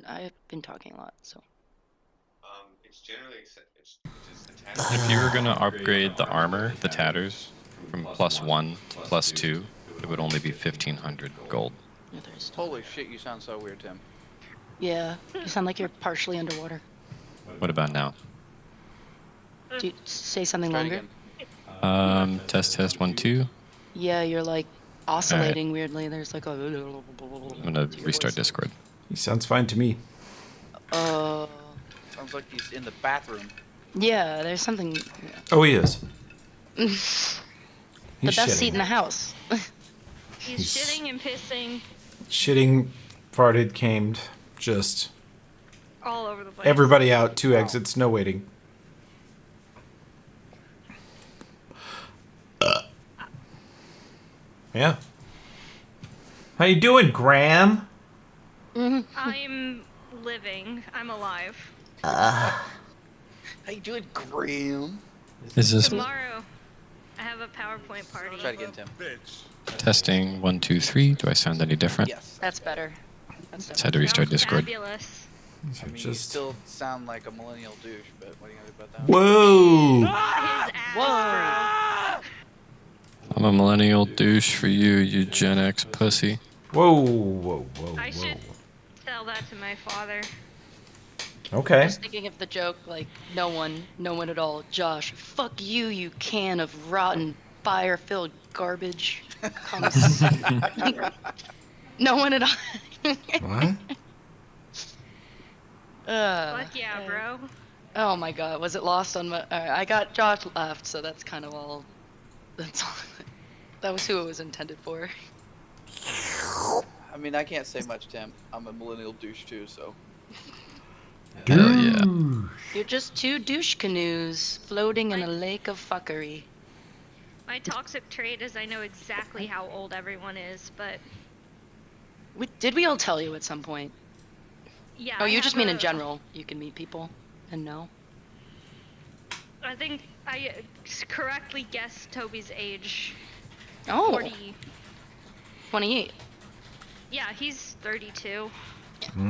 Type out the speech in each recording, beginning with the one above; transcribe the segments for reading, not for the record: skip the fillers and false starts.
I've been talking a lot, so. It's generally it's just If you were going to upgrade the armor, the tatters, from +1 to +2, it would only be 1,500 gold. Yeah, there's still Holy shit, you sound so weird, Tim. Yeah, you sound like you're partially underwater. What about now? Do you say something Try it longer? again. Test 1 2. Yeah, you're like oscillating weirdly. There's like a. I'm gonna restart Discord. He sounds fine to me. Sounds like he's in the bathroom. Yeah, there's something. Yeah. Oh, he is. The He's best shitting. seat in the house. He's shitting and pissing Shitting, farted, camed, just all over the place. everybody out, 2 exits, no waiting. Yeah. How you doing, Graham? I'm living. I'm alive. How you doing, Graham? Is this Tomorrow, I have a PowerPoint party. Try it again, Tim. testing 1 2 3? Do I sound any different? Yes. That's better. Just had to restart Sounds Discord. Fabulous. I mean, you still sound like a millennial douche, but what are you gonna do about that? Whoa! His ass, I'm a millennial douche for you, you Gen X pussy. Whoa, whoa, whoa, I should whoa. tell that to my father. I Okay. was thinking of the joke, like, no one at all. Josh, fuck you, you can of rotten, fire-filled garbage. No one at all. What? Fuck yeah, bro. Oh my god, was it lost on my... I got Josh laughed, so that's kind of all... That's all. That was who it was intended for. I mean, I can't say much, Tim. I'm a millennial douche too, so. Hell yeah. You're just two douche canoes floating in a lake of fuckery. My toxic trait is I know exactly how old everyone is, but Did we all tell you at some point? yeah. Oh, I you just have mean in a- general. You can meet people and know. I think I correctly guessed Toby's age. Oh, 40. 28. Yeah, he's 32.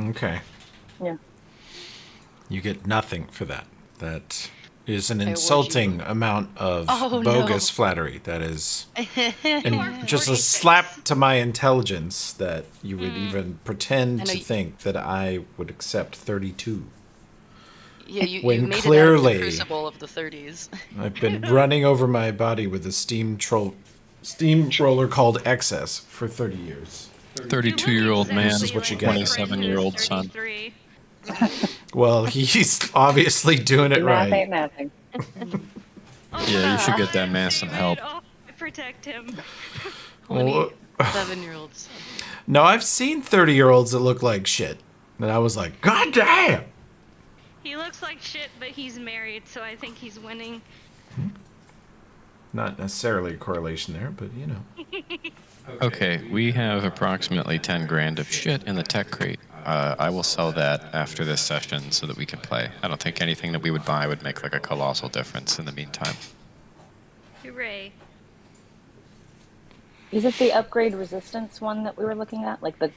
Okay. Yeah. You get nothing for that. That is an award you- insulting amount of Oh, bogus no. flattery. That is are just a 46. slap to my intelligence that you would even pretend I know to you- think that I would accept 32. Yeah, you When made clearly- it out of the crucible of the 30s. I've been running over my body with a steam roller called Excess for 30 years. 32-year-old man, This is what you get. 27-year-old son. 33. Well, he's obviously doing it Math right. ain't mathing. Oh, Yeah, you should my get that man some help. Oh, protect him. 27-year-olds. No, I've seen 30-year-olds that look like shit. And I was like, God damn! He looks like shit, but he's married, so I think he's winning. Not necessarily a correlation there, but you know. Okay, we have approximately 10 grand of shit in the tech crate. I will sell that after this session so that we can play. I don't think anything that we would buy would make like a colossal difference in the meantime. Hooray. Is it the upgrade resistance one that we were looking at? Like the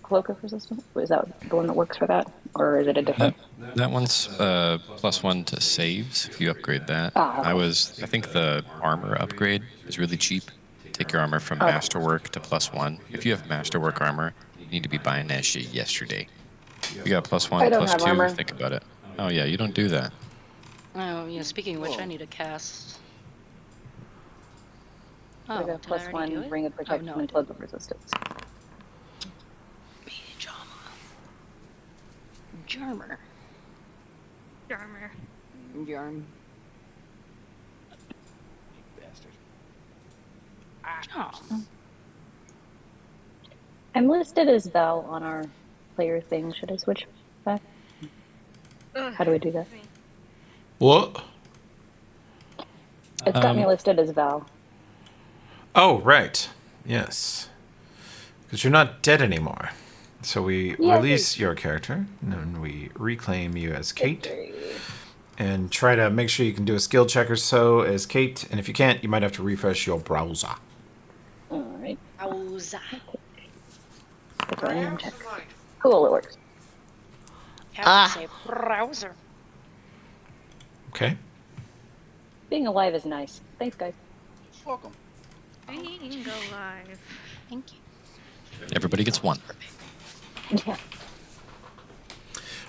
cloak of resistance? Is that the one that works for that? Or is it a different? That one's +1 to saves if you upgrade that. I think the armor upgrade is really cheap. Take your armor from Masterwork to +1. If you have Masterwork armor, you need to be buying that shit yesterday. You got +1, I don't have +2, armor. think about it. Oh yeah, you don't do that. Oh, yeah, speaking of which, I need a cast. Oh, did I plus already do one it? ring of protection no, I and cloak of resistance. Jarmer. Jarmer. Jarm. Bastard. Oh. I'm listed as Val on our player thing. Should I switch back? Ugh. How do we do that? What? It's got me listed as Val. Oh, right. Yes. Because you're not dead anymore. So we Yay. release your character, and then we reclaim you as Kate. And try to make sure you can do a skill check or so as Kate. And if you can't, you might have to refresh your browser. All right. Owza. Good random check. Cool, it works. Have to say browser. Okay. Being alive is nice. Thanks, guys. Welcome. Being alive. Thank you. Everybody gets one. Yeah.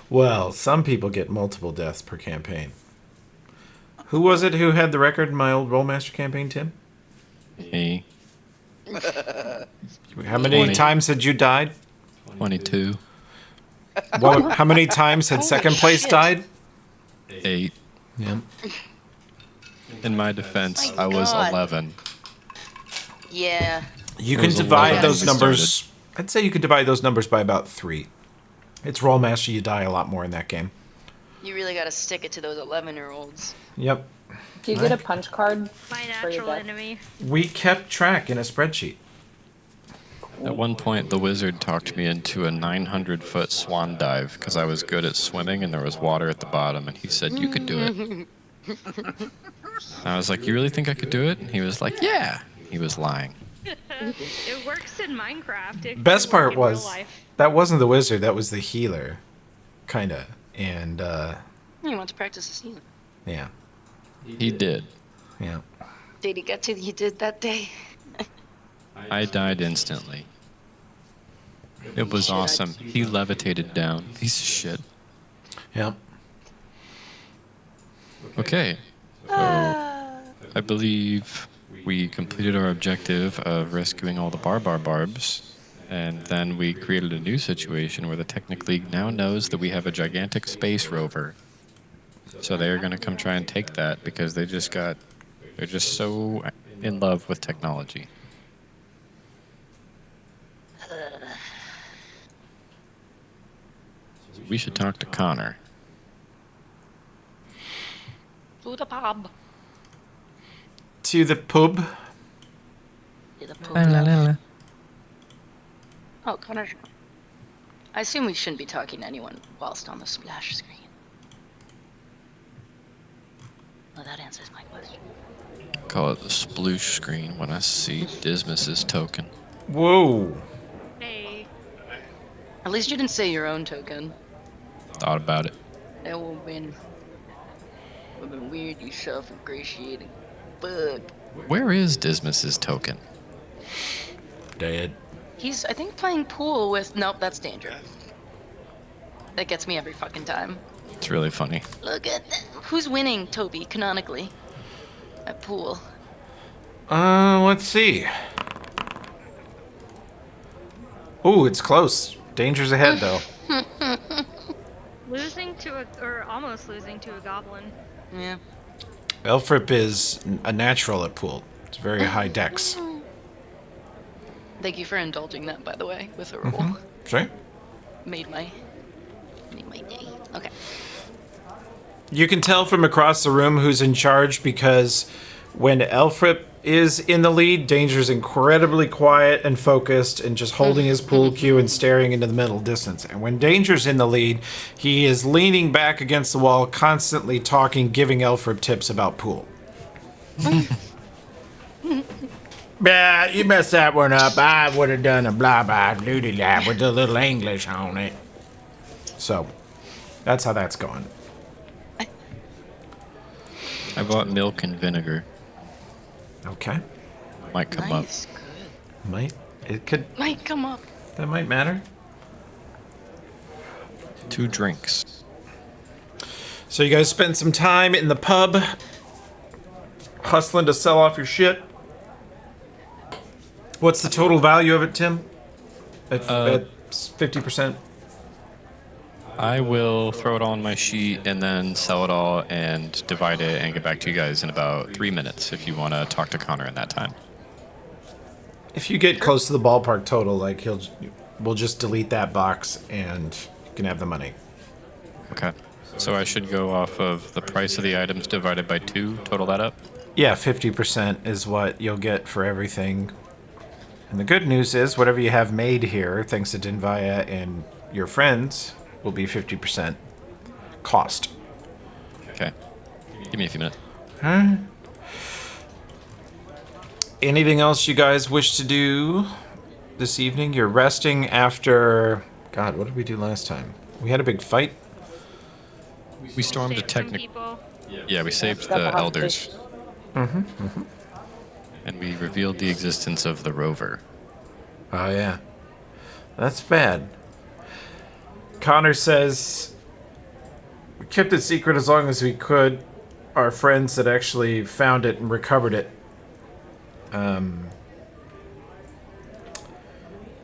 Well, some people get multiple deaths per campaign. Who was it who had the record in my old Rollmaster campaign, Tim? Me, How many 20. times had you died? 22, How many times had second place shit. died? 8. Yeah. In my defense, My I was God. 11. Yeah. You It can was a divide lot those when we numbers. I'd say you could divide those numbers by about 3. It's Rollmaster, you die a lot more in that game. You really gotta stick it to those 11-year-olds. Yep. Do you get a punch card? My For your natural death. enemy. We kept track in a spreadsheet. At one point, the wizard talked me into a 900-foot swan dive because I was good at swimming and there was water at the bottom, and he said, you could do it. I was like, you really think I could do it? And he was like, yeah. He was lying. It works in Minecraft. It Best could work part in real was life. that wasn't the wizard, that was the healer. Kinda. And, You want to practice the season. yeah. He did. Yeah. Did he get to you did that day? I died instantly. It was awesome. He levitated down. Piece of shit. Yeah. Okay. So, I believe we completed our objective of rescuing all the barbs, and then we created a new situation where the Technic League now knows that we have a gigantic space rover. So they're going to come try and take that because they're just so in love with technology. We should talk to Connor. To the pub. To the pub. To the pub. Oh, Connor. I assume we shouldn't be talking to anyone whilst on the splash screen. Well, that answers my question. Call it the sploosh screen when I see Dismas's token. Whoa. Hey. At least you didn't say your own token. Thought about it. That would have been weird, you self-ingratiating bug. Where is Dismas's token? Dead. He's, I think, playing pool with... Nope, that's danger. That gets me every fucking time. It's really funny. Look at that. Who's winning, Toby, canonically? At pool. Let's see. Ooh, it's close. Danger's ahead, though. Losing to a, or almost losing to a goblin. Yeah. Elfrip is a natural at pool. It's very high dex. Thank you for indulging that, by the way, with a roll. Sorry? Made my day. Okay. You can tell from across the room who's in charge because when Elfrip is in the lead, Danger's incredibly quiet and focused and just holding his pool cue and staring into the middle distance. And when Danger's in the lead, he is leaning back against the wall, constantly talking, giving Elfrip tips about pool. Yeah, you messed that one up. I would have done a blah blah doody lab with a little English on it. So, that's how that's going. I bought milk and vinegar. Okay. Might come Nice. Good. Might Come up. that might matter. up. 2 drinks. So you guys spend some time in the pub, hustling to sell off your shit. What's the total value of it, Tim? At 50%? I will throw it all on my sheet and then sell it all and divide it and get back to you guys in about 3 minutes if you want to talk to Connor in that time. If you get close to the ballpark total, like we'll just delete that box and you can have the money. Okay. So I should go off of the price of the items divided by 2, total that up? Yeah, 50% is what you'll get for everything. And the good news is, whatever you have made here, thanks to Dinvaya and your friends, will be 50% cost. Okay. Give me a few minutes. Huh? Anything else you guys wish to do this evening? You're resting after... God, what did we do last time? We had a big fight. We stormed a Save some technic. people. Yeah, we saved Got the hostage. elders. And we revealed the existence of the rover. Oh, yeah. That's bad. Connor says, we kept it secret as long as we could. Our friends that actually found it and recovered it,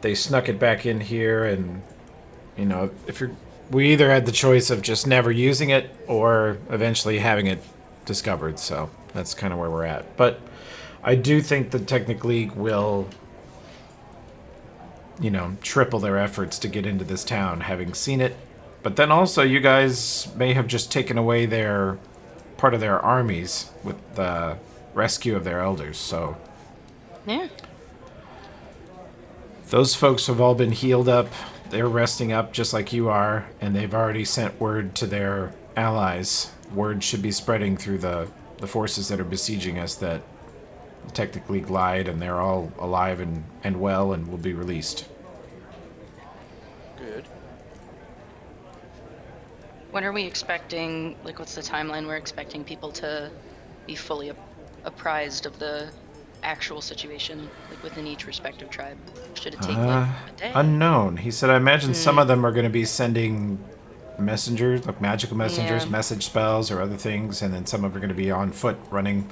they snuck it back in here, and, you know, we either had the choice of just never using it or eventually having it discovered, so that's kind of where we're at. But I do think the Technic League will, you know, triple their efforts to get into this town, having seen it. But then also, you guys may have just taken away their part of their armies with the rescue of their elders, so Yeah. those folks have all been healed up. They're resting up just like you are, and they've already sent word to their allies. Word should be spreading through the forces that are besieging us that the Technic League lied, and they're all alive and well and will be released. Good. When are we expecting, like, what's the timeline we're expecting people to be fully apprised of the actual situation, like, within each respective tribe? Should it take, like, a day? Unknown. He said, I imagine some of them are going to be sending messengers, like magical messengers, Yeah. message spells, or other things, and then some of them are going to be on foot running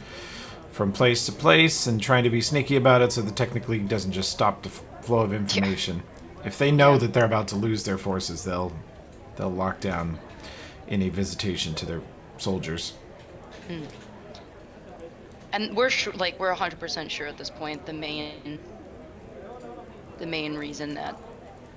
from place to place and trying to be sneaky about it so the Technic League doesn't just stop the flow of information. If they know that they're about to lose their forces, they'll lock down any visitation to their soldiers. And we're sure, like, we're 100% sure at this point the main reason that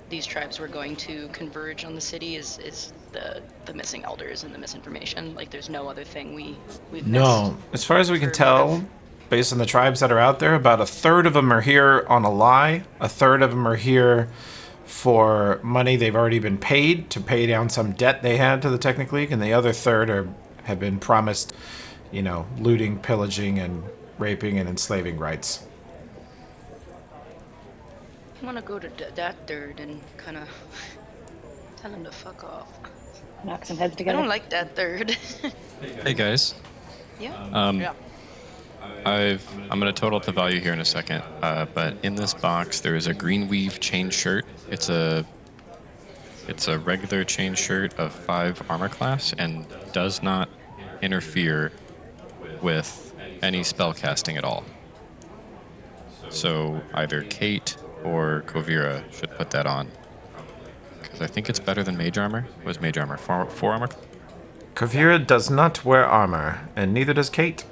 these tribes were going to converge on the city is the missing elders and the misinformation. Like, there's no other thing we've No. missed. As far as we can For tell, motive. based on the tribes that are out there, about a third of them are here on a lie. A third of them are here for money they've already been paid to pay down some debt they had to the Technic League, and the other third have been promised, you know, looting, pillaging, and raping and enslaving rights. I want to go to that third and kind of tell him to fuck off. Knock some heads I together. don't like that third. Hey guys, Yeah. Yeah. I'm gonna total up the value here in a second. But in this box there is a green weave chain shirt. It's a regular chain shirt of 5 armor class and does not interfere with any spell casting at all. So either Kate or Kovira should put that on, because I think it's better than mage armor. What is mage armor? 4 armor? Kovira does not wear armor, and neither does Kate.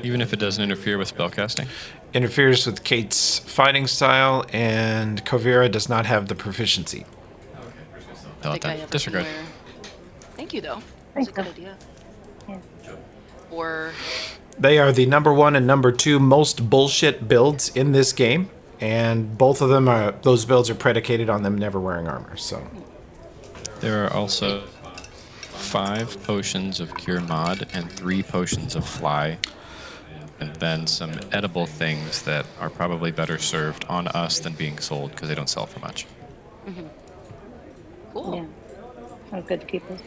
Even if it doesn't interfere with spell casting? Interferes with Kate's fighting style, and Kovira does not have the proficiency. I'll let I that ever disregard. can wear- Thank you, though. Thanks, That's a good though. idea. Yeah. Or They are the number 1 and number 2 most bullshit builds in this game, and both of them those builds are predicated on them never wearing armor. So There are also 5 potions of Cure Mod and 3 potions of Fly, and then some edible things that are probably better served on us than being sold because they don't sell for much. cool. Yeah. Sounds good to keep us.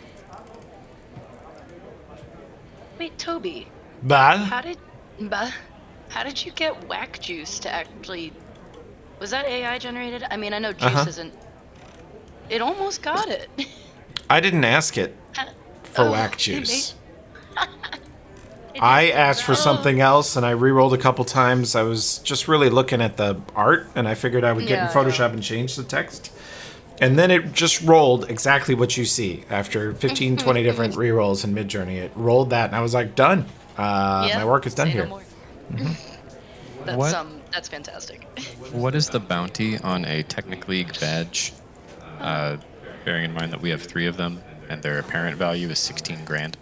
Wait, Toby, bad. how did you get whack juice to actually? Was that AI generated? I mean, I know juice isn't. It almost got it. I didn't ask it for Oh, whack it juice. It I is- asked for something else, and I re-rolled a couple times. I was just really looking at the art, and I figured I would get in Yeah, Photoshop and change the text. And then it just rolled exactly what you see. After 15, 20 different re-rolls in Midjourney, it rolled that, and I was like, done. My work is done say no here. more. What? That's fantastic. What is the bounty on a Technic League badge? Bearing in mind that we have 3 of them, and their apparent value is 16 grand,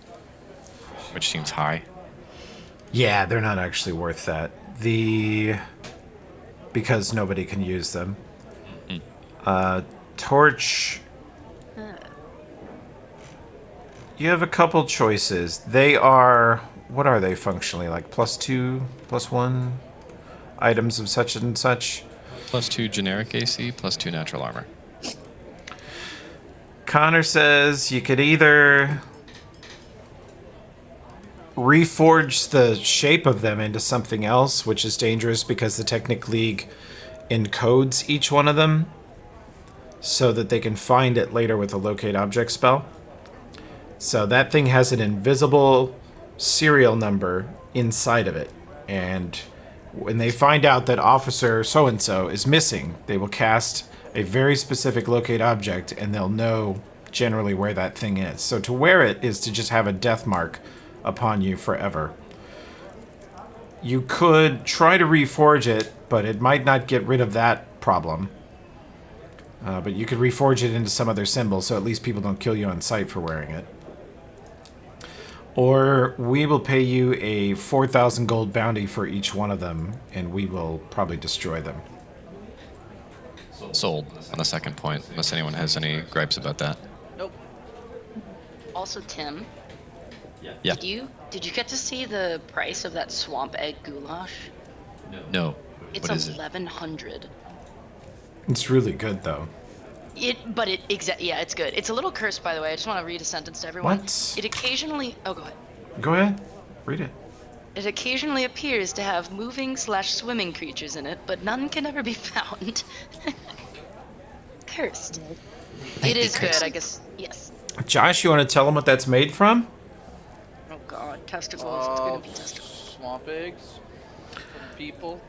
which seems high. Yeah, they're not actually worth that. Because nobody can use them. Torch. You have a couple choices. They are, what are they functionally? Like +2, +1 items of such and such? +2 generic AC, +2 natural armor. Connor says you could either reforge the shape of them into something else, which is dangerous because the Technic League encodes each one of them so that they can find it later with a locate object spell. So that thing has an invisible serial number inside of it. And when they find out that Officer so-and-so is missing, they will cast a very specific locate object and they'll know generally where that thing is. So to wear it is to just have a death mark upon you forever. You could try to reforge it, but it might not get rid of that problem. But you could reforge it into some other symbol, so at least people don't kill you on sight for wearing it. Or we will pay you a 4,000 gold bounty for each one of them, and we will probably destroy them. Sold on the second point, unless anyone has any gripes about that. Nope. Also, Tim, Yeah. did you get to see the price of that swamp egg goulash? No. It's What is it? 1,100. It's really good, though. Yeah, it's good. It's a little cursed, by the way. I just want to read a sentence to everyone. What? It occasionally... Oh, go ahead. Go ahead. Read it. It occasionally appears to have moving/swimming creatures in it, but none can ever be found. Cursed. It is good, I guess. Yes. Josh, you want to tell them what that's made from? Oh god, testicles. It's gonna be testicles. Swamp eggs from people.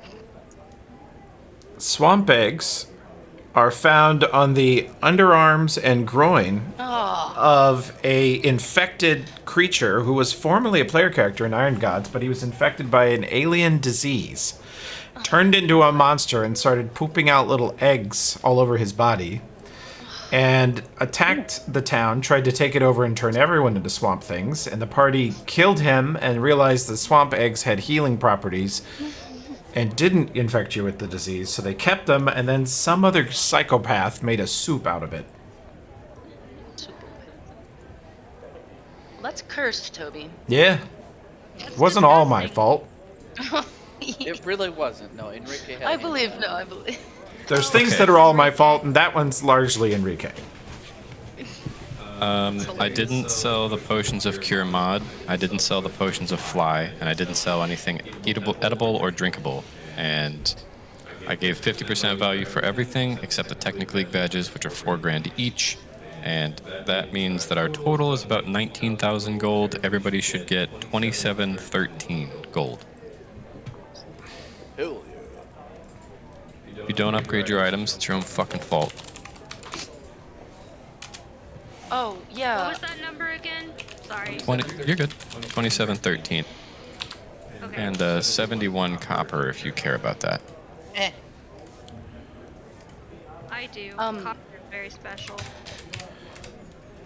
Swamp eggs are found on the underarms and groin Oh, of a infected creature who was formerly a player character in Iron Gods, but he was infected by an alien disease, turned into a monster and started pooping out little eggs all over his body, and attacked the town, tried to take it over and turn everyone into swamp things, and the party killed him and realized the swamp eggs had healing properties and didn't infect you with the disease, so they kept them, and then some other psychopath made a soup out of it. well, that's cursed, Toby. Yeah. It wasn't all my fault. It really wasn't. No, Enrique had. I believe. There's things Okay. that are all my fault, and that one's largely Enrique. I didn't sell the potions of Cure Mod, I didn't sell the potions of Fly, and I didn't sell anything edible or drinkable. And I gave 50% value for everything except the Technic League badges, which are 4 grand each. And that means that our total is about 19,000 gold. Everybody should get 2713 gold. Hell If you don't upgrade your items, it's your own fucking fault. Oh yeah. What was that number again? Sorry. You're good. 2713. Okay. And 71 copper if you care about that. Eh. I do. Copper is very special.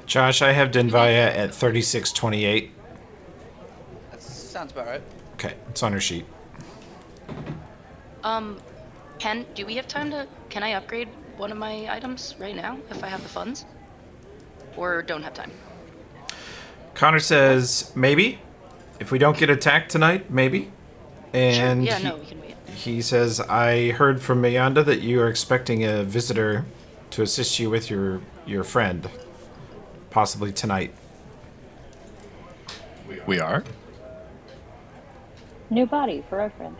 Josh, I have Denvaya at 3628. That sounds about right. Okay, it's on her sheet. Do we have time to? Can I upgrade one of my items right now if I have the funds? Or don't have time? Connor says, maybe. If we don't get attacked tonight, maybe. And Yeah, no, we can wait. he says, I heard from Mayanda that you are expecting a visitor to assist you with your friend. Possibly tonight. We are? New body for our friend.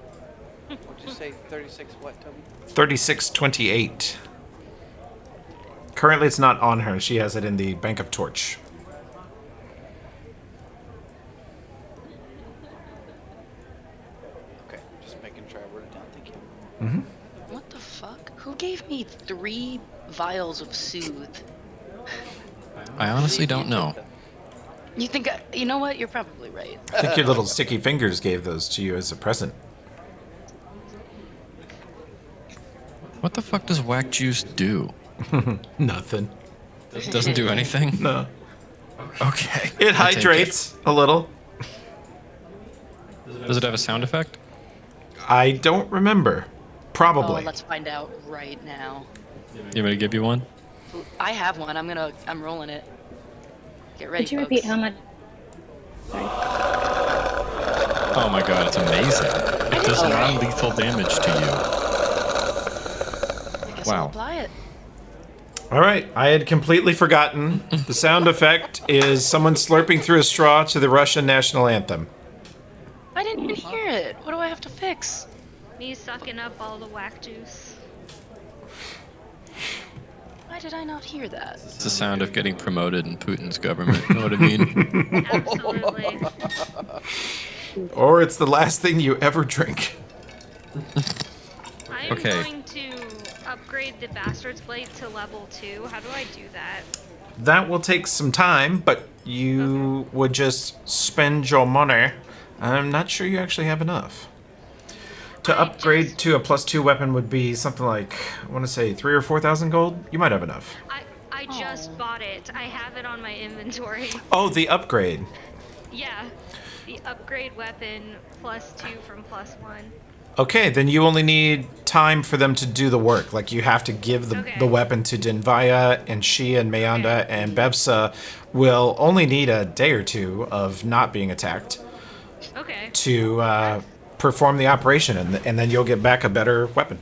Would you say 36 what, Toby? 3628. Currently it's not on her. She has it in the Bank of Torch. Okay, just making sure I wrote it down. Thank you. Mm-hmm. What the fuck? Who gave me 3 vials of Soothe? I honestly don't know. You think? You know what? You're probably right. I think your little sticky fingers gave those to you as a present. What the fuck does whack juice do? Nothing. It doesn't do anything? No. Okay. It I'll take hydrates a little. Does it have a sound effect? I don't remember. Oh, Probably. let's find out right now. You want me to give you one? I have one. I'm rolling it. Get ready, Could you folks. repeat how much? Oh my god, it's amazing. It does non-lethal damage to I guess Wow. I'll apply it. All right. I had completely forgotten. The sound effect is someone slurping through a straw to the Russian national anthem. can hear it. What do I have to fix? Me sucking up all the whack juice. Why did I not hear that? It's the sound of getting promoted in Putin's government. Know what I mean? Absolutely. Or it's the last thing you ever drink. I am Okay. going to upgrade the Bastard's Blade to level 2. How do I do that? That will take some time, but you would just spend your money. I'm not sure you actually have enough. To upgrade to a +2 weapon would be something like, I want to say 3,000 or 4,000 gold. You might have enough. I just bought it. I have it on my inventory. Oh, the upgrade. Yeah. The upgrade weapon +2 from +1. Okay, then you only need time for them to do the work. Like, you have to give the weapon to Dinvaya, and she and Mayanda and Bevsa will only need a day or two of not being attacked Okay. to perform the operation, and then you'll get back a better weapon.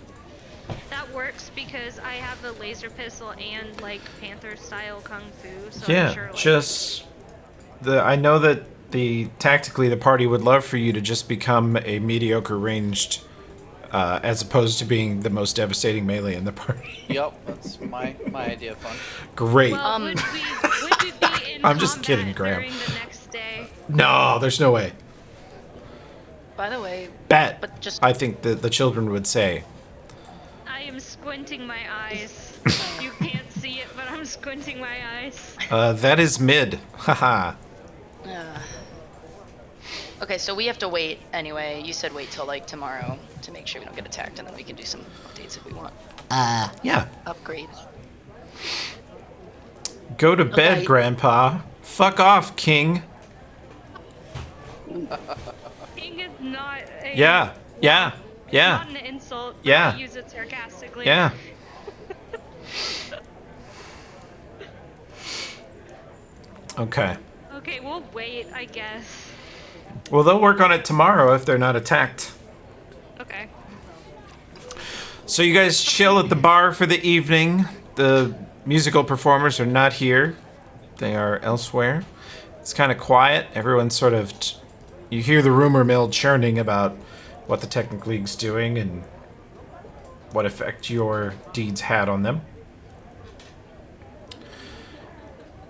That works because I have the laser pistol and like Panther style kung fu. So Yeah, I'm sure, like, just I know that tactically the party would love for you to just become a mediocre ranged, as opposed to being the most devastating melee in the party. Yep, that's my idea of fun. Great. Well, would we be in I'm just kidding, combat Graham. during the next day? No, there's no way. By the way, Bet. but just I think the children would say. I am squinting my eyes. You can't see it, but I'm squinting my eyes. That is mid. Haha. okay, so we have to wait anyway. You said wait till like tomorrow to make sure we don't get attacked, and then we can do some updates if we want. Yeah. Upgrades. Go to bed, Okay. Grandpa. Fuck off, King. King is not a... Yeah. Yeah. It's Yeah. not an insult. But Yeah. I use it sarcastically. Yeah. Okay. Okay, we'll wait, I guess. Well, they'll work on it tomorrow if they're not attacked. Okay. So you guys chill at the bar for the evening. The musical performers are not here. They are elsewhere. It's kind of quiet. Everyone's sort of... you hear the rumor mill churning about what the Technic League's doing and what effect your deeds had on them.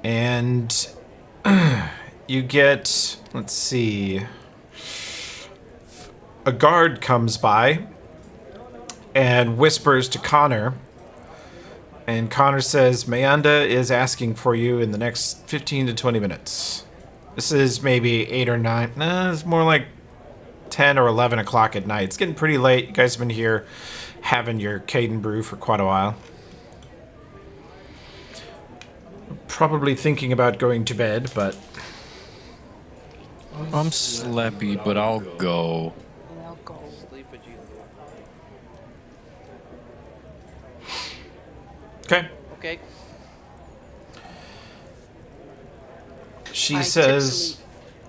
And you get... let's see... a guard comes by and whispers to Connor. And Connor says, Mayanda is asking for you in the next 15 to 20 minutes. This is maybe 8 or 9. Nah, it's more like 10 or 11 o'clock at night. It's getting pretty late. You guys have been here having your Caden brew for quite a while. Probably thinking about going to bed, but... I'm sleepy, but I'll go. Sleep with you. Okay. Okay. She I says...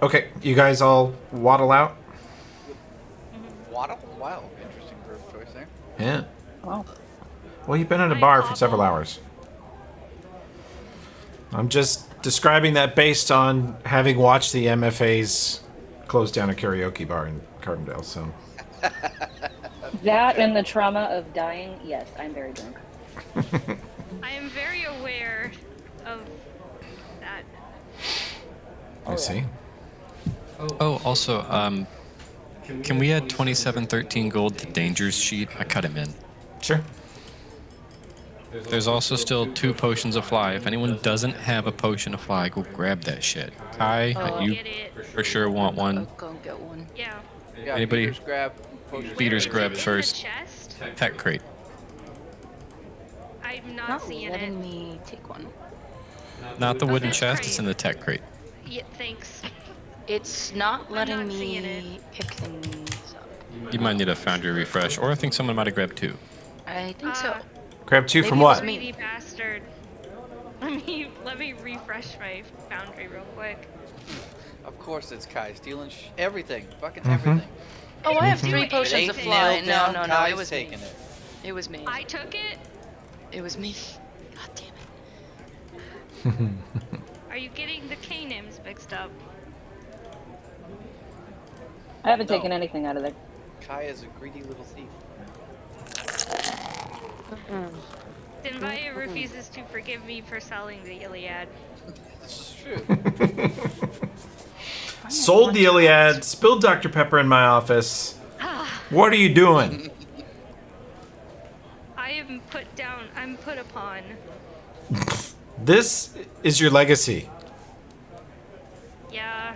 okay, you guys all waddle out? Waddle? Wow, interesting verb choice there. Yeah. Wow. Well, you've been at a I bar for several hobble. hours. I'm just describing that based on having watched the MFAs close down a karaoke bar in Carbondale, so... That and the trauma of dying, yes, I'm very drunk. I am very aware of that. I see. Oh, also, can we add 2713 gold to Danger's sheet? I cut him in. Sure. There's also still 2 potions of fly. If anyone doesn't have a potion of fly, go grab that shit. Kai, I'll you get it. for sure want one. I'll go and get one. Yeah. Yeah, Anybody- Peter's grab potion. Peter's Is grab it in first. The chest? Pet crate. I'm not Not seeing letting it. me take one. Not the wooden Okay, chest, great. it's in the tech crate. Yeah, thanks. It's not letting not me seeing it. pick things up. You might need a foundry refresh, or I think someone might have grabbed 2. I think so. Grab 2 from Maybe it was what? me. Greedy bastard. Let me refresh my foundry real quick. Of course it's Kai stealing everything. Fucking Mm-hmm. everything. Oh, I have do 3 it. potions Ain't of fly. nailed No, down, no, no. Kai's It was me. taking it. It was me. I took it. It was me. God damn it. Are you getting the K names mixed up? I haven't No. taken anything out of there. Kai is a greedy little thief. Sinvaya refuses to forgive me for selling the Iliad. This is true. Sold the Iliad, spilled Dr. Pepper in my office. What are you doing? I am put down. I'm put upon. This is your legacy. Yeah.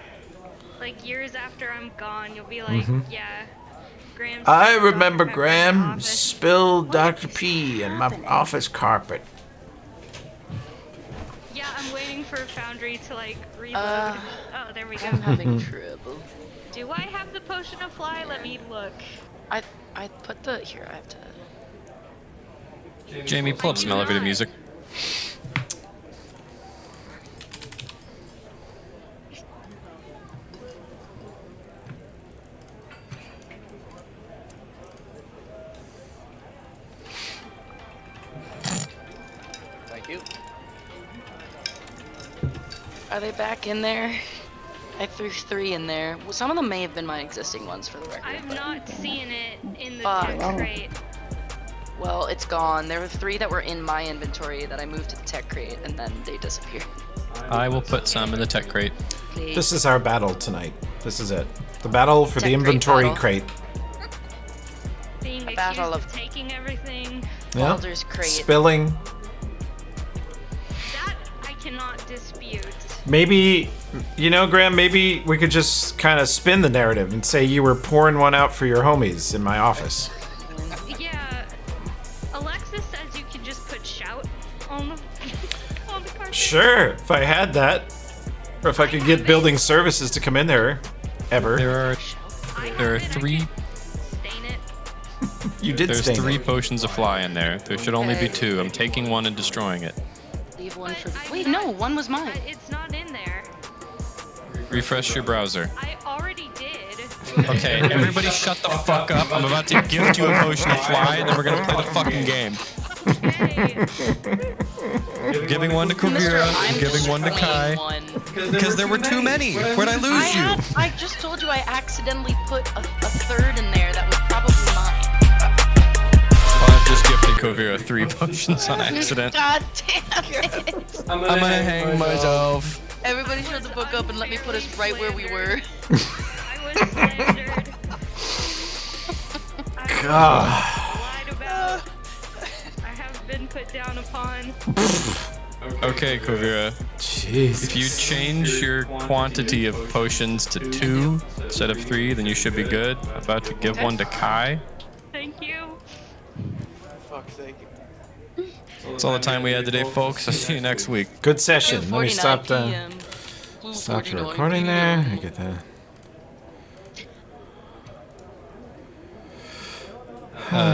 Like years after I'm gone, you'll be like, yeah. Graham. I spilled remember Dr. Pepper in my Graham office." spilled Dr. P in my office carpet. Yeah, I'm waiting for Foundry to like reload. Oh, there we go. I'm having trouble. Do I have the potion of fly? Let me look. I put the here. I have to. Jamie, pull up some elevator music. Thank you. Are they back in there? I threw 3 in there. Well, some of them may have been my existing ones for the record. I'm not seeing it in the Fuck. tech crate. Well, it's gone. There were 3 that were in my inventory that I moved to the tech crate, and then they disappeared. I will put some in the tech crate. Please. This is our battle tonight. This is it. The battle for Tech the crate inventory battle. crate. Being accused battle of of- taking everything. Yeah. Baldur's crate. Spilling. That I cannot dispute. Maybe, you know, Graham, maybe we could just kind of spin the narrative and say you were pouring one out for your homies in my office. Yeah. Alexis says you can just put shout on the on the carpet. Sure, if I had that. Or if I could get building services to come in there. Ever. There are I there are have it, I 3 can stain it. You did there's stain 3 it. potions of fly in there. There should only be Okay. 2. I'm taking one and destroying it. Leave one But for. I'm Wait, not- no, one was mine. It's not in there. Refresh your browser. I already did. Okay, everybody shut the fuck up. I'm about to gift you a potion of fly, and then we're gonna play the fucking game. Okay. Giving one to Kavira, I'm giving one to Kai. One. Because there were too many. Where'd I lose you? I just told you I accidentally put a 3rd in there that was probably mine. Well, I've just gifted Kavira 3 potions on accident. God damn it. I'm gonna hang myself. Everybody shut the book up and let me put us right where we were. I was slandered. God. Lied about. I have been put down upon. Okay, Kavira. Jeez. If you change your quantity of potions to 2 instead of 3, then you should be good. I'm about to give one to Kai. Thank you. Fuck's sake. That's all the time we had today, folks. I'll see you next week. Good session. Let me 2:49 stop the PM. stop the 2:49 recording there. PM. I get that.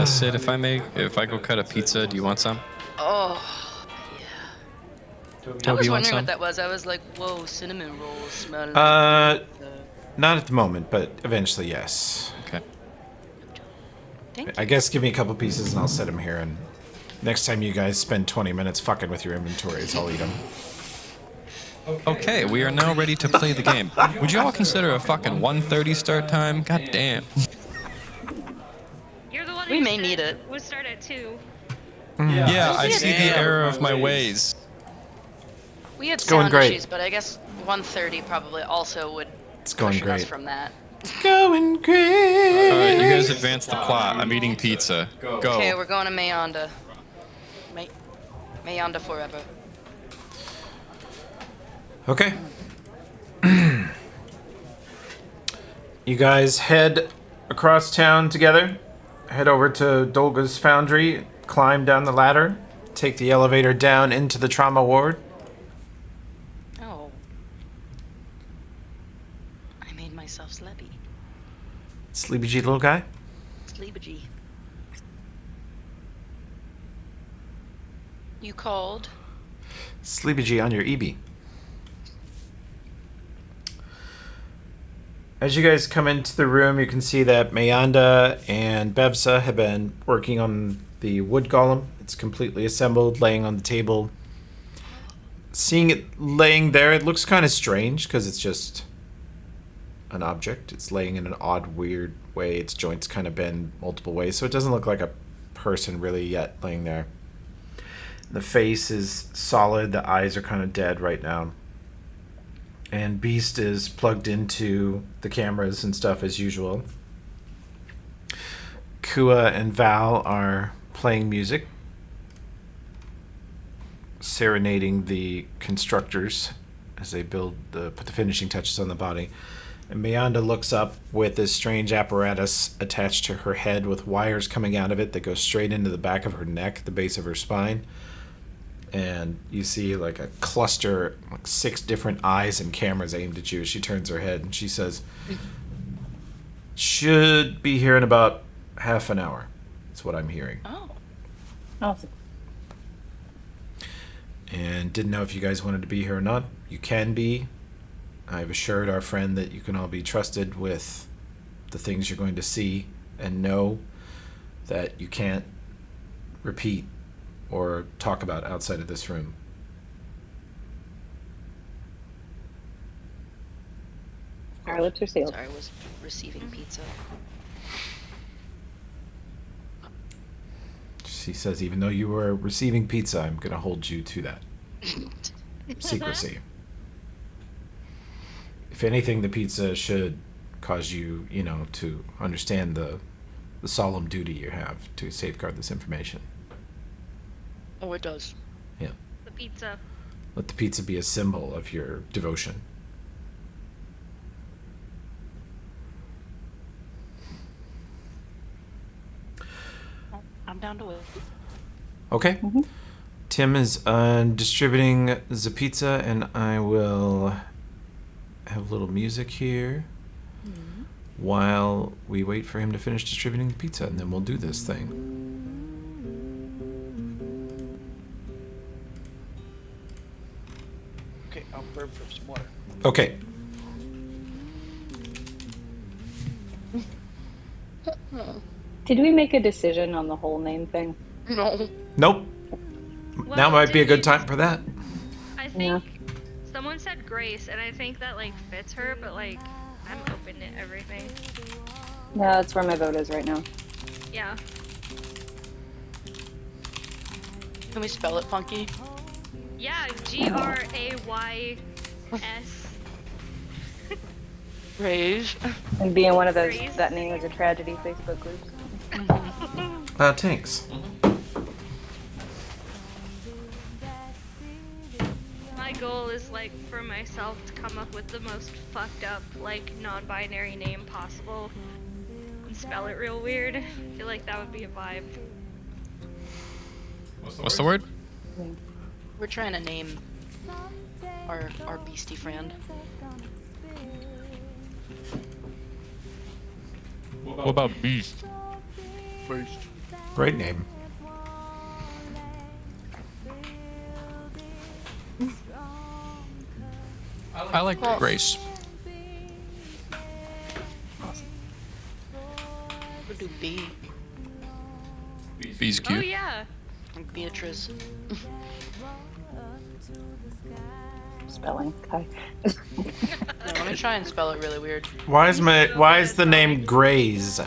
Sid, if I go cut a pizza, do you want some? Oh, I Toby, was you want wondering some? what that was. I was like, whoa, cinnamon rolls smell. Not at the moment, but eventually, yes. Okay. Thank you. I guess give me a couple pieces and I'll set them here. And next time you guys spend 20 minutes fucking with your inventories, I'll eat them. Okay, we are now ready to play the game. Would you all consider a fucking 1:30 start time? God damn. You're the one We who may said need it. We'll start at 2. Yeah, I see the Damn. error of my ways. We had going sound great. issues, but I guess 1:30 probably also would It's going cushion us great. from that. Going great. Alright, you guys advance the plot. I'm eating pizza. Go. Okay, we're going to Mayonda. Mayonda forever. Okay. You guys head across town together. Head over to Dolga's Foundry. Climb down the ladder. Take the elevator down into the trauma ward. Oh. I made myself sleepy. Sleepy G little guy. Sleepy. You called? Sleepy G on your EB. As you guys come into the room, you can see that Mayanda and Bevsa have been working on the wood golem. It's completely assembled, laying on the table. Seeing it laying there, it looks kind of strange because it's just an object. It's laying in an odd, weird way. Its joints kind of bend multiple ways, so it doesn't look like a person really yet laying there. The face is solid. The eyes are kind of dead right now. And Beast is plugged into the cameras and stuff as usual. Kua and Val are playing music, serenading the constructors as they put the finishing touches on the body. And Mayanda looks up with this strange apparatus attached to her head with wires coming out of it that go straight into the back of her neck, the base of her spine. And you see like a cluster, like 6 different eyes and cameras aimed at you as she turns her head, and she says, "Should be here in about half an hour." That's what I'm hearing. Oh. Awesome. And didn't know if you guys wanted to be here or not. You can be. I've assured our friend that you can all be trusted with the things you're going to see, and know that you can't repeat or talk about outside of this room. Our lips are sealed. Sorry, I was receiving pizza. She says, even though you were receiving pizza, I'm going to hold you to that secrecy. If anything, the pizza should cause you, to understand the solemn duty you have to safeguard this information. Oh, it does. Yeah. The pizza. Let the pizza be a symbol of your devotion. I'm down to it. Okay. Tim is distributing the pizza, and I will have a little music here while we wait for him to finish distributing the pizza, and then we'll do this thing. Okay, I'll burp for some water. Okay. Did we make a decision on the whole name thing? No. Nope. Well, Now might be a did good you- time for that. I think someone said Grace, and I think that like fits her, but like I'm open to everything. Yeah, that's where my vote is right now. Yeah. Can we spell it funky? Yeah, Grays. Rage. And being one of those Grace. that name is a tragedy Facebook groups. Thanks. My goal is like for myself to come up with the most fucked up like non-binary name possible and spell it real weird. I feel like that would be a vibe. What's the word? We're trying to name our beastie friend. What about Beast? Great name. I like Grace. We'll do B. B's Oh cute. yeah. Beatrice. Spelling. Okay. No, let me try and spell it really weird. Why is the name Grays?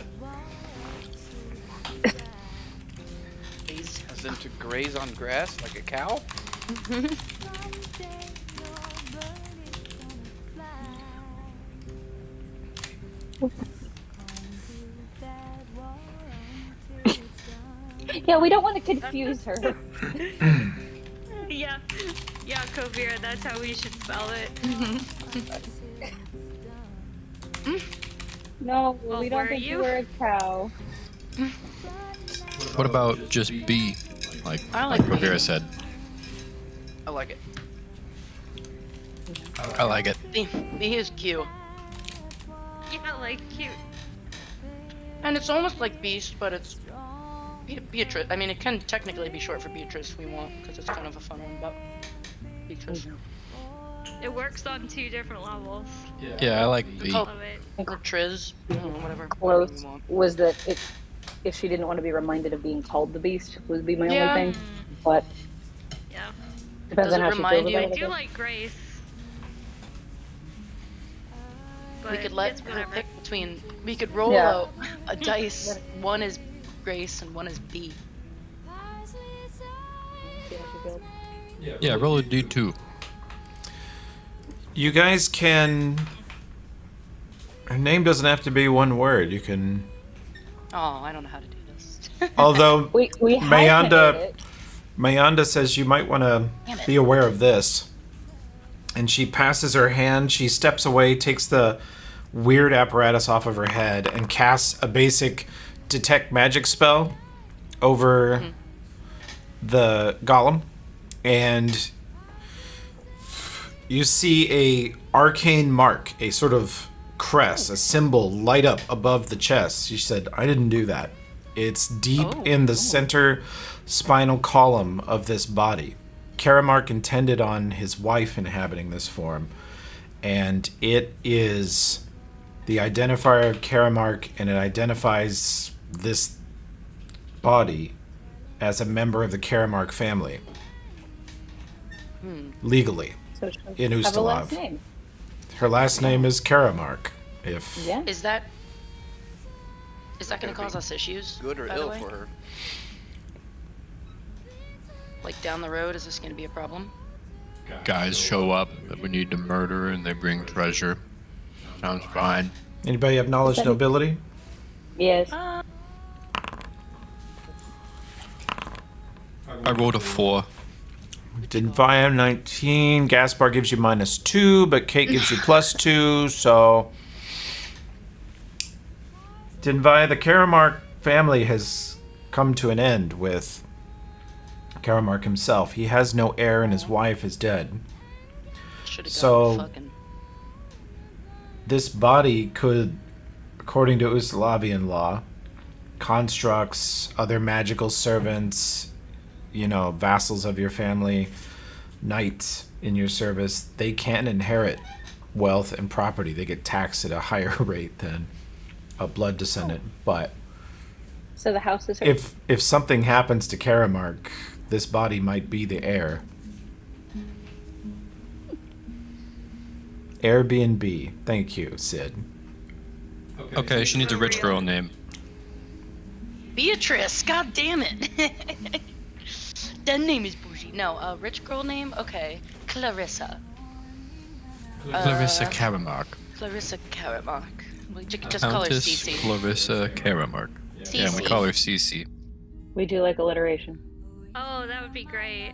Please. As in to graze on grass like a cow? Yeah, we don't want to confuse her. Yeah. Yeah, Kovira, that's how we should spell it. No, Well, we don't were think you? you were a cow. What about just B? Like I like B. Rivera said. I like it. I like it. B is cute. Yeah, like cute. And it's almost like Beast, but it's Beatrice. I mean, it can technically be short for Beatrice if we want, because it's kind of a fun one, but Beatrice. It works on 2 different levels. Yeah, I like B. Oh. Love it. Or Triz. I don't know, whatever. Close you want. was that if she didn't want to be reminded of being called the Beast would be my Yeah. only thing. But Yeah. depends Does on it how she remind feels you? about I it. I do guess. like Grace. but We could let it's her whatever. pick between. We could roll Yeah. a dice. One is Grace and one is B. See how she feels. Yeah, roll a d2. You guys can. Her name doesn't have to be one word. You can. Oh, I don't know how to do this. Although We Mayanda, hyphenate it. Mayanda says you might want to Damn it. be aware of this. And she passes her hand. She steps away, takes the weird apparatus off of her head, and casts a basic detect magic spell over the golem. And you see a arcane mark, a sort of crest, a symbol light up above the chest. She said, I didn't do that. It's deep in the center spinal column of this body. Caromarc intended on his wife inhabiting this form, and it is the identifier of Caromarc, and it identifies this body as a member of the Caromarc family. Legally. So she In have a last Ustalav. name. Her last name is Caromarc. If Yeah. Is that going to cause us issues? Good or by the ill way? for her. Like down the road, is this going to be a problem? Guys show up that we need to murder and they bring treasure. Sounds fine. anybody have knowledge Is that it? nobility? Yes. I rolled a 4. Denvia 19. Gaspar gives you -2, but Kate gives you +2. So Denvia, the Caromarc family has come to an end with Caromarc himself. He has no heir, and his wife is dead. Should have So- gone fucking. This body could, according to Ustalavian law, constructs, other magical servants, vassals of your family, knights in your service, they can inherit wealth and property. They get taxed at a higher rate than a blood descendant. But So the house is her. if something happens to Caromarc, this body might be the heir. Airbnb. Thank you, Sid. Okay, she needs a rich girl name. Beatrice, god damn it. That name is bougie. No, rich girl name? Okay. Clarissa. Clarissa Caromarc. Clarissa Caromarc. We can just call her Countess Cece. Clarissa Caromarc. Yeah, we Cece. call her Cece. We do like alliteration. Oh, that would be great.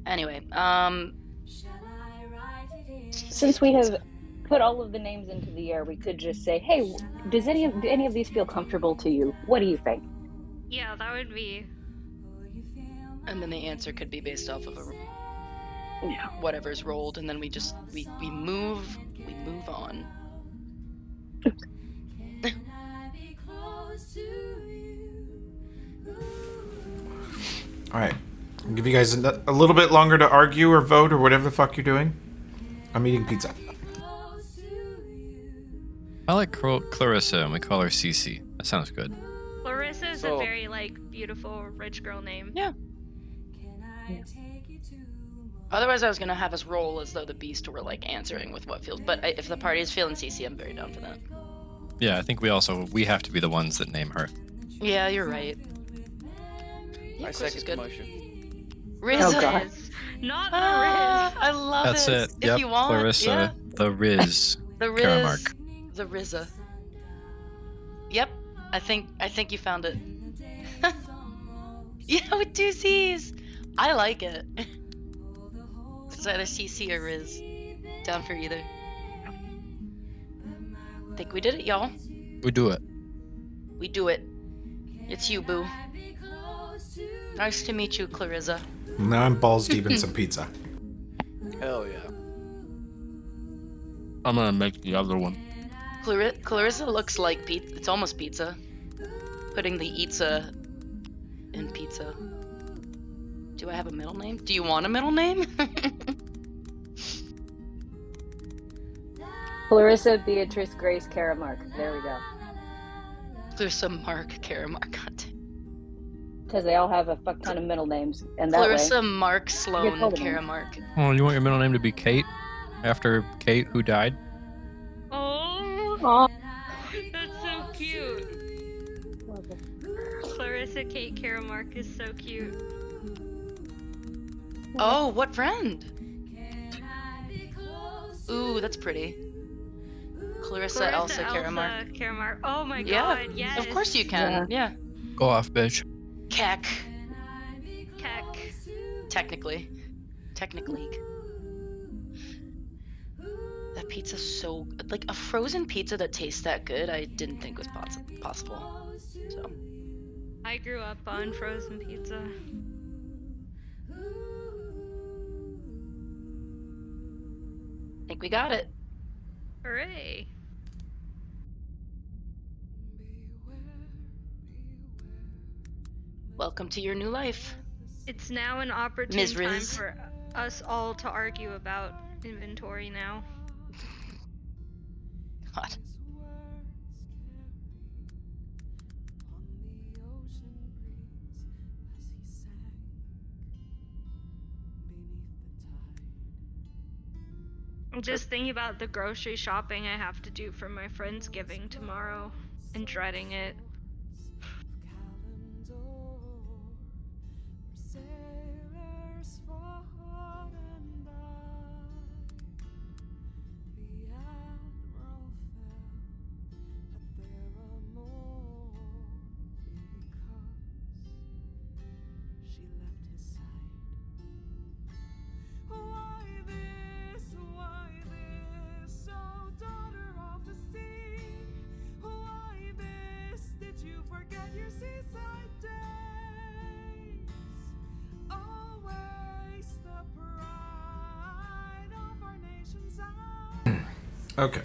Anyway, Since we have put all of the names into the air, we could just say, "Hey, do any of these feel comfortable to you? What do you think?" Yeah, that would be. and then the answer could be based off of whatever's rolled, and then we move on. All right. I'll give you guys a little bit longer to argue or vote or whatever the fuck you're doing. I'm eating pizza. I like Clarissa and we call her Cece. That sounds good. Clarissa is So- a very, beautiful, rich girl name. Yeah. Otherwise, I was gonna have us roll as though the beast were answering with what feels. But if the party is feeling CC, I'm very down for that. Yeah, I think we have to be the ones that name her. Yeah, you're right. Yeah, I of course second he's the good. motion. Riz. Oh, God. Riz. Not the Ah, I love That's it. If Yep, you want, Clarissa, yeah. the Riz. The Riz. Caromarc. The Rizza. Yep. I think you found it. Yeah, with 2 C's. I like it. It's either CC or Riz. Down for either. Think we did it, y'all. We do it. We do it. It's you, boo. Nice to meet you, Clarissa. Now I'm balls deep in some pizza. Hell yeah. I'm gonna make the other one. Clarissa looks like pizza. It's almost pizza. Putting the Itza in pizza. Do I have a middle name? Do you want a middle name? Clarissa, Beatrice, Grace, Caromarc. There we go. Clarissa Mark Caromarc. God Because they all have a fuck ton of middle names, and that Clarissa, way. Mark, Sloan, told them. Caromarc. Oh, you want your middle name to be Kate? After Kate, who died? Oh, Aw. that's so cute. Clarissa Kate Caromarc is so cute. Oh, what friend? Ooh, that's pretty. Clarissa, Ellsa, Caromarc. Caromarc. Oh my Yeah, god, yes. of course you can. Yeah. Go off, bitch. Keck. Keck. Technically. Technically. That pizza's so... Like, a frozen pizza that tastes that good, I didn't think was possible. So... I grew up on frozen pizza. I think we got it. Hooray. Welcome to your new life. It's now an opportune Ms. time Riz. for us all to argue about inventory now. God. I'm just thinking about the grocery shopping I have to do for my Friendsgiving tomorrow and dreading it. Okay.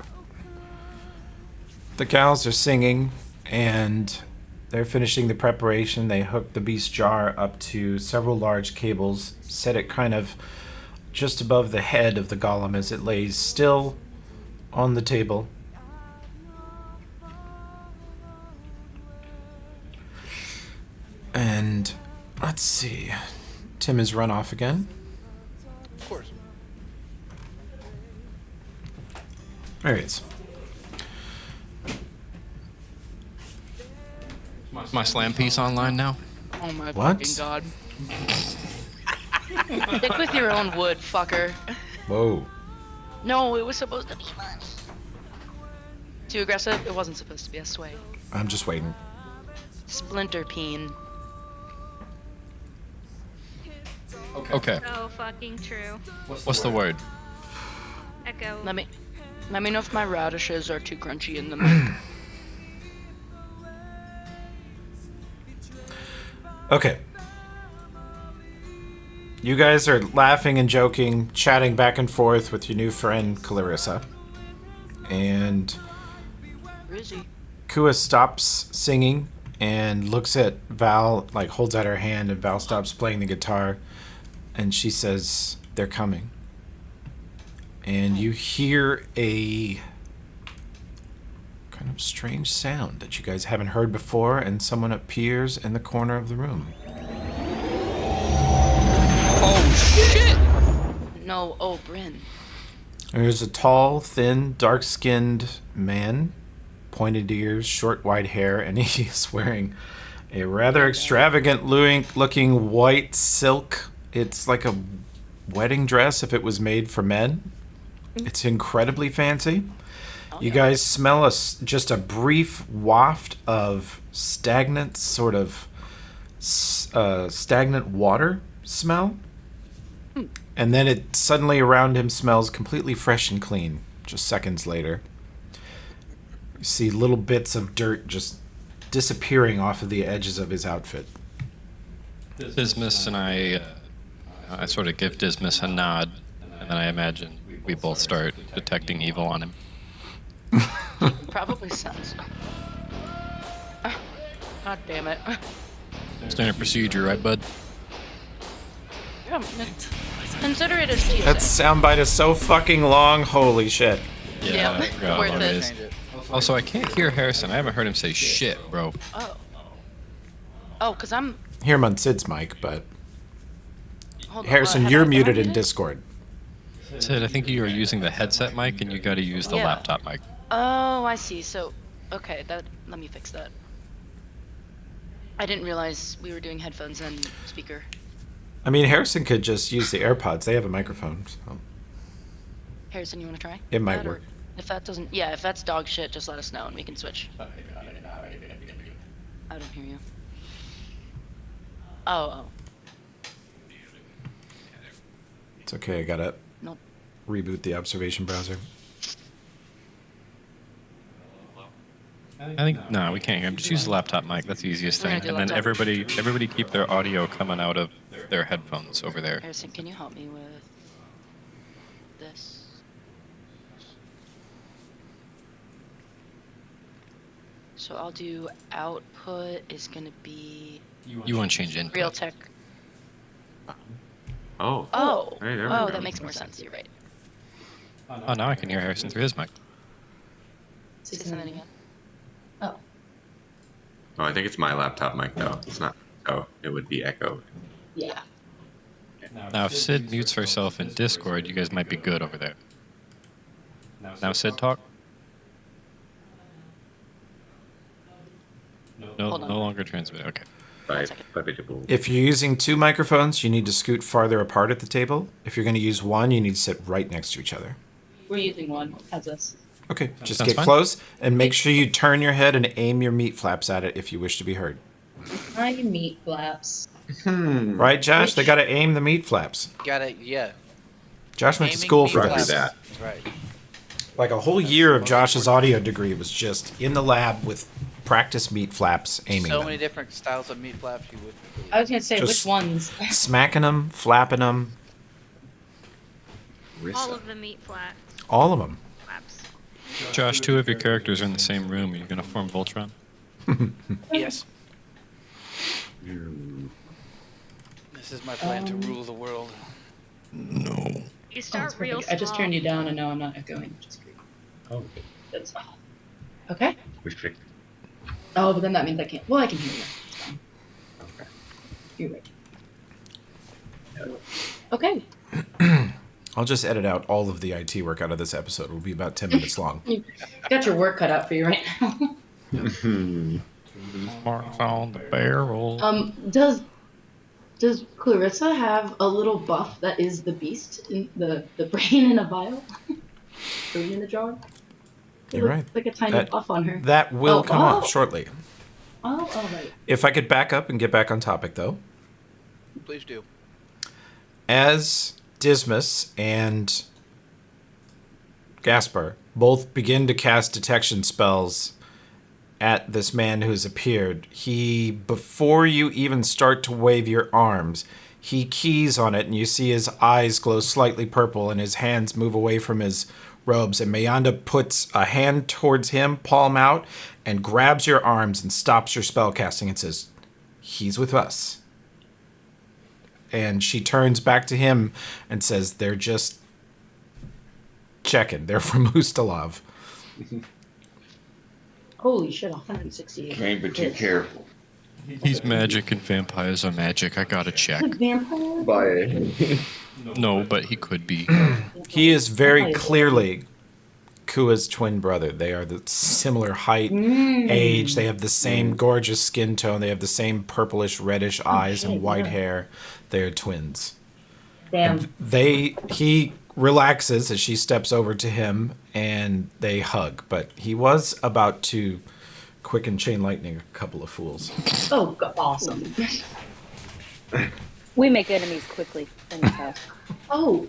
The cows are singing, and they're finishing the preparation. They hook the beast jar up to several large cables, set it kind of just above the head of the golem as it lays still on the table. And let's see. Tim has run off again. Of course. There he is. Is my slam piece online now? Oh my What? fucking god. Stick with your own wood, fucker. Whoa. No, it was supposed to be mine. Too aggressive? It wasn't supposed to be a sway. I'm just waiting. Splinter peen. Okay. So fucking true. What's the word? Echo. Let me know if my radishes are too crunchy in the mic. Okay. You guys are laughing and joking, chatting back and forth with your new friend, Clarissa. And Rizzy. Kua stops singing and looks at Val, like holds out her hand, and Val stops playing the guitar. And she says, "They're coming." And you hear a kind of strange sound that you guys haven't heard before, and someone appears in the corner of the room. Oh shit! No, oh, Bryn. There's a tall, thin, dark-skinned man, pointed ears, short white hair, and he's wearing a rather extravagant-looking white silk. It's like a wedding dress if it was made for men. It's incredibly fancy. You guys smell just a brief waft of stagnant, sort of stagnant water smell. And then it suddenly around him smells completely fresh and clean, just seconds later. You see little bits of dirt just disappearing off of the edges of his outfit. Dismas and I sort of give Dismas a nod, and then I imagine we both start detecting evil on him. Probably sounds. God damn it. Standard procedure, right, bud? Yeah, consider it a TSA. That soundbite is so fucking long, holy shit. Yeah, I forgot worth what it. it is. Change it. Also, I can't hear Harrison. I haven't heard him say shit, bro. Oh, because I'm hear him on Sid's mic, but Hold on, Harrison, have you're am I muted in Discord. Sid, I think you are using the headset mic, and you got to use the Yeah. laptop mic. Oh, I see. So, okay, let me fix that. I didn't realize we were doing headphones and speaker. I mean, Harrison could just use the AirPods. They have a microphone. So. Harrison, you want to try? It might that, or work. If that doesn't, yeah, if that's dog shit, just let us know and we can switch. I don't hear you. Oh. It's okay. I gotta Nope. reboot the observation browser. I think no, we can't hear him. Just use the laptop mic. That's the easiest We're thing. gonna do And then laptop. everybody keep their audio coming out of their headphones over there. Harrison, can you help me with this? So I'll do output is gonna be You want to change input. Realtek. Oh. Oh, Hey, there we go. that makes more sense. You're right. Oh, now I can hear Harrison through his mic. Say something again. Oh, I think it's my laptop mic though. It's not. Oh, it would be echoed. Yeah. Now, if Sid mutes herself in Discord, you guys might be good over there. Now, Sid, talk. No, Hold on. no longer transmitting. Okay. If you're using two microphones, you need to scoot farther apart at the table. If you're going to use one, you need to sit right next to each other. We're using one. How's this? Okay, just Sounds get fine. close and make sure you turn your head and aim your meat flaps at it if you wish to be heard. Hi, meat flaps. Right, Josh? They got to aim the meat flaps. Yeah. Josh went to Aiming school for meat this. flaps. That's right. Like a whole year of Josh's audio degree was just in the lab with practice meat flaps, aiming So them. many different styles of meat flaps you wouldn't believe. I was gonna say, Just- which ones? Smacking them, flapping them, All of the meat flats. all of them. Flaps. Josh, two of your characters are in the same room. Are you going to form Voltron? Yes. This is my plan to rule the world. No. You Oh, start it's real perfect. small. I just turned you down, and now I'm not echoing, which is great. Oh. That's okay. Restrict. Oh, but then that means I can't. Well, I can hear you. It's fine. Okay. You're right. Okay. I'll just edit out all of the IT work out of this episode. It will be about 10 minutes long. Got your work cut out for you right now. Marks on the barrel. Does Clarissa have a little buff that is the beast in the brain in a vial? Brain in a jar? It You're looks right. like a tiny That- buff on her. That will come up oh. shortly. Oh, all right. If I could back up and get back on topic, though. Please do. As Dismas and Gaspar both begin to cast detection spells at this man who has appeared, before you even start to wave your arms, he keys on it and you see his eyes glow slightly purple and his hands move away from his robes, and Mayanda puts a hand towards him, palm out, and grabs your arms and stops your spell casting and says, "He's with us." And she turns back to him and says, "They're just checking. They're from Ustalov." Holy shit, 168. Okay, but be careful. He's magic and vampires are magic. I gotta check. Vampire? Bye. No, but he could be. He is very clearly Kua's twin brother. They are the similar height, age. They have the same gorgeous skin tone. They have the same purplish, reddish eyes and white hair. They are twins. Damn. He relaxes as she steps over to him and they hug. But he was about to quicken chain lightning a couple of fools. Oh, awesome. We make enemies quickly in this house. Oh,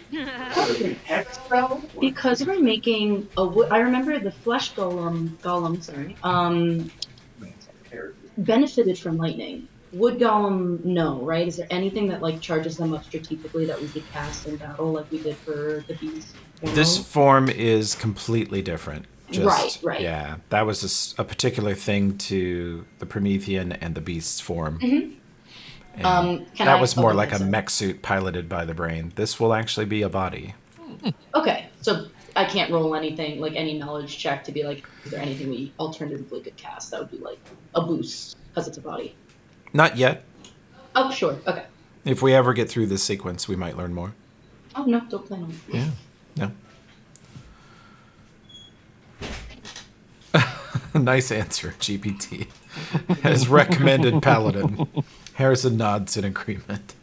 because we're making a wood. I remember the flesh golem, benefited from lightning. Wood golem, no, right? Is there anything that like charges them up strategically that we could cast in battle like we did for the beast? This form is completely different. Right. Yeah, that was a particular thing to the Promethean and the Beast's form. Mm-hmm. And that was more like a mech suit piloted by the brain. This will actually be a body. Okay, so I can't roll anything, like any knowledge check to be like, is there anything we alternatively could cast that would be like a boost because it's a body? Not yet. Oh, sure. Okay. If we ever get through this sequence, we might learn more. Oh, no, don't plan on it. Yeah. No. Nice answer, GPT. As recommended paladin. Harrison nods in agreement.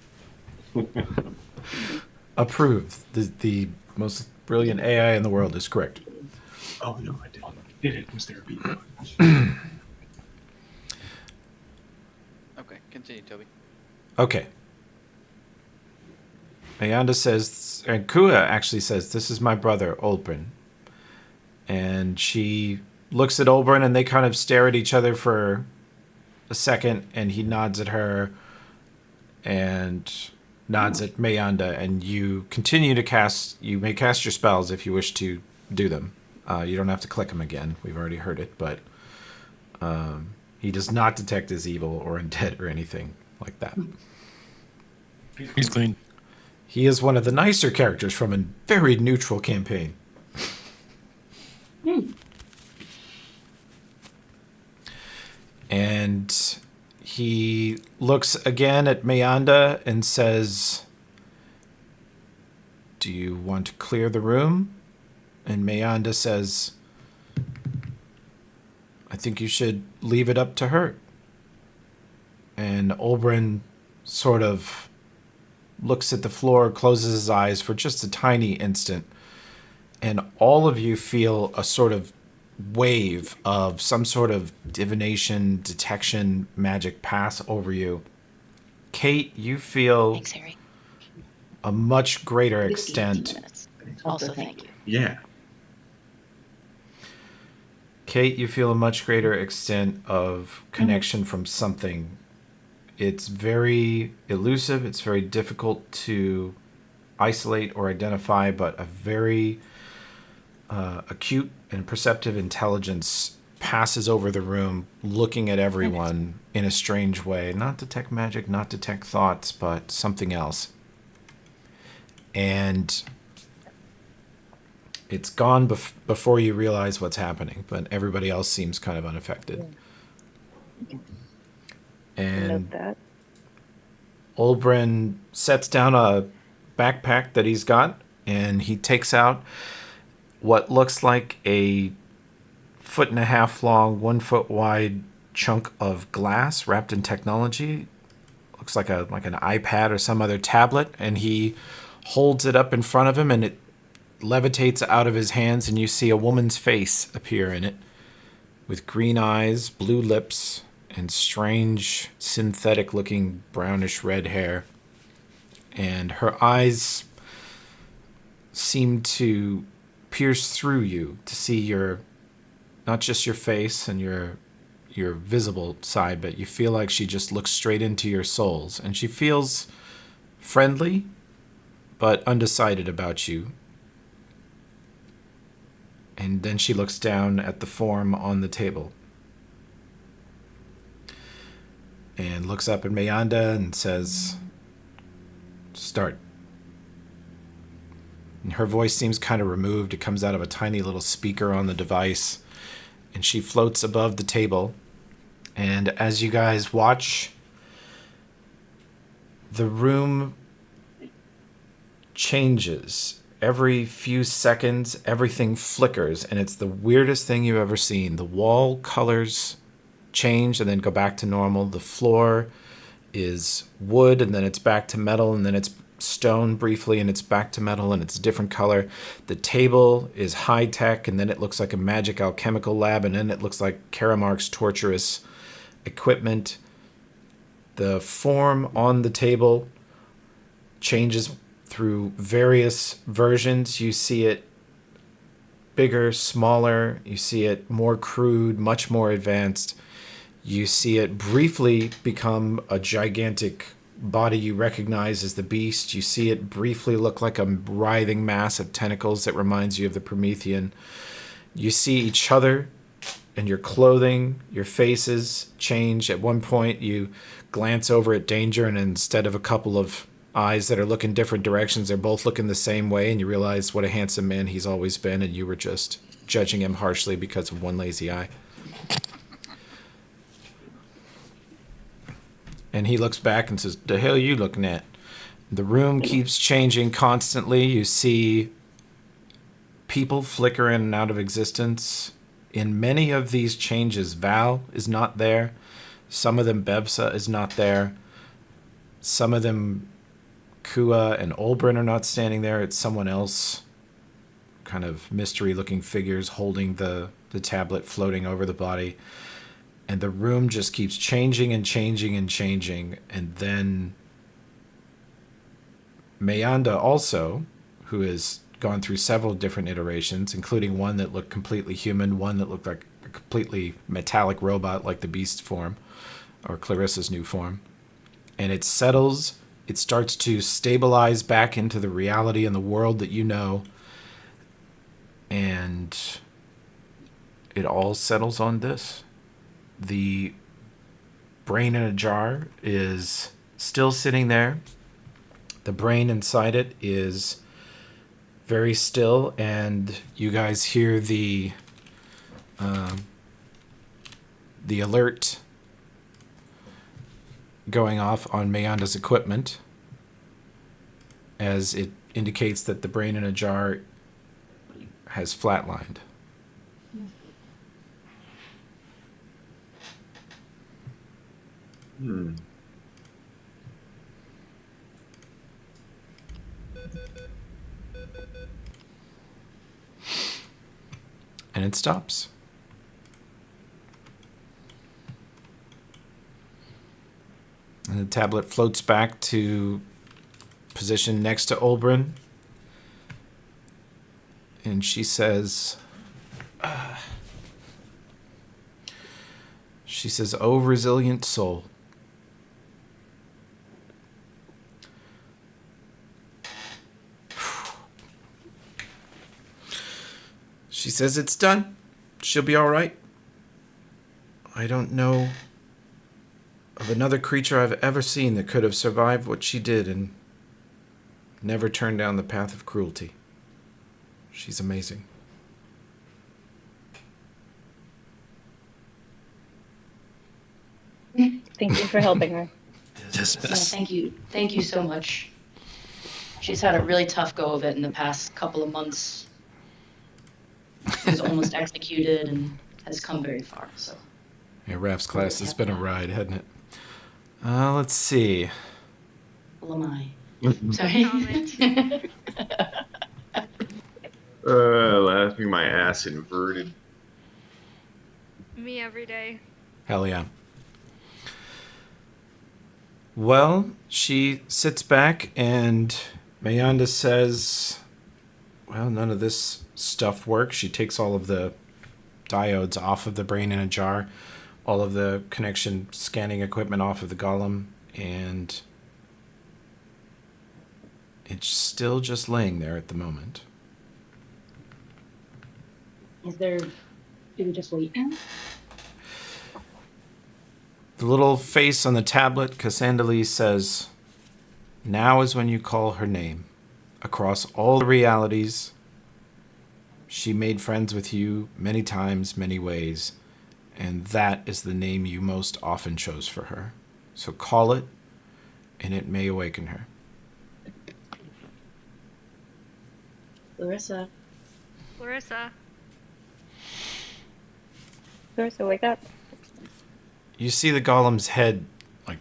Approved. The most brilliant AI in the world is correct. Oh, no, I didn't. It was therapy. Okay, continue, Toby. Okay. Ayanda says, and Kua actually says, this is my brother, Olbrin. And she looks at Olbrin and they kind of stare at each other for a second, and he nods at her and nods at Mayanda, and you continue to cast. You may cast your spells if you wish to do them. You don't have to click them again. We've already heard it, but he does not detect as evil or undead or anything like that. He's clean. He is one of the nicer characters from a very neutral campaign. And he looks again at Mayanda and says, do you want to clear the room? And Mayanda says, I think you should leave it up to her. And Olbrin sort of looks at the floor, closes his eyes for just a tiny instant, and all of you feel a sort of wave of some sort of divination, detection, magic pass over you. Kate, you feel Thanks, Harry. a much greater 15 extent. minutes. Also, thank you. Yeah. Kate, you feel a much greater extent of connection from something. It's very elusive. It's very difficult to isolate or identify, but a very acute and perceptive intelligence passes over the room, looking at everyone in a strange way. Not detect magic, not detect thoughts, but something else. And it's gone before you realize what's happening, but everybody else seems kind of unaffected. And Note that. Olbrin sets down a backpack that he's got, and he takes out what looks like a 1.5 foot long, 1 foot wide chunk of glass wrapped in technology. Looks like an iPad or some other tablet, and he holds it up in front of him, and it levitates out of his hands, and you see a woman's face appear in it with green eyes, blue lips, and strange synthetic-looking brownish red hair. And her eyes seem to pierce through you to see your, not just your face and your visible side, but you feel like she just looks straight into your souls. And she feels friendly, but undecided about you. And then she looks down at the form on the table. And looks up at Mayanda and says, start. And her voice seems kind of removed. It comes out of a tiny little speaker on the device. And she floats above the table. And as you guys watch, the room changes. Every few seconds, everything flickers. And it's the weirdest thing you've ever seen. The wall colors change and then go back to normal. The floor is wood and then it's back to metal and then it's stone briefly and it's back to metal and it's a different color. The table is high tech and then it looks like a magic alchemical lab and then it looks like Caromarc's torturous equipment. The form on the table changes through various versions. You see it bigger, smaller. You see it more crude, much more advanced. You see it briefly become a gigantic body you recognize as the beast. You see it briefly look like a writhing mass of tentacles that reminds you of the Promethean. You see each other and your clothing, your faces change. At one point, you glance over at Danger, and instead of a couple of eyes that are looking different directions, they're both looking the same way, and you realize what a handsome man he's always been, and you were just judging him harshly because of one lazy eye. And he looks back and says, "The hell are you looking at?" The room keeps changing constantly. You see people flicker in and out of existence. In many of these changes, Val is not there. Some of them, Bevsa is not there. Some of them, Kua and Olbrin are not standing there. It's someone else. Kind of mystery-looking figures holding the tablet floating over the body. And the room just keeps changing and changing and changing. And then Mayanda also, who has gone through several different iterations, including one that looked completely human, one that looked like a completely metallic robot like the Beast form, or Clarissa's new form. And it settles, it starts to stabilize back into the reality and the world that you know. And it all settles on this. The brain in a jar is still sitting there. The brain inside it is very still, and you guys hear the alert going off on Mayanda's equipment as it indicates that the brain in a jar has flatlined. And it stops. And the tablet floats back to position next to Olbrin. And she says, "Oh, resilient soul. She says it's done. She'll be all right. I don't know of another creature I've ever seen that could have survived what she did and never turned down the path of cruelty. She's amazing." Thank you for helping her. Thank you. Thank you so much. She's had a really tough go of it in the past couple of months. She was almost executed and has come very far. So. Yeah, Raph's class has been a ride, hasn't it? Let's see. Lamai. Sorry. Laughing my ass inverted. Me every day. Hell yeah. Well, she sits back and Mayanda says, well, none of this stuff works. She takes all of the diodes off of the brain in a jar, all of the connection scanning equipment off of the golem, and it's still just laying there at the moment. Do we just wait now? The little face on the tablet, Cassandra says, "Now is when you call her name. Across all the realities, she made friends with you many times, many ways, and that is the name you most often chose for her. So call it, and it may awaken her." Clarissa. Clarissa. Clarissa, wake up. You see the golem's head like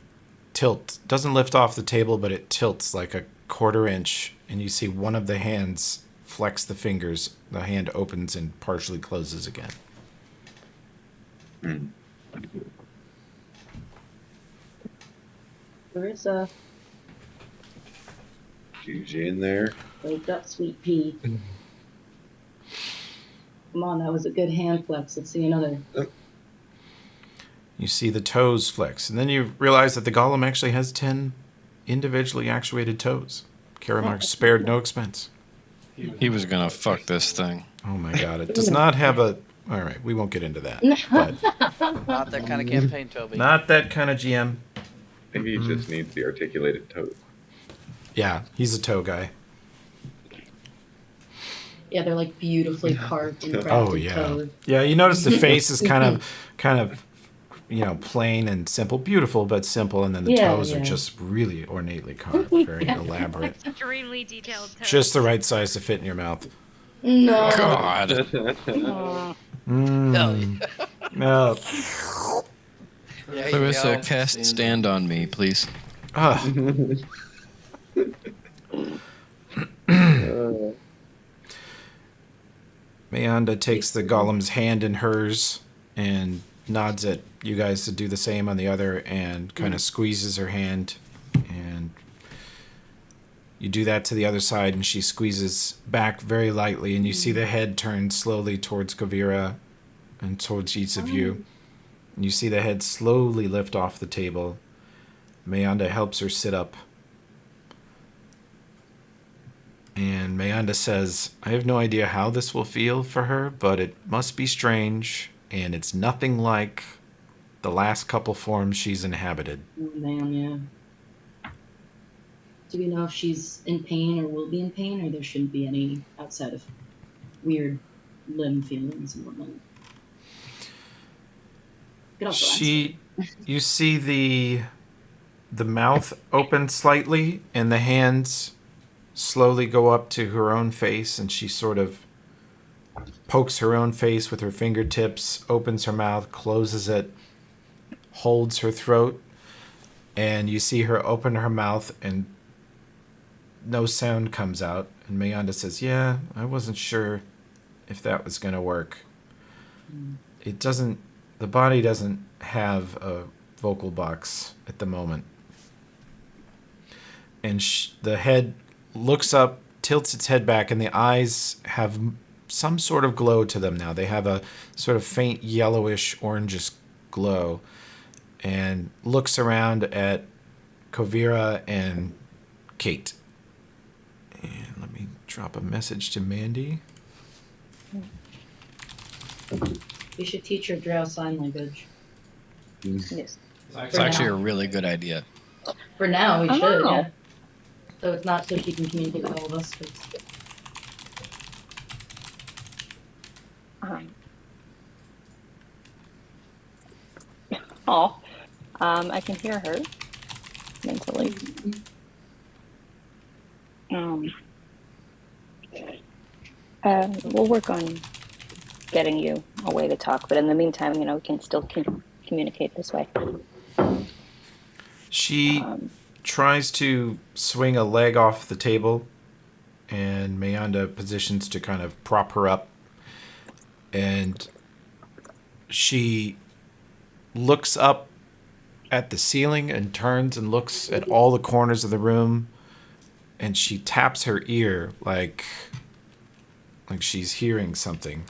tilt. Doesn't lift off the table, but it tilts like a quarter inch, and you see one of the hands flex the fingers. The hand opens and partially closes again. Clarissa, Is you in there? wake up, sweet pea. Come on, that was a good hand flex. Let's see another. You see the toes flex, and then you realize that the golem actually has 10 individually actuated toes. Caromarc spared no expense. He was gonna fuck this thing. Oh my god, it does not have a... Alright, we won't get into that. But Not that kind of campaign, Toby. not that kind of GM. Maybe he just needs the articulated toes. Yeah, he's a toe guy. Yeah, they're like beautifully carved and crafted Oh yeah. toes. Yeah, you notice the face is kind of plain and simple, beautiful but simple, and then the toes are just really ornately carved, very elaborate. Extremely detailed toes. Just the right size to fit in your mouth. No. God. No. Yeah, Clarissa, cast stand on me, please. Mayanda takes the golem's hand in hers and nods at you guys to do the same on the other and kind of squeezes her hand. And you do that to the other side, and she squeezes back very lightly, and you see the head turn slowly towards Kavira and towards each of you. And you see the head slowly lift off the table. Mayanda helps her sit up. And Mayanda says, I have no idea how this will feel for her, but it must be strange, and it's nothing like the last couple forms she's inhabited. Oh, man, yeah. Do we know if she's in pain or will be in pain, or there shouldn't be any outside of weird limb feelings and whatnot? Get off the You see the mouth open slightly, and the hands slowly go up to her own face, and she sort of pokes her own face with her fingertips, opens her mouth, closes it, holds her throat, and you see her open her mouth and no sound comes out. And Mayanda says, yeah, I wasn't sure if that was going to work. The body doesn't have a vocal box at the moment. And the head looks up, tilts its head back, and the eyes have some sort of glow to them now. They have a sort of faint yellowish, orangish glow, and looks around at Kavira and Kate. And let me drop a message to Mandy. We should teach her Drow sign language. Yes. It's actually a really good idea. For now, we should, yeah. So it's not so she can communicate with all of us. I can hear her mentally. We'll work on getting you a way to talk, but in the meantime, we can still communicate this way. She tries to swing a leg off the table, and Mayanda positions to kind of prop her up, and she looks up at the ceiling and turns and looks at all the corners of the room, and she taps her ear like she's hearing something.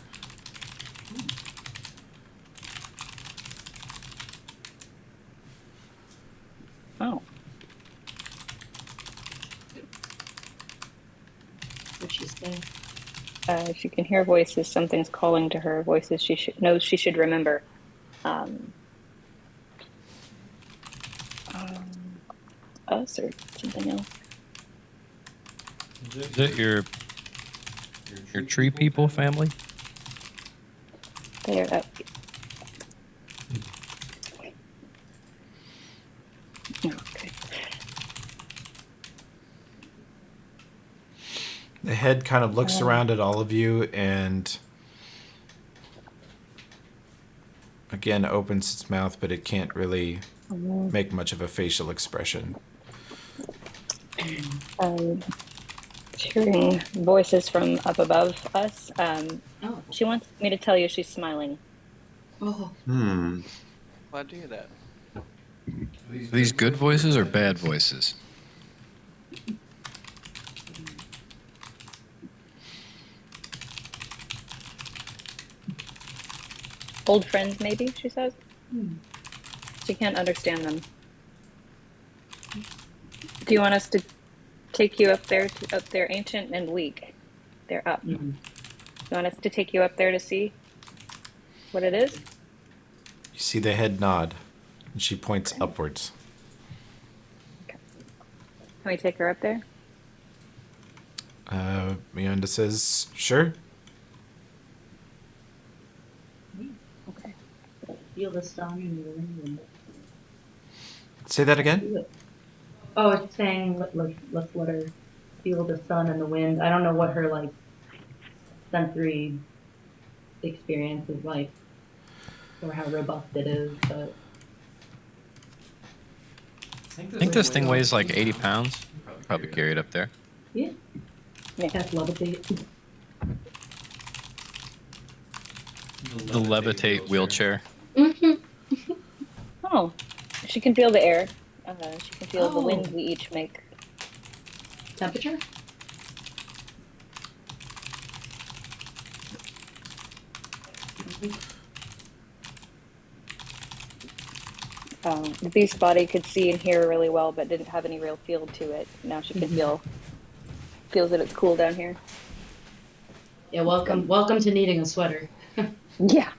Oh. What's she saying? She can hear voices. Something's calling to her. Voices she knows she should remember. Us or something else. Is it your tree people family? They are up. Okay. The head kind of looks around at all of you and again opens its mouth, but it can't really make much of a facial expression. Hearing voices from up above us. She wants me to tell you she's smiling. Oh. Why'd you do that? Are these good voices or bad voices? Old friends, maybe, she says. She can't understand them. Do you want us to take you up there? They're ancient and weak. They're up. You want us to take you up there to see what it is? You see the head nod, and she points upwards. Okay. Can we take her up there? Miranda says, sure. Okay. Feel the sun in the wind. Say that again? Oh, it's saying let's let her feel the sun and the wind. I don't know what her like sensory experience is like or how robust it is, but I think this thing weighs like 80 pounds. Probably carry it up there. yeah. Yeah. That's levitate. The levitate wheelchair. Oh, she can feel the air. She can feel the Oh. wind we each make. Temperature? The beast body could see and hear really well, but didn't have any real feel to it. Now she can feels that it's cool down here. Yeah, welcome to needing a sweater. Yeah.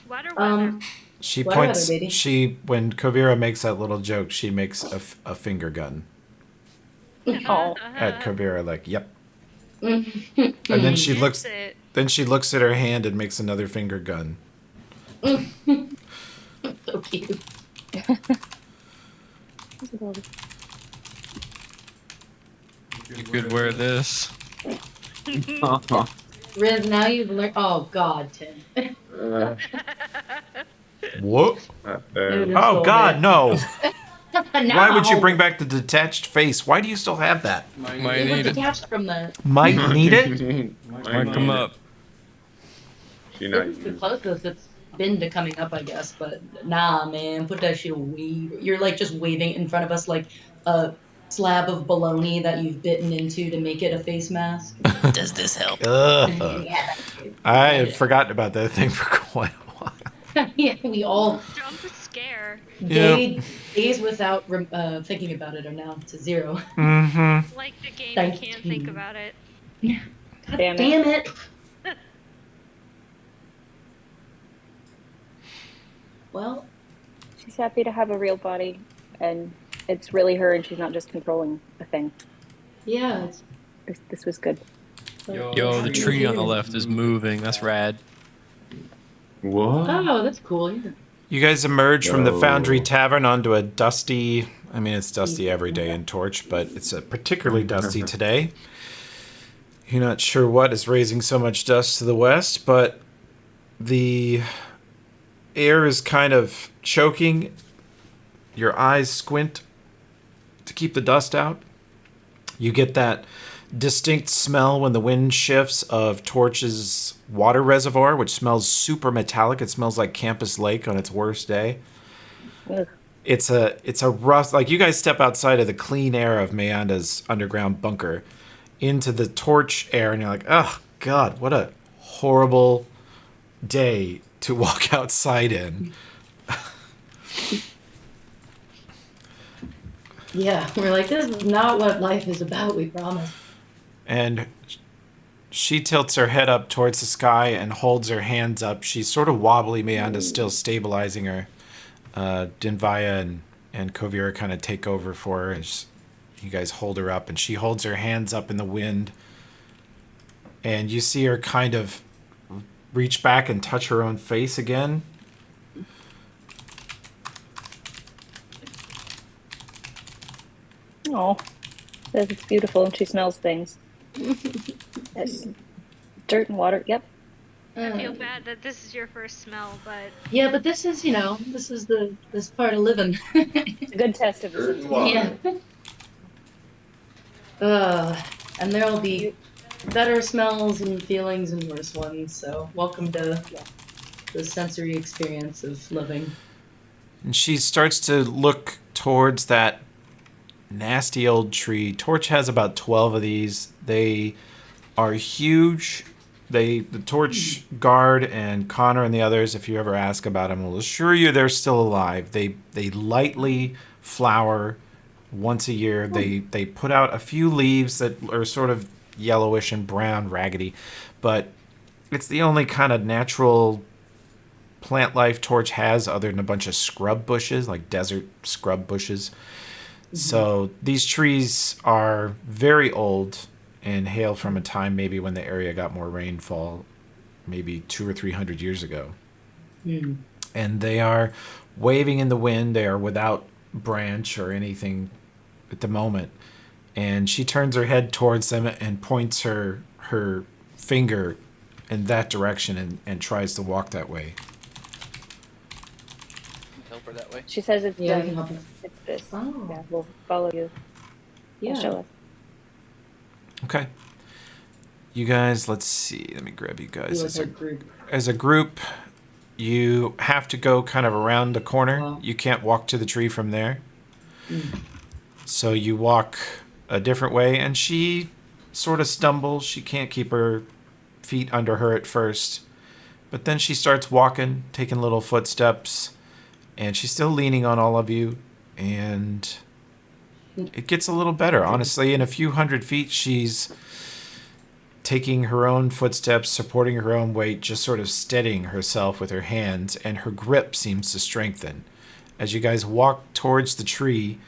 Water weather. She What points. other, baby? When Kavira makes that little joke, she makes a finger gun Oh. at Kavira, like, "Yep." Mm. And then she Gets looks. it. Then she looks at her hand and makes another finger gun. So cute. You could wear this. Riz, now you've learned. Oh God, Tim. What? Dude, Oh so God, big. no! No. Why would you bring back the detached face? Why do you still have that? Might It was need it. detached from the. Might need it. Might come up. She not It's the used. closest it's been to coming up, I guess. But nah, man, put that shit away. You're like just waving it in front of us like a slab of bologna that you've bitten into to make it a face mask. Does this help? Ugh. Yeah, I had forgotten about that thing for quite a while. yeah, we all Jump scare. days without thinking about it are now to 0. Mm-hmm. Like the game, Thank you can't you. think about it. God Damn it. damn it. Well, She's happy to have a real body, and it's really her, and she's not just controlling a thing. yeah, it's This was good. Yo, the tree on the left is moving. That's rad. What? Oh, that's cool. Yeah. You guys emerge from the Yo. Foundry Tavern onto a dusty. I mean, it's dusty every day in Torch, but it's particularly dusty today. You're not sure what is raising so much dust to the west, but the air is kind of choking. Your eyes squint to keep the dust out. You get that distinct smell when the wind shifts of Torch's water reservoir, which smells super metallic. It smells like Campus Lake on its worst day. Ugh. It's a rough, like you guys step outside of the clean air of Meanda's underground bunker into the Torch air and you're like, oh God, what a horrible day to walk outside in. Yeah, we're like, this is not what life is about, we promise. And she tilts her head up towards the sky and holds her hands up. She's sort of wobbly. Meanda's still stabilizing her. Dinvaya and Kovira kind of take over for her. And you guys hold her up, and she holds her hands up in the wind. And you see her kind of reach back and touch her own face again. Oh, says it's beautiful, and she smells things. Yes. Dirt and water. Yep. I feel bad that this is your first smell, but Yeah, but this is, this is this part of living. It's a good test of Dirt and this. water. Yeah. And there'll be better smells and feelings and worse ones, so welcome to the sensory experience of living. And she starts to look towards that nasty old tree. Torch has about 12 of these. They are huge. The Torch guard and Connor and the others, if you ever ask about them, will assure you they're still alive. They lightly flower once a year. They put out a few leaves that are sort of yellowish and brown, raggedy, but it's the only kind of natural plant life Torch has other than a bunch of scrub bushes, like desert scrub bushes. So these trees are very old and hail from a time maybe when the area got more rainfall, maybe 200 or 300 years ago. And they are waving in the wind. They are without branch or anything at the moment. And she turns her head towards them and points her finger in that direction and tries to walk that way. Help her that way. She says it's Yeah, we can them. help her. It's this. Oh. Yeah, we'll follow you. Yeah. Show us. Okay. You guys, let's see. Let me grab you guys. You as a group. As a group, you have to go kind of around the corner. Wow. You can't walk to the tree from there. So you walk a different way, and she sort of stumbles. She can't keep her feet under her at first. But then she starts walking, taking little footsteps, and she's still leaning on all of you. And it gets a little better, honestly. In a few hundred feet, she's taking her own footsteps, supporting her own weight, just sort of steadying herself with her hands, and her grip seems to strengthen. As you guys walk towards the tree,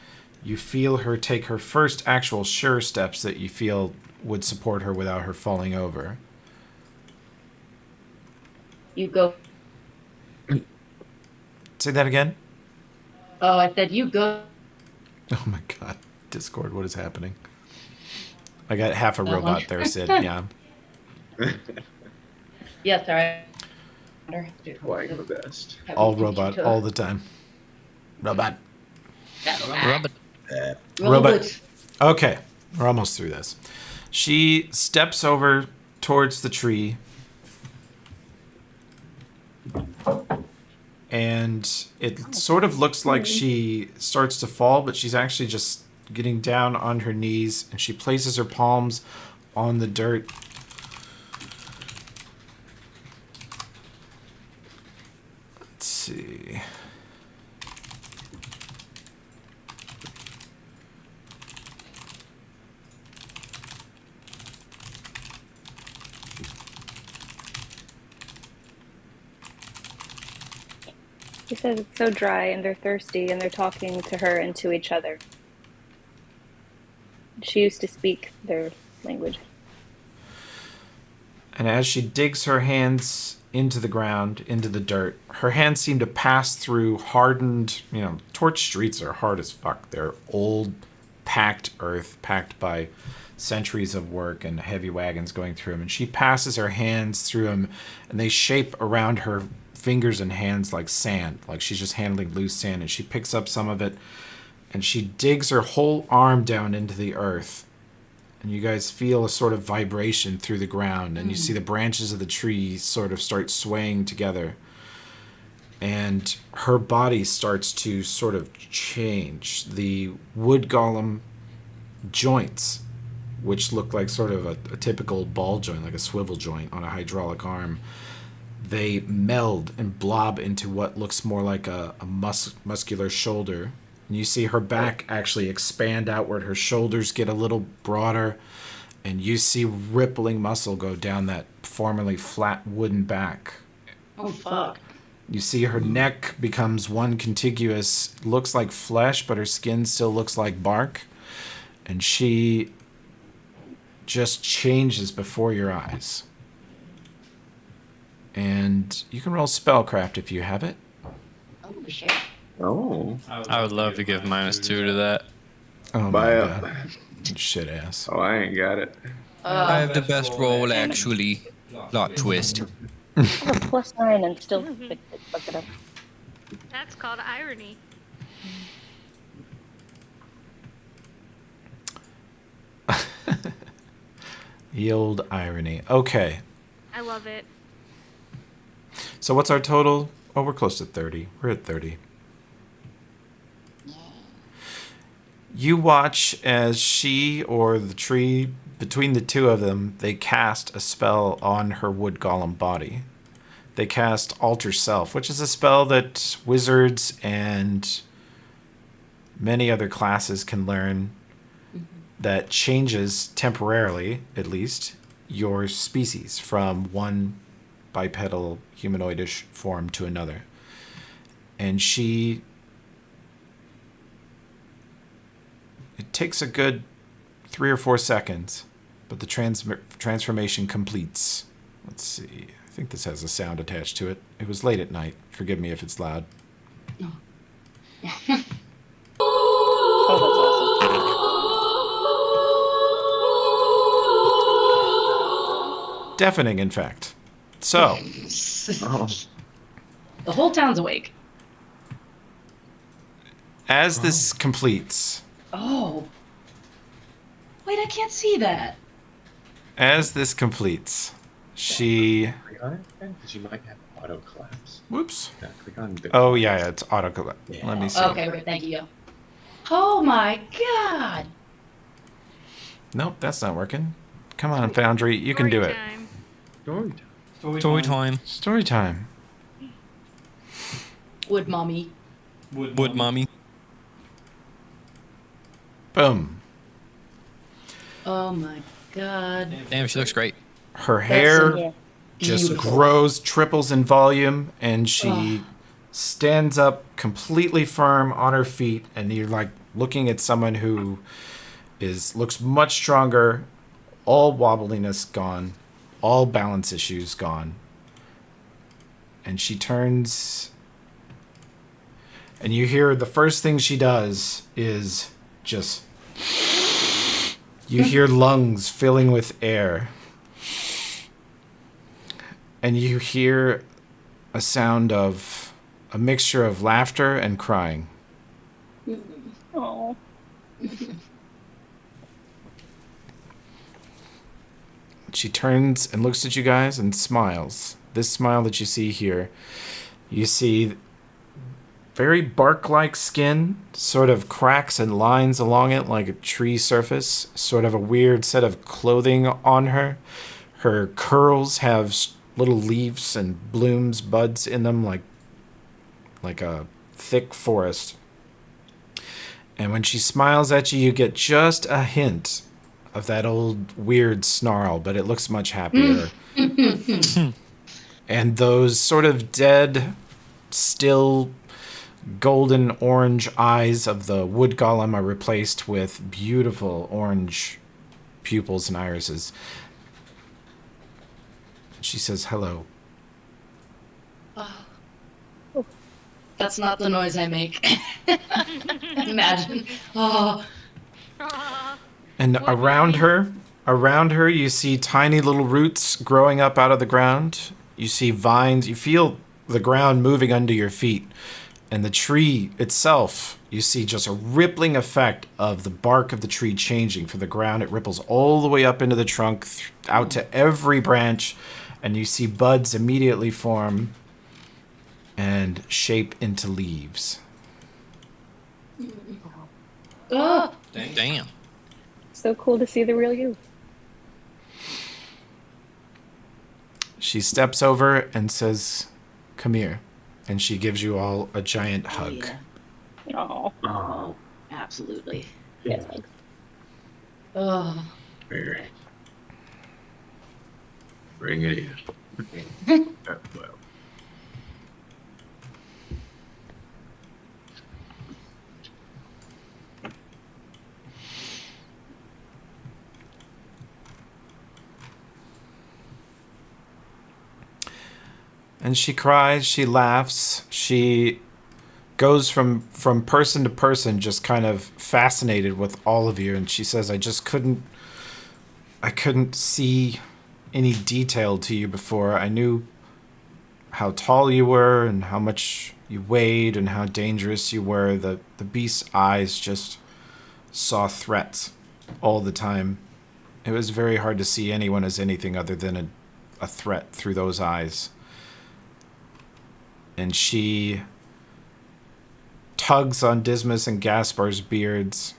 you feel her take her first actual sure steps that you feel would support her without her falling over. You go. Say that again? Oh, I said you go. Oh my god. Discord, what is happening? I got half a That robot one. there, Sid. Yeah. Yeah, sorry. Like the best. All robot, all the time. Robot. Robot. Okay, we're almost through this. She steps over towards the tree, and it sort of looks like she starts to fall, but she's actually just getting down on her knees, and she places her palms on the dirt. Let's see. She says it's so dry and they're thirsty and they're talking to her and to each other. She used to speak their language. And as she digs her hands into the ground, into the dirt, her hands seem to pass through hardened, torch streets are hard as fuck. They're old, packed earth, packed by centuries of work and heavy wagons going through them. And she passes her hands through them, and they shape around her fingers and hands like sand, like she's just handling loose sand. And she picks up some of it, and she digs her whole arm down into the earth. And you guys feel a sort of vibration through the ground, and you see the branches of the tree sort of start swaying together. And her body starts to sort of change. The wood golem joints, which look like sort of a typical ball joint, like a swivel joint on a hydraulic arm, they meld and blob into what looks more like a muscular shoulder. And you see her back actually expand outward. Her shoulders get a little broader, and you see rippling muscle go down that formerly flat wooden back. Oh, fuck. You see her neck becomes one contiguous, looks like flesh, but her skin still looks like bark. And she just changes before your eyes. And you can roll spellcraft if you have it. Oh, shit. Oh. I would love to give -2 to that. Oh Buy my up. god. Shit ass. Oh, I ain't got it. I have the best roll, actually. Plot twist. I have a +9 and still fuck it up. That's called irony. The old irony. Okay. I love it. So what's our total? Oh, we're close to 30. We're at 30. You watch as she or the tree, between the two of them, they cast a spell on her wood golem body. They cast Alter Self, which is a spell that wizards and many other classes can learn that changes temporarily, at least, your species from one bipedal humanoidish form to another. And it takes a good 3 or 4 seconds, but the transformation completes. Let's see. think this has a sound attached to it. It was late at night. Forgive me if it's loud. Oh, that's awesome. Deafening, in fact. So, The whole town's awake. as this completes, Oh. Wait, I can't see that. she... Click on it then, because you might have auto collapse. Whoops. Yeah, click on the Oh, yeah, it's autocorrect. Yeah. Let me see. Okay, great, thank you. Oh my god. Nope, that's not working. Come on, Foundry, you can do it. Story time. Story time. Story time. Wood mommy. Wood mommy. Boom. Oh my god. Damn, she looks great. Her hair Yeah. just Beautiful. grows, triples in volume, and she stands up completely firm on her feet, and you're like looking at someone who looks much stronger, all wobbliness gone, all balance issues gone. And she turns, and you hear the first thing she does is just, you hear lungs filling with air. And you hear a sound of a mixture of laughter and crying. Oh. She turns and looks at you guys and smiles. This smile that you see here, you see very bark-like skin, sort of cracks and lines along it like a tree surface, sort of a weird set of clothing on her. Her curls have little leaves and blooms, buds in them like a thick forest. And when she smiles at you, you get just a hint of that old weird snarl, but it looks much happier. And those sort of dead, still golden orange eyes of the wood golem are replaced with beautiful orange pupils and irises. She says hello. That's not the noise I make. Imagine. Oh. Aw. And What around vine? her, you see tiny little roots growing up out of the ground. You see vines. You feel the ground moving under your feet. And the tree itself, you see just a rippling effect of the bark of the tree changing from the ground. It ripples all the way up into the trunk, out to every branch. And you see buds immediately form and shape into leaves. Oh. Damn. So cool to see the real you. She steps over and says, "Come here." And she gives you all a giant hug. Yeah. Oh. Oh, Absolutely. Yes, thanks. Oh. very. Bring it in. Well, And she cries, she laughs, she goes from person to person, just kind of fascinated with all of you. And she says, I couldn't see any detail to you before. I knew how tall you were and how much you weighed and how dangerous you were. The beast's eyes just saw threats all the time. It was very hard to see anyone as anything other than a threat through those eyes. And she tugs on Dismas and Gaspar's beards.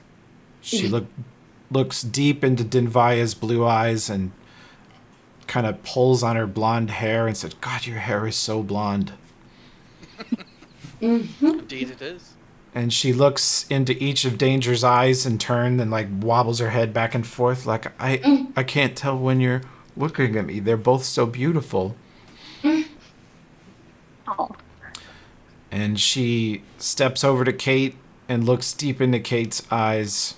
She looks deep into Dinvaya's blue eyes and kind of pulls on her blonde hair and said, God, your hair is so blonde. Indeed it is. And she looks into each of Danger's eyes in turn and like wobbles her head back and forth like, I can't tell when you're looking at me. They're both so beautiful. Oh. And she steps over to Kate and looks deep into Kate's eyes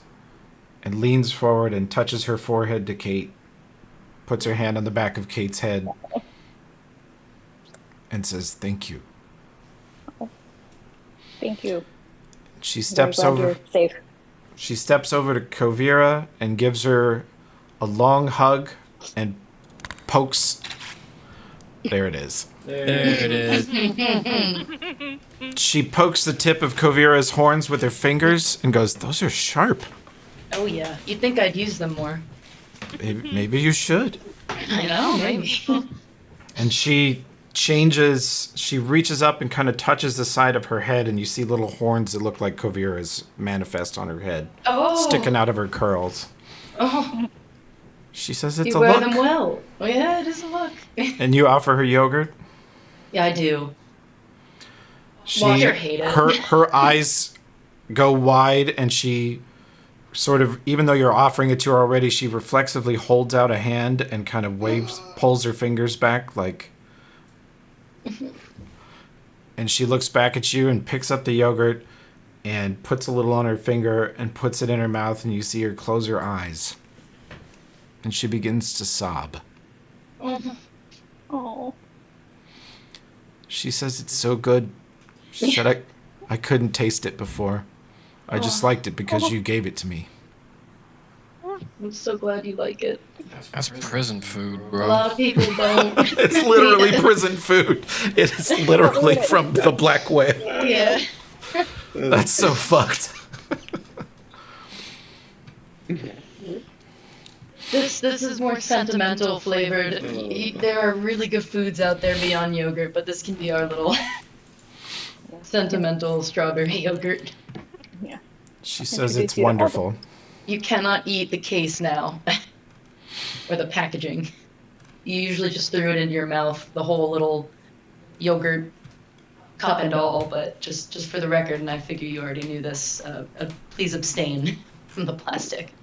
and leans forward and touches her forehead to Kate. Puts her hand on the back of Kate's head. and says thank you. Thank you. She Very steps glad over. you're safe. She steps over to Kovira and gives her a long hug and pokes. There it is. There it is. She pokes the tip of Kovira's horns with her fingers and goes, "Those are sharp. Oh yeah. You'd think I'd use them more. Maybe you should." I know, maybe. And she reaches up and kind of touches the side of her head, and you see little horns that look like Kovira's manifest on her head, sticking out of her curls. Oh, She says it's you a wear look. them well. Oh yeah, it is a look. And you offer her yogurt. Yeah, I do. She, Watch her hate it. her eyes go wide, and she sort of, even though you're offering it to her already, she reflexively holds out a hand and kind of pulls her fingers back, like. And she looks back at you and picks up the yogurt and puts a little on her finger and puts it in her mouth, and you see her close her eyes. And she begins to sob. Oh. She says it's so good. She said I couldn't taste it before. I just liked it because you gave it to me. I'm so glad you like it. That's prison food, A bro. lot of people don't. It's literally prison food. It is literally from the Black Whale. Yeah. That's so fucked. This is more sentimental flavored. There are really good foods out there beyond yogurt, but this can be our little sentimental strawberry yogurt. Yeah. She says Introduce it's you to all the- wonderful. You cannot eat the case now, or the packaging. You usually just threw it into your mouth, the whole little yogurt cup and all. But just for the record, and I figure you already knew this, please abstain from the plastic.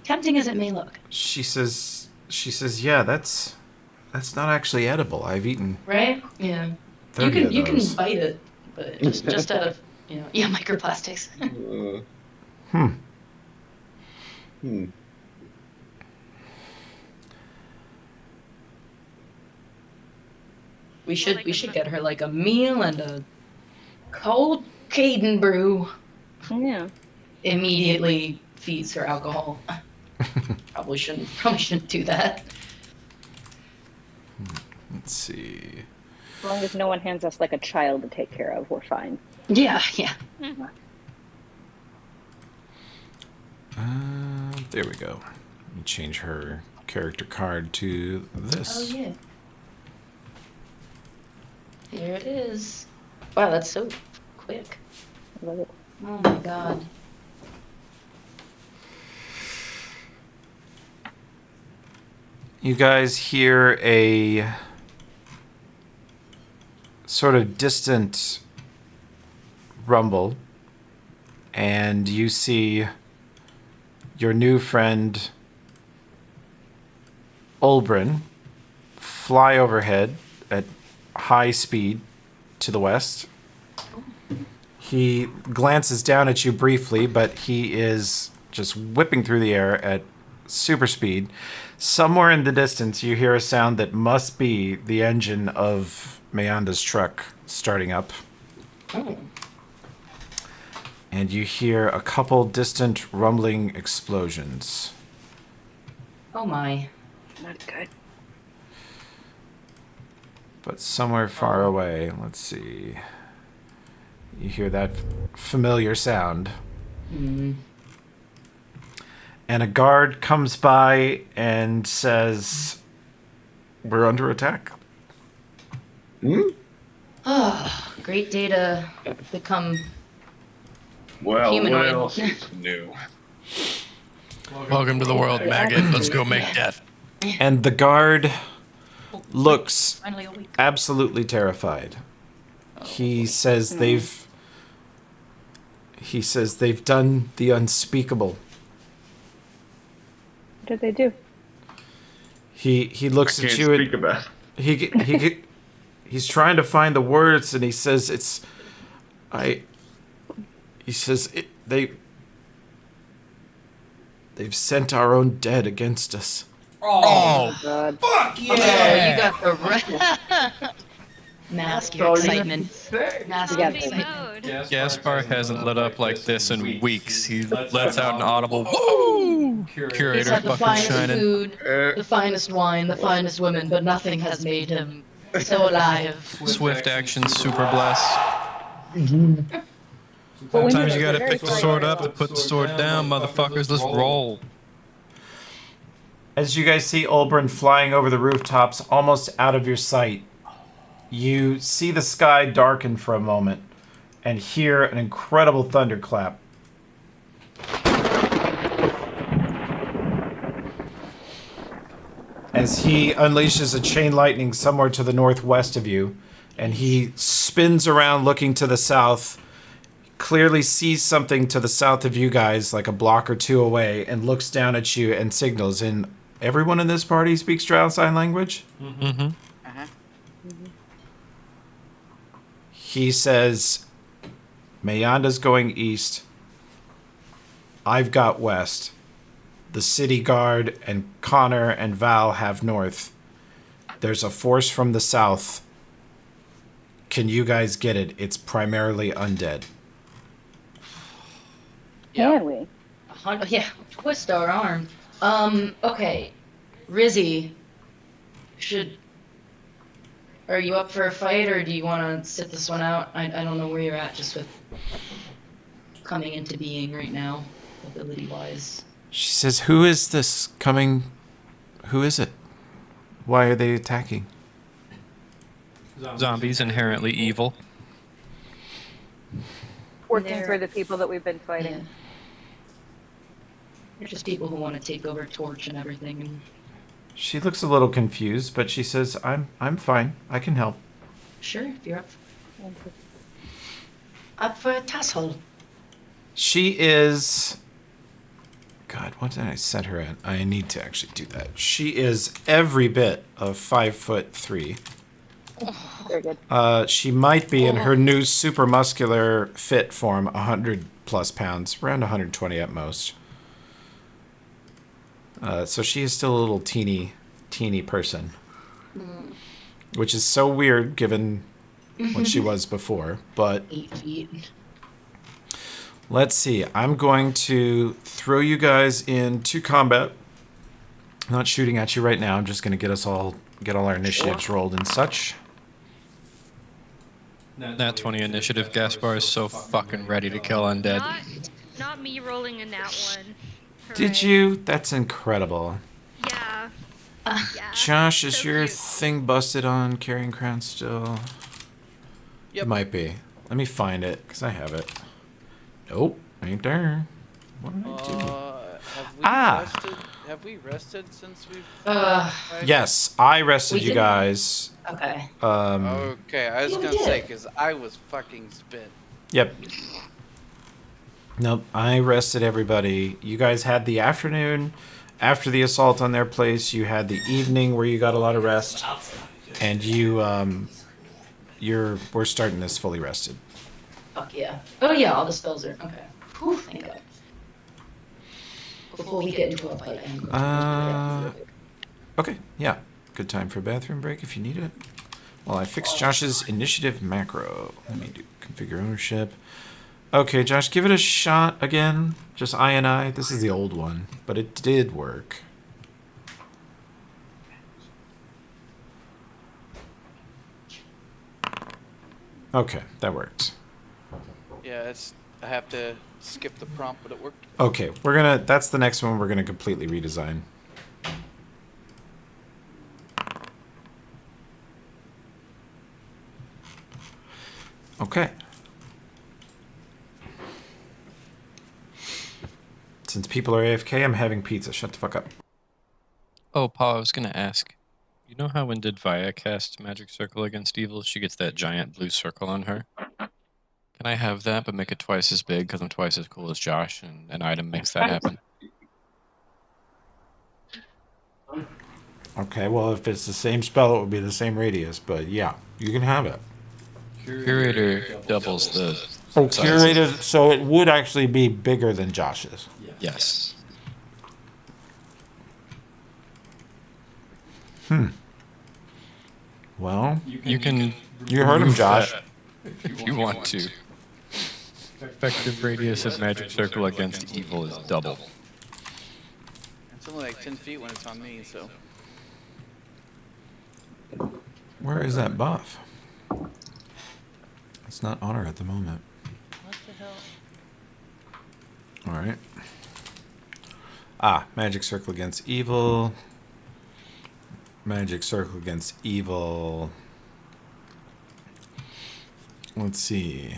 Tempting as it may look. She says, yeah, that's not actually edible. I've eaten Right? Yeah. 30 You of can those. bite it, but just out of microplastics. We should get her like a meal and a cold Caden brew. Yeah. Immediately feeds her alcohol. Probably shouldn't do that. Let's see. As long as no one hands us like a child to take care of, we're fine. Yeah. There we go. Let me change her character card to this. Oh yeah. Here it is. Wow, that's so quick. I love it. Oh my god. You guys hear a sort of distant rumble, and you see your new friend Olbrin fly overhead at high speed to the west. He glances down at you briefly, but he is just whipping through the air at super speed. Somewhere in the distance, you hear a sound that must be the engine of Meanda's truck starting up. Oh. And you hear a couple distant rumbling explosions. Oh my. Not good. But somewhere far away, let's see. You hear that familiar sound. And a guard comes by and says, "We're under attack." Oh, great day to become Well, humanoid. what else is new? Welcome to the world, maggot. Let's go make death. And the guard looks Finally awake. absolutely terrified. He says they've done the unspeakable. What did they do? He looks Can't at you speak about it. he's trying to find the words, and he says they've sent our own dead against us. Oh, God. fuck Oh, you got the mask your excitement. Mask your got Zombie this. excitement. mode. Gaspar hasn't lit up like this in weeks. He lets out an audible woo! He's Curator had the fucking finest shining. food, the finest wine, the finest women, but nothing has made him so alive. Swift action, super bless. But Sometimes you gotta pick the sword up to put the sword down, motherfuckers. Let's roll. As you guys see Olbrin flying over the rooftops, almost out of your sight, you see the sky darken for a moment and hear an incredible thunderclap. As he unleashes a chain lightning somewhere to the northwest of you, and he spins around looking to the south, clearly sees something to the south of you guys, like a block or two away, and looks down at you and signals. And everyone in this party speaks Drow Sign Language? Mm-hmm. He says, Mayanda's going east. I've got west. The city guard and Connor and Val have north. There's a force from the south. Can you guys get it? It's primarily undead. Can we? Yeah, twist our arm. Okay. Rizzy, are you up for a fight, or do you want to sit this one out? I don't know where you're at just with coming into being right now, ability-wise. She says, who is this coming? Who is it? Why are they attacking? Zombies inherently evil. Working for the people that we've been fighting. Yeah. They're just people who want to take over Torch and everything. And She looks a little confused, but she says, I'm fine. I can help. sure, if you're up for a tussle. She is... God, what did I set her at? I need to actually do that. She is every bit of 5'3". Very good. She might be in her new super muscular fit form 100 plus pounds, around 120 at most. So she is still a little teeny person, which is so weird given what she was before. But 8 feet. let's see. I'm going to throw you guys into combat. I'm not shooting at you right now. I'm just going to get all our initiatives rolled and such. Nat 20 initiative. Gaspar is so fucking ready to kill undead. Not me rolling a nat one. Did Hooray. you? That's incredible. Yeah. Yeah. Josh, is So your cute. thing busted on Carrying Crown still? Yep. It might be. Let me find it, because I have it. Nope, ain't there. What did I do? Have we rested since we've... Yes, I rested We you did- guys. Okay. Okay, I was Yeah, we gonna did. say, because I was fucking spent. Yep. Nope, I rested everybody. You guys had the afternoon after the assault on their place. You had the evening where you got a lot of rest. And we're starting this fully rested. Fuck yeah. Oh yeah, all the spells are... Okay. Whew, thank God. Before we get into a fight, I'm going to... Okay, yeah. Good time for a bathroom break if you need it. Well, I fixed Josh's initiative macro. Let me do configure ownership. Okay, Josh, give it a shot again. Just I and I. This is the old one, but it did work. Okay, that worked. Yeah, I have to skip the prompt, but it worked. Okay, that's the next one we're gonna completely redesign. Okay. Since people are AFK, I'm having pizza. Shut the fuck up. Oh, Paul, I was gonna ask. You know how when did Vaya cast Magic Circle against evil, she gets that giant blue circle on her? Can I have that, but make it twice as big because I'm twice as cool as Josh, and an item makes that happen? Okay, well, if it's the same spell, it would be the same radius, but yeah, you can have it. Curator doubles the Oh, size. curated, so it would actually be bigger than Josh's. Yes. Well, You can. you heard him, remove Josh. that if you want to. Effective radius of magic circle against evil is double. It's only like 10 feet when it's on me, so. Where is that buff? It's not on her at the moment. What the hell? All right. Ah, magic circle against evil. Magic circle against evil. Let's see.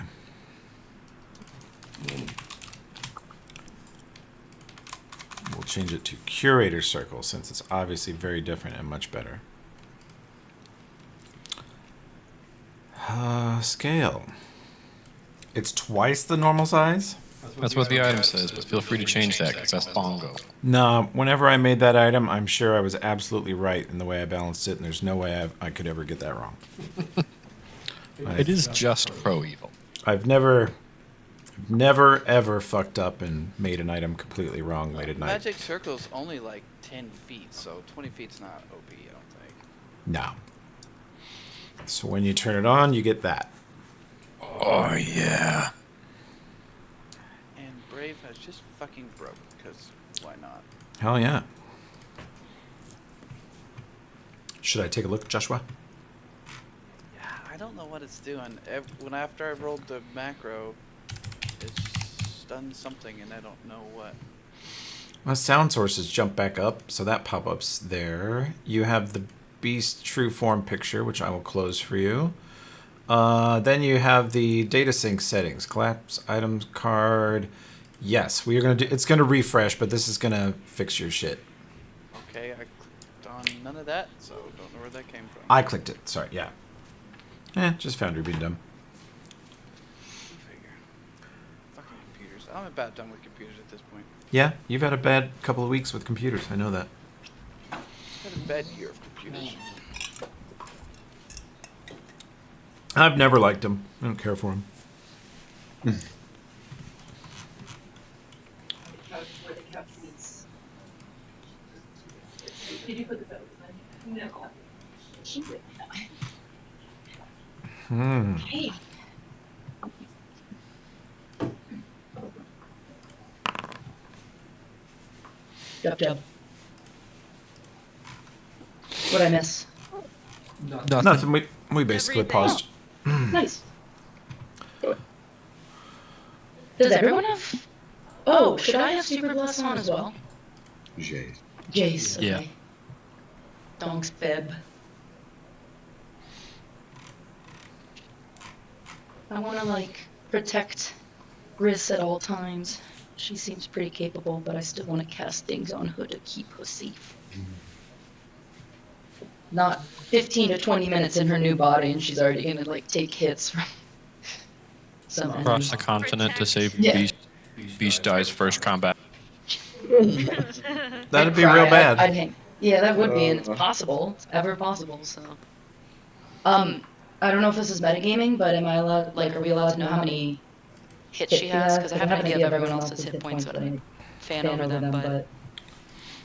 We'll change it to curator circle since it's obviously very different and much better. Scale. It's twice the normal size? That's what the item says, but feel free to change that because that's bongo. No, whenever I made that item, I'm sure I was absolutely right in the way I balanced it, and there's no way I could ever get that wrong. It is just pro evil. I've never ever fucked up and made an item completely wrong late at night. Magic circle's only like 10 feet, so 20 feet's not OP, I don't think. No. So when you turn it on, you get that. Oh, yeah. And Brave has just fucking broke, because why not? Hell yeah. Should I take a look, Joshua? Yeah, I don't know what it's doing. After I rolled the macro, it's done something, and I don't know what. Well, sound sources jump back up, so that pop-up's there. You have the Beast True Form picture, which I will close for you. Then you have the data sync settings. Collapse items card. Yes, we are gonna do. It's gonna refresh, but this is gonna fix your shit. Okay, I clicked on none of that, so don't know where that came from. I clicked it. Sorry. Yeah. Just Foundry being dumb. Figure. Fucking computers. I'm about done with computers at this point. Yeah, you've had a bad couple of weeks with computers. I know that. I've had a bad year of computers. I've never liked them. I don't care for them. Did you put the boat in? No. Hey. Jub. What'd I miss? Nothing. We basically Everything. paused. Nice. Does everyone have? Oh, should I have Super Bless on as well? Jace. Jace, okay. Yeah. Donk's bib. I want to, like, protect Riss at all times. She seems pretty capable, but I still want to cast things on her to keep her safe. Not 15 to 20 minutes in her new body and she's already gonna, like, take hits from some Across the continent to save Yeah. Beast. Beast dies first combat. That'd be real bad. I'd hang. Yeah, that would be, and it's possible. It's ever possible, so. I don't know if this is metagaming, but am I allowed, like, are we allowed to know how many Hit she has, because I have an idea of everyone else's hit points, but I fan over them, but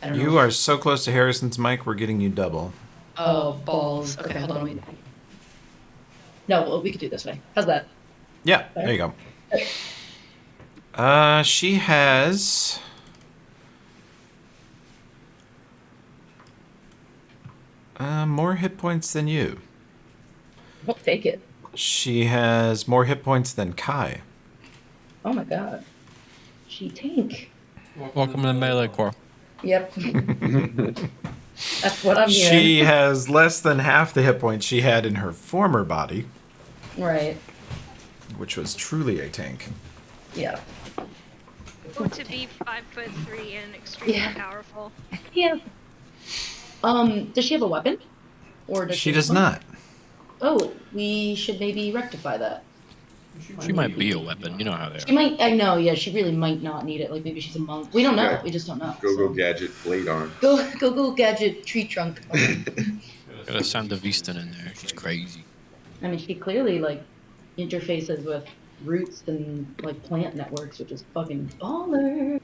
I don't know. You are so close to Harrison's mic, we're getting you double. Oh, balls. Okay, hold on, wait. No, well, we could do it this way. How's that? Yeah, there you go. She has... more hit points than you. I'll take it. She has more hit points than Kai. Oh my god. She tank. Welcome to Melee Corps. Yep. That's what I'm hearing. She has less than half the hit points she had in her former body, Right. which was truly a tank. Yeah. Or to be 5'3" and extremely Yeah. powerful. Yeah. Does she have a weapon? Or does She have does one? not. Oh, we should maybe rectify that. She might be a weapon. You know how they She are. might, I know, yeah, she really might not need it. Like, maybe she's a monk. We don't know. Yeah. We just don't know. Go so. gadget blade arm. Go gadget tree trunk. Gotta send the Viston in there. She's crazy. I mean, she clearly, like, interfaces with roots and, like, plant networks, which is fucking baller.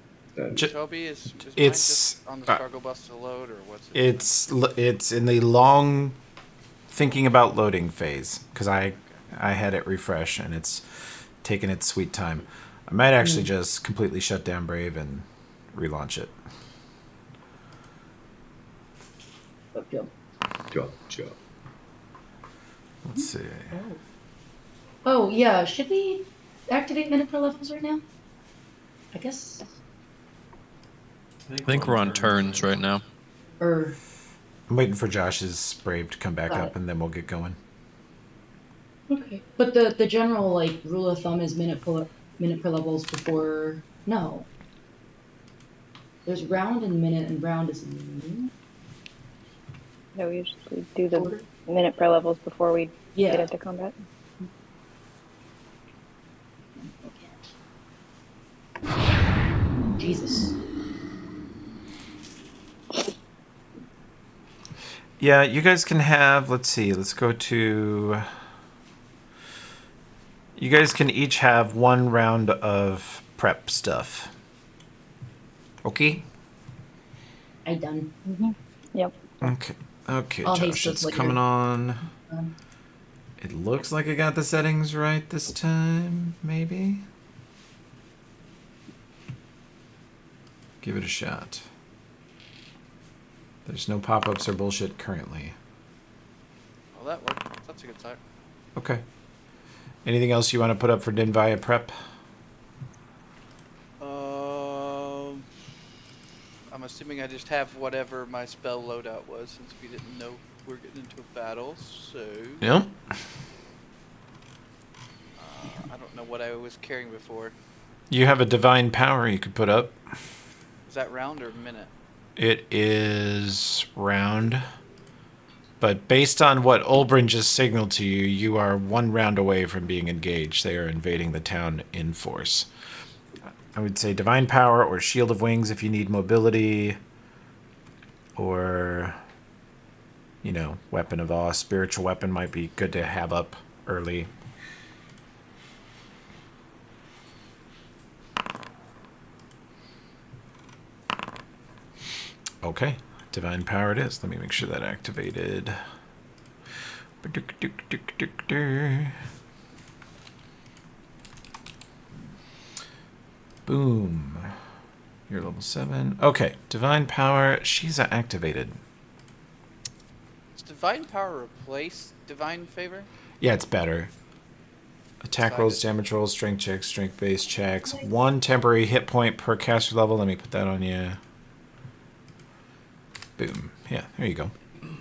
Toby, is mine It's just on the cargo bus to load, or what's it? it's in the long thinking about loading phase because I had it refresh and it's taking its sweet time. I might actually just completely shut down Brave and relaunch it. Gotcha. Let's see. Oh yeah, should we activate minute per levels right now? I guess. I think we're on turns right now. Or I'm waiting for Josh's Brave to come back Got up it. and then we'll get going. okay, but the general like rule of thumb is minute per levels before. No. There's round and minute, and round is. No, we usually do the minute per levels before we get into combat. Jesus. Yeah, you guys can have, let's see, let's go to... You guys can each have 1 round of prep stuff. Okay? I done. Yep. Okay. Okay, I'll Josh, haste this it's later. coming on. It looks like I got the settings right this time, maybe? Give it a shot. There's no pop-ups or bullshit currently. Well, that worked. That's a good start. Okay. Anything else you want to put up for Din via prep? I'm assuming I just have whatever my spell loadout was, since we didn't know we were getting into a battle, so... Yep. I don't know what I was carrying before. You have a divine power you could put up. Is that round or minute? It is round. But based on what Olbrin just signaled to you, you are 1 round away from being engaged. They are invading the town in force. I would say Divine Power or Shield of Wings if you need mobility. Or, you know, Weapon of Awe. Spiritual Weapon might be good to have up early. Okay. Divine Power it is. Let me make sure that activated. Boom. You're level 7. Okay. Divine Power. She's activated. Does Divine Power replace Divine Favor? Yeah, it's better. Attack rolls, damage rolls, strength checks, strength-based checks. 1 temporary hit point per caster level. Let me put that on you. Boom. Yeah, there you go.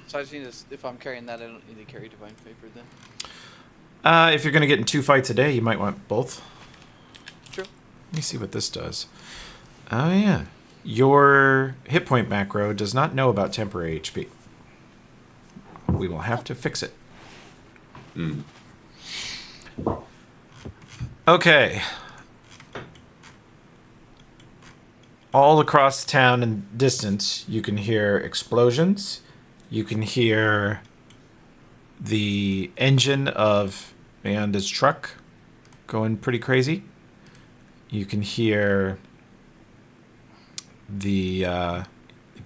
So I just need to, if I'm carrying that, I don't need to carry Divine Favor then? If you're going to get in 2 fights a day, you might want both. True. Let me see what this does. Oh, yeah. Your hit point macro does not know about temporary HP. We will have to fix it. Okay. All across the town and distance, you can hear explosions. You can hear the engine of Ayanda's truck going pretty crazy. You can hear the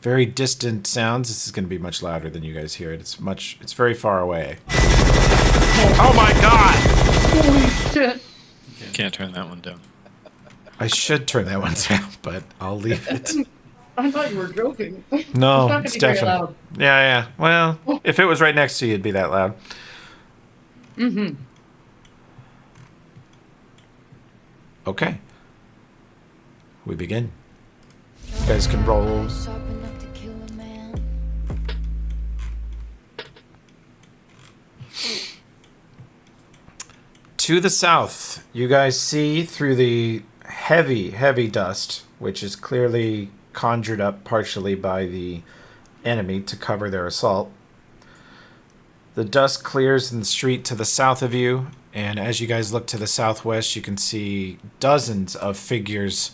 very distant sounds. This is going to be much louder than you guys hear it. It's very far away. Oh my god! Holy shit! Can't turn that one down. I should turn that one down, but I'll leave it. I thought you were joking. No, not it's gonna be very definitely. loud. Yeah. Well, if it was right next to you, it'd be that loud. Okay. We begin. You guys can roll. To the south, you guys see through the heavy dust, which is clearly conjured up partially by the enemy to cover their assault. The dust clears in the street to the south of you, and as you guys look to the southwest, you can see dozens of figures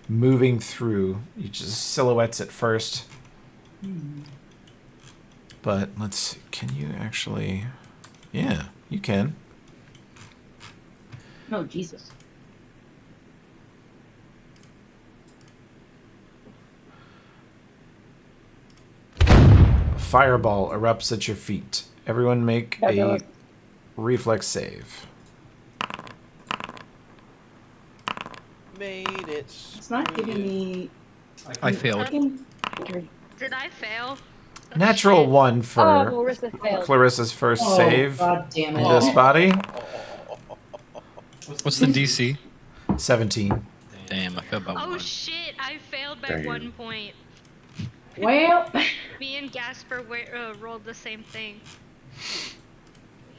moving through. You just silhouettes at first. But let's see. Can you actually... Yeah, you can. No, Jesus. fireball erupts at your feet. Everyone make Fabulous. a reflex save. Made it. It's not giving me. I failed. Did I fail? Natural Shit. 1 for Clarissa failed. Clarissa's first Oh, save God damn in it. this body. What's the DC? 17. Damn, I failed by Oh 1. shit! I failed by Damn. 1 point. Well, Me and Gasper rolled the same thing.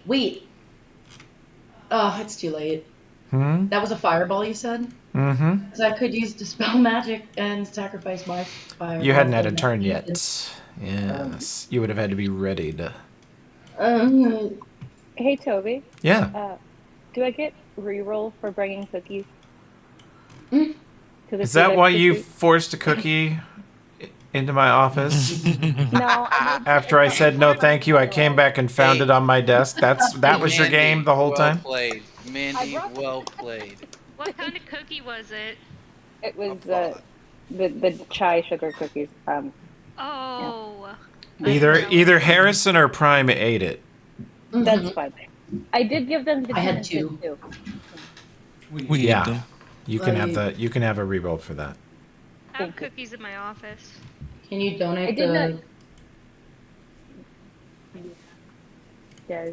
Wait. Oh, it's too late. Hmm? That was a fireball, you said? Mm-hmm. Because I could use Dispel Magic and sacrifice my fireball. You hadn't had a for turn next yet. Yes. You would have had to be readied. Hey, Toby. Yeah. Do I get reroll for bringing cookies? Mm. To the Is that food why you extra forced a cookie into my office? treat? No. After I said no thank you, I came back and found it on my desk. That was your Mandy, game the whole well time? Played. Mandy, I brought- well played. What kind of cookie was it? It was Applause. the chai sugar cookies. Oh. Either Harrison or Prime ate it. That's fine. I did give them to I had Timothy, too. We Yeah. eat them. You can have a reroll for that. I have cookies in my office. Can you donate I did the... not. Yeah,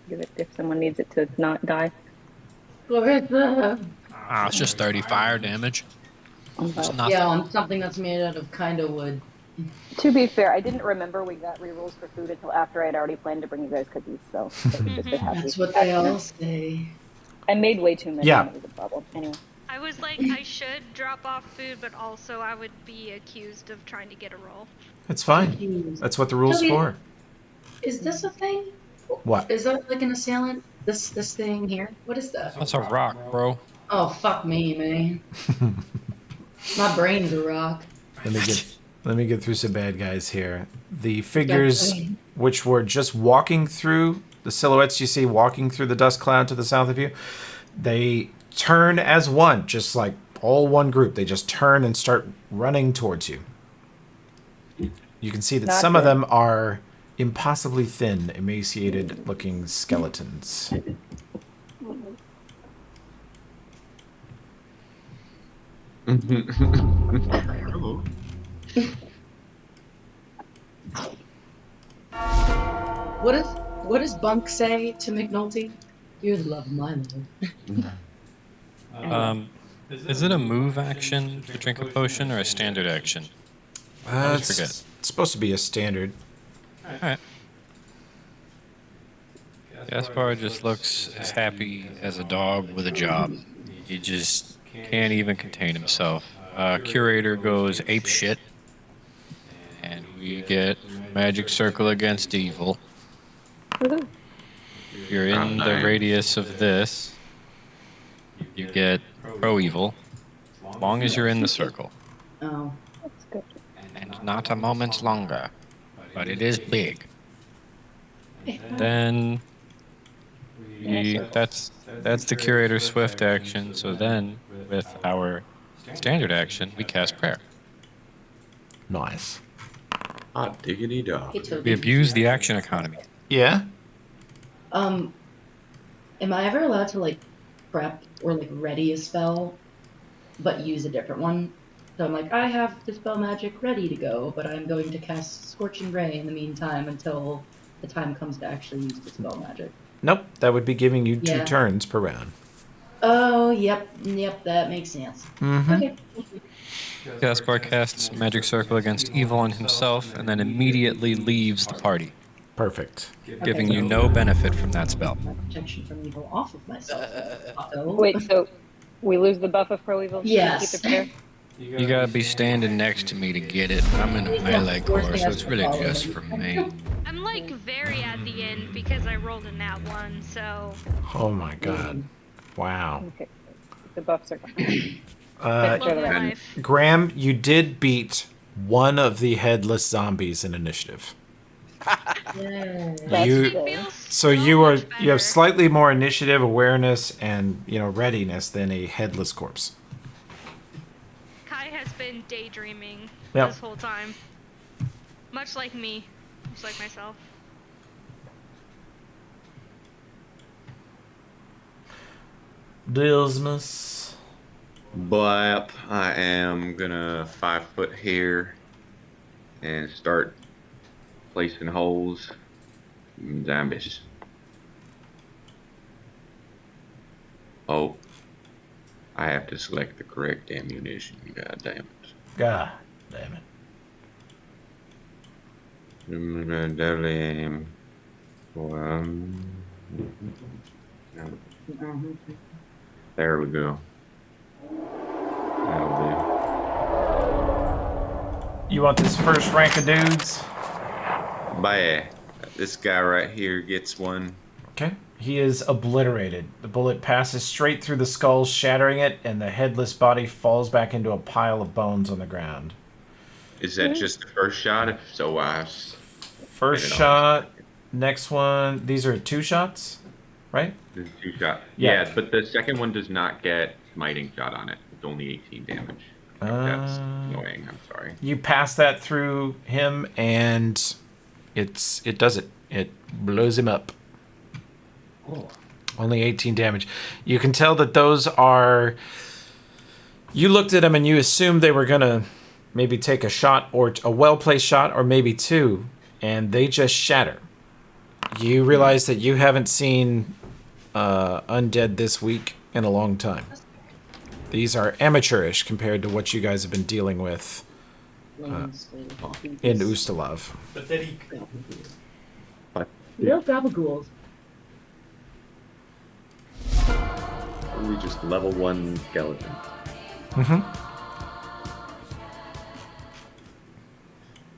give it if someone needs it to not die. Clarissa. Ah, it's just 30 fire damage. It's nothing. Yeah, on something that's made out of kind of wood. To be fair, I didn't remember we got rerolls for food until after I'd already planned to bring you guys cookies, so just a happy. That's what they all say. I made way too many. Yeah. And it was a problem. Anyway. I was like, I should drop off food, but also I would be accused of trying to get a roll. It's fine. That's what the rule's Toby, for. Is this a thing? What? Is that like an assailant? This thing here? What is that? That's a rock, bro. Oh, fuck me, man. My brain's a rock. Let me get through some bad guys here. The figures which were just walking through, the silhouettes you see walking through the dust cloud to the south of you, they turn as one, just like all one group. They just turn and start running towards you. You can see that Not some of good. them are impossibly thin, emaciated looking skeletons. Hello. What does Bunk say to McNulty? You're the love of my life. Is it a move action to drink a potion or a standard action? I always forget. It's supposed to be a standard. Alright. Gaspar just looks as happy as a dog with a job. He just can't even contain himself. Curator goes ape shit. And we get magic circle against evil. Woohoo. If you're in the nice. radius of this, you get pro evil. As long as you're in the circle. Oh. That's good. And not a moment longer. But it is big. Then that's the curator's swift action. So then with our standard action, we cast prayer. Nice. Hot diggity dog. Hey, Toby. We abuse the action economy. Yeah? Am I ever allowed to like prep or like ready a spell, but use a different one? So I'm like, I have Dispel Magic ready to go, but I'm going to cast Scorching Ray in the meantime until the time comes to actually use Dispel Magic. Nope, that would be giving you 2 Yeah. turns per round. Oh, yep, that makes sense. Mm-hmm. Okay. Gaspar casts magic circle against evil on himself and then immediately leaves the party, Perfect. giving you no benefit from that spell. My protection from evil off of myself. Uh-oh. Wait, so we lose the buff of pro evil? Yes. Keep it fair? You gotta be standing next to me to get it. I'm in a melee core, so it's really just for me. I'm like very at the end because I rolled a nat 1, so Oh my god. Wow. Okay. The buffs are gone. love Sure, of then. life. Graham, you did beat one of the headless zombies in initiative. Yeah. That's You- good. Feels So you much you have better. slightly more initiative, awareness, and readiness than a headless corpse. Kai has been daydreaming Yep. this whole time. Much like me. Much like myself. Dismas. Blap. I am gonna 5 foot here and start placing holes. Zombies. Oh. I have to select the correct ammunition. God damn it. God damn it. Deadly aim. There we go. That'll You want this first rank of dudes? do. Bye. This guy right here gets one. Okay. He is obliterated. The bullet passes straight through the skull, shattering it, and the headless body falls back into a pile of bones on the ground. Is that just the first shot? If so, First shot. Next one. These are 2 shots, right? This is 2 shots. Yeah. Yeah, but the second one does not get smiting shot on it. It's only 18 damage. That's annoying. I'm sorry. You pass that through him, and it does it. It blows him up. Oh. Only 18 damage. You can tell that those are... You looked at them and you assumed they were going to maybe take a shot, or a well-placed shot, or maybe 2, and they just shatter. You realize that you haven't seen undead this week in a long time. These are amateurish compared to what you guys have been dealing with in Ustalav. Little gabagools. Only just level 1 skeleton. Mm-hmm.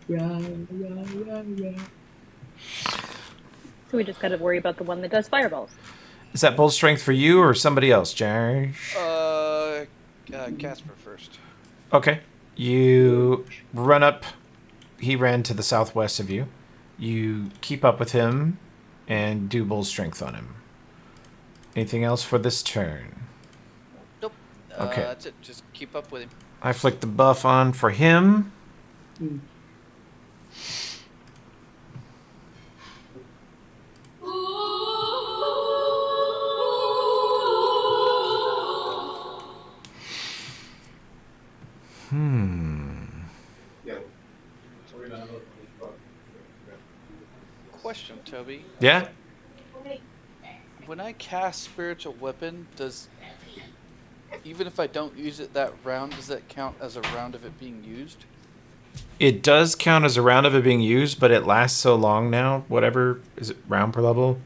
Yeah. So we just gotta worry about the one that does fireballs. Is that bold strength for you or somebody else, Josh? Casper first. Okay. You run up. He ran to the southwest of you. You keep up with him and do bold strength on him. Anything else for this turn? Nope. Okay. That's it. Just keep up with him. I flick the buff on for him. Question, Toby. Yeah? When I cast spiritual weapon, even if I don't use it that round, does that count as a round of it being used? It does count as a round of it being used, but it lasts so long now. Whatever. Is it round per level?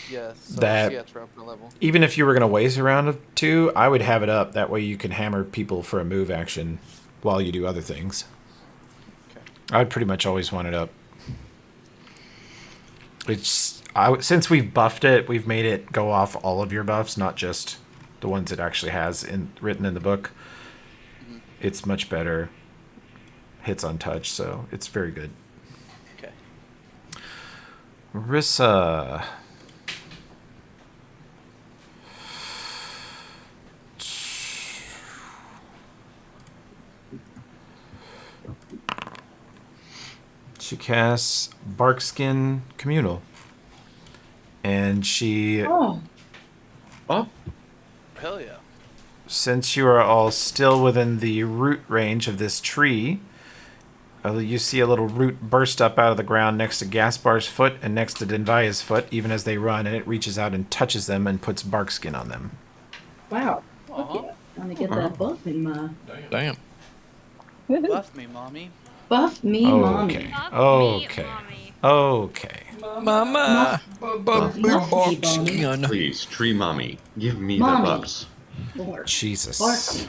Yeah, so That- yeah, it's round per level. Even if you were going to waste a round of 2, I would have it up. That way you can hammer people for a move action while you do other things. Okay. I would pretty much always want it up. Since we've buffed it, we've made it go off all of your buffs, not just the ones it actually has written in the book. Mm-hmm. It's much better. Hits untouched, so it's very good. Okay. Carissa. She casts Barkskin Communal. And she... Oh. Hell yeah. Since you are all still within the root range of this tree, you see a little root burst up out of the ground next to Gaspar's foot and next to Denvaya's foot, even as they run, and it reaches out and touches them and puts barkskin on them. Wow. Okay. Gonna get that buff in my... Damn. Buff me, mommy. Buff me, mommy. Okay. Okay. Mama! Please, tree mommy, give me Mommy. the buffs. Jesus.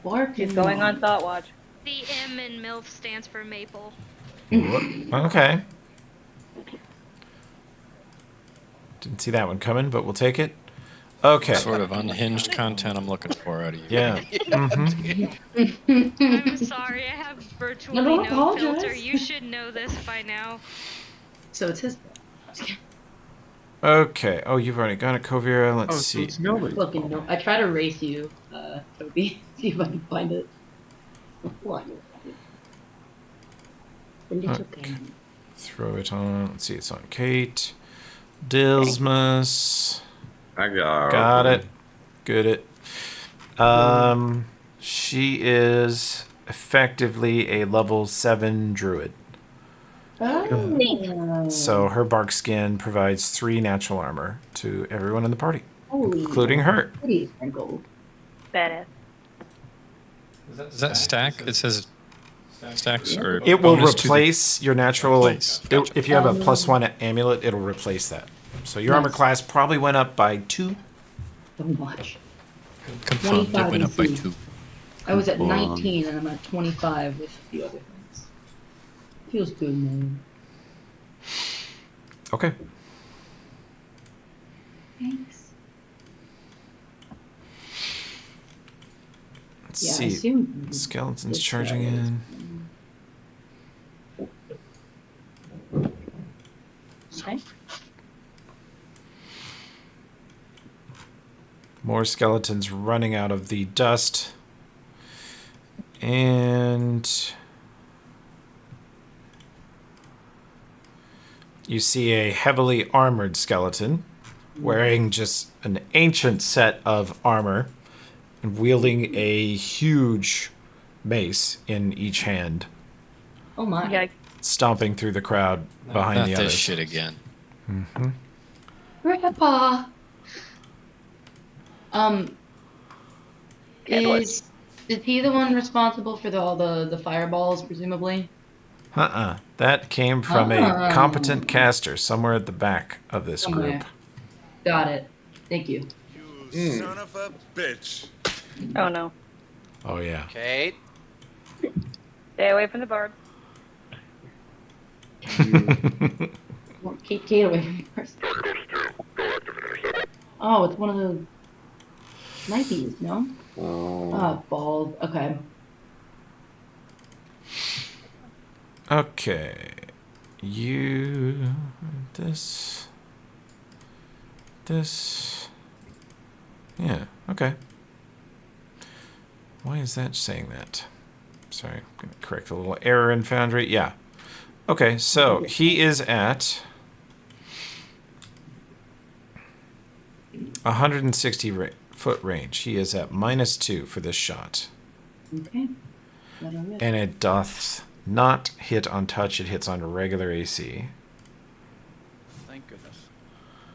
Bark. She's going on thought watch. The M in MILF stands for maple. Okay. Didn't see that one coming, but we'll take it. Okay. Sort of unhinged content I'm looking for out of you. Yeah. I'm sorry, I have virtually No, don't no apologize. filter. You should know this by now. So it's his. Okay. Oh, you've already got a Kovira. Let's see. It's nobody. Fucking no. I try to race you, Toby. See if I can find it. What? The little guy. Throw it on. Let's see, it's on Kate. Dismas. I got Got it. Good it. She is effectively a level 7 druid. Oh. So her bark skin provides 3 natural armor to everyone in the party, Holy including her. pretty sprinkles. Badass. Does that stack? It says stacks or It will bonus to the- replace your natural. Replace. Gotcha. If you have a +1 amulet, it'll replace that. So your armor Nice. class probably went up by 2. So much. Confirmed. It 25 went up by AC. 2. I was at 19 and I'm at 25 with a few other things. Feels good, man. Okay. Thanks. Let's Yeah, I see. assume Skeletons this charging guy is- in. Okay. More skeletons running out of the dust. And you see a heavily armored skeleton wearing just an ancient set of armor and wielding a huge mace in each hand, Oh my. Yeah, stomping through the crowd behind Not the this others. shit again. Grandpa. Is he the one responsible for all the fireballs, presumably? That came from a Ah. competent caster somewhere at the back of this Somewhere. group. Got it. Thank you. You son of a bitch. Oh no. Oh, yeah. Kate. Stay away from the barb. Well, keep Kate away from me first. Oh, it's one of those snipies, no? Ah, balls. Okay. Okay. You. This. Yeah, okay. Why is that saying that? Sorry, I'm going to correct a little error in Foundry. Yeah. Okay, so he is at 160-foot range. He is at -2 for this shot. Okay. That'll hit. And it doth not hit on touch, it hits on regular AC. Thank goodness.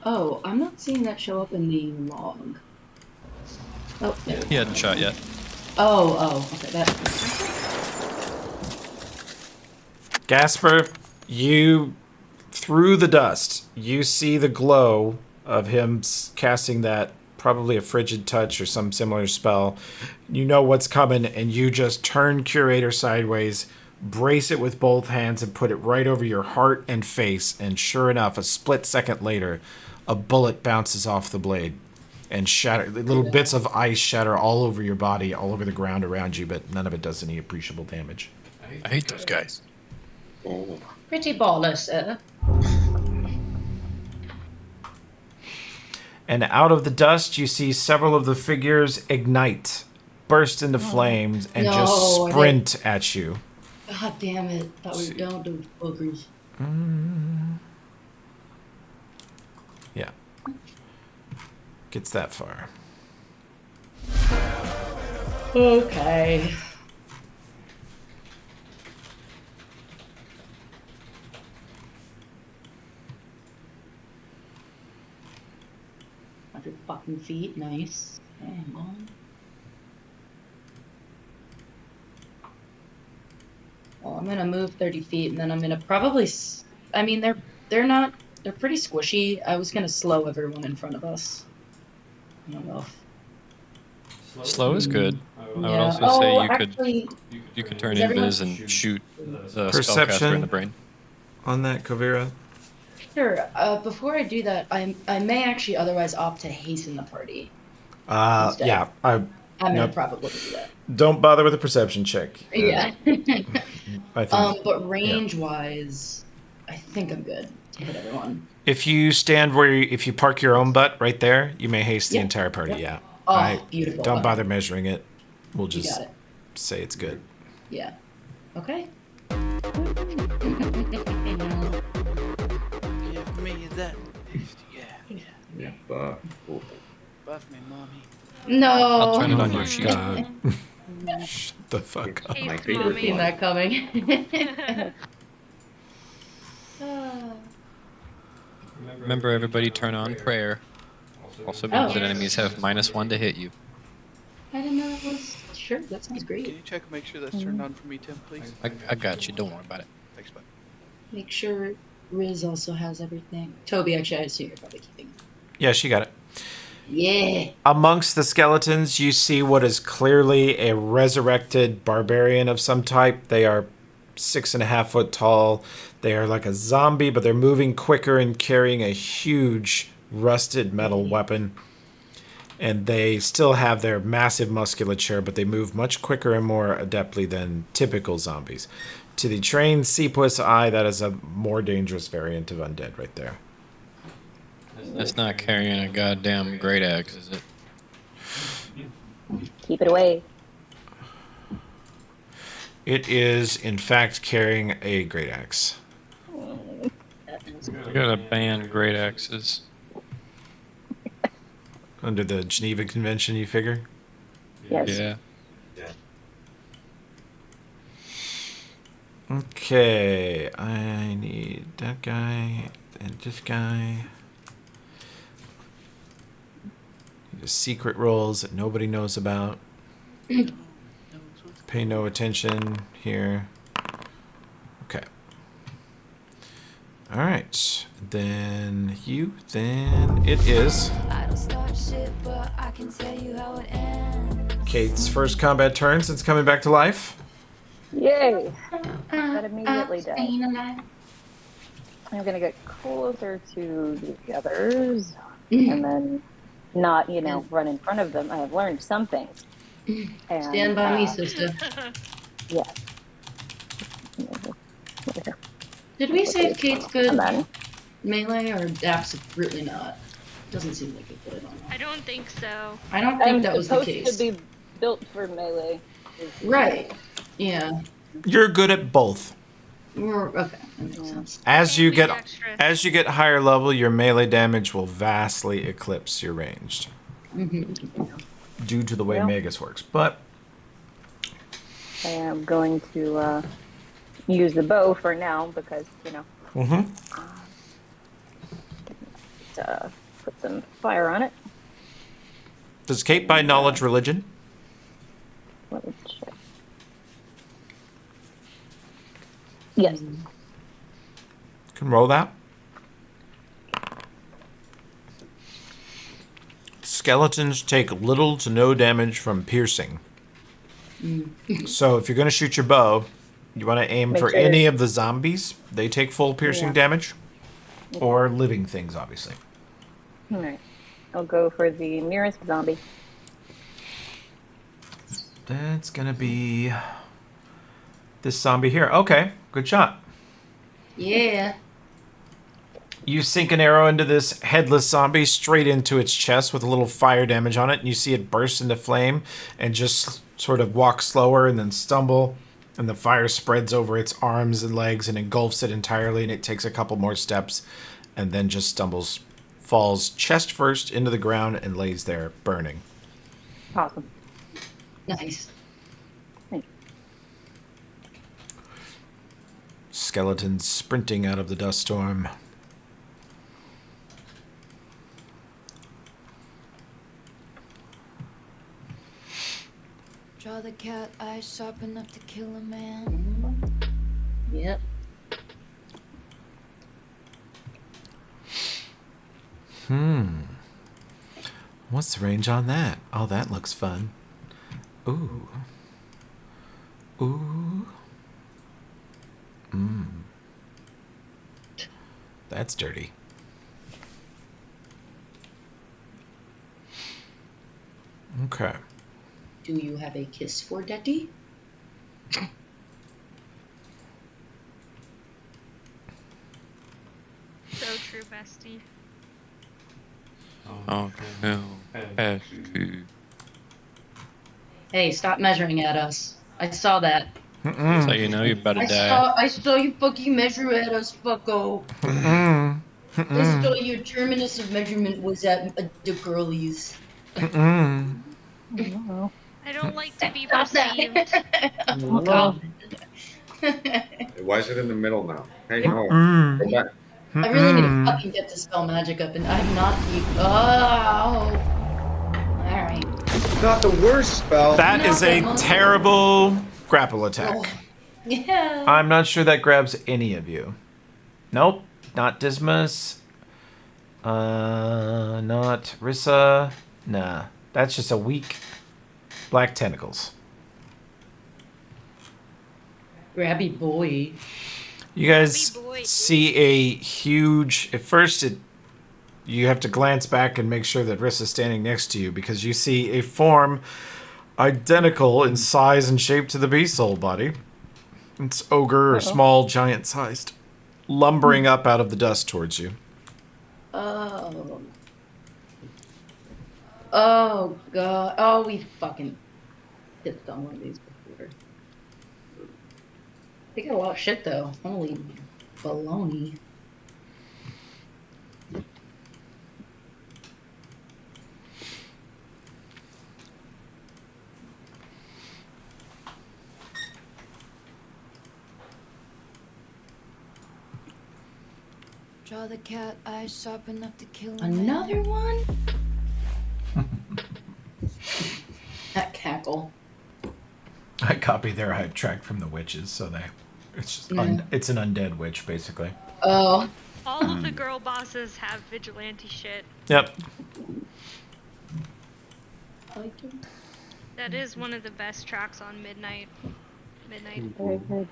Oh, I'm not seeing that show up in the log. Oh, there. He hadn't shot yet. Oh, okay. That. Gasper, you, through the dust, you see the glow of him casting that, probably a frigid touch or some similar spell. You know what's coming, and you just turn Curator sideways, brace it with both hands, and put it right over your heart and face, and sure enough, a split second later, a bullet bounces off the blade and shatter. Little bits of ice shatter all over your body, all over the ground around you, but none of it does any appreciable damage. I hate those guys. Pretty baller, sir. And out of the dust, you see several of the figures ignite, burst into flames, and just No, sprint at you. God damn it. Thought we were done with the boogers. Yeah. Gets that far. Okay. Fucking feet, nice. Hang on. Well, I'm gonna move 30 feet, and then I'm gonna probably. I mean, they're not. They're pretty squishy. I was gonna slow everyone in front of us. I don't know. Slow is good. I would Yeah. also Oh, say actually, you could turn is everyone- invis and shoot the Perception. spellcaster in the brain. On that, Kovira? Sure. Before I do that, I may actually otherwise opt to hasten the party. Instead. Yeah. I'm gonna Nope. probably do that. Don't bother with a perception check. Yeah. I think. But range-wise, I think I'm good to hit everyone. If you stand if you park your own butt right there, you may haste the Yep. entire party. Yep. Yeah. Oh, beautiful. Don't bother measuring it. We'll You just got it. say it's good. Yeah. Okay. Give me that. Yeah, buff. Cool. Buff me, mommy. No. I'll turn it Oh on your my sheet. god. Shut the fuck up. My Taste favorite mommy. Seen one. that coming. Remember, everybody turn on prayer. Also means that enemies have -1 to hit you. I didn't know that was. Sure, that sounds Can great. you check and make sure that's turned on for me, Tim, please? I got you. Don't worry about it. Thanks, bud. Make sure Riz also has everything. Toby, actually, I assume you're probably keeping. Yeah, she got it. Yeah. Amongst the skeletons, you see what is clearly a resurrected barbarian of some type. They are 6.5 foot tall. They are like a zombie, but they're moving quicker and carrying a huge rusted metal weapon. And they still have their massive musculature, but they move much quicker and more adeptly than typical zombies. To the trained Seapuss eye, that is a more dangerous variant of undead right there. That's not carrying a goddamn great axe, is it? Keep it away. It is, in fact, carrying a great axe. We gotta ban great axes. Under the Geneva Convention, you figure? Yes. Yeah. Okay, I need that guy and this guy. The secret rolls that nobody knows about. Pay no attention here. Okay. All right. Then you. Then it is Kate's first combat turn since coming back to life. Yay! That immediately does. I'm gonna get closer to the others, and then not, run in front of them. I have learned something. And, Stand by me, sister. Yes. Did we say if Kate's good And then, melee or absolutely not? Doesn't seem like it did. I don't think so. I don't think I'm that was the supposed case. to be built for melee. Right. Yeah. You're good at both. Okay, that makes sense. As you get Extra. higher level, your melee damage will vastly eclipse your ranged. Due to the way Magus works. But I am going to use the bow for now because, put some fire on it. Does Kate buy knowledge religion? Let me check. Yes. Can roll that. Skeletons take little to no damage from piercing. So if you're going to shoot your bow, you want to aim for any of the zombies. They take full piercing damage. Or living things, obviously. All right. I'll go for the nearest zombie. That's going to be this zombie here. Okay, good shot. Yeah. You sink an arrow into this headless zombie straight into its chest with a little fire damage on it, and you see it burst into flame and just sort of walk slower and then stumble, and the fire spreads over its arms and legs and engulfs it entirely, and it takes a couple more steps and then just stumbles, falls chest first into the ground and lays there burning. Awesome. Nice. Thank you. Skeletons sprinting out of the dust storm. Draw the cat eyes sharp enough to kill a man. Yep. What's the range on that? Oh, that looks fun. Ooh. Ooh. That's dirty. Okay. Do you have a kiss for Daddy? So true, bestie. Oh no. Bestie. Hey, stop measuring at us. I saw that. That's how you know you're about to die. I saw you fucking measure at us, fucko. I saw your terminus of measurement was at the girlies. Oh, I don't like to be Stop that. perceived. Oh god. Why is it in the middle now? Hey, no. Mm. Go back. I really need to fucking get this spell magic up, and I have not. Oh. All right. It's not the worst spell. That is a terrible grapple attack. Oh. Yeah. I'm not sure that grabs any of you. Nope, not Dismas. Not Rissa. Nah, that's just a weak black tentacles. Grabby boy. You guys see a huge. At first, you have to glance back and make sure that Rissa's standing next to you because you see a form identical in size and shape to the beast soul body. It's ogre or small, giant-sized, lumbering up out of the dust towards you. Oh. Oh god. Oh, we fucking hit on one of these before. They got a lot of shit though. Holy baloney. Draw the cat eyes sharp enough to kill a Another man. one? That cackle. I copied their hype track from the witches, so it's just it's an undead witch basically. Oh. All of the girl bosses have vigilante shit. Yep. That is one of the best tracks on Midnight. very good.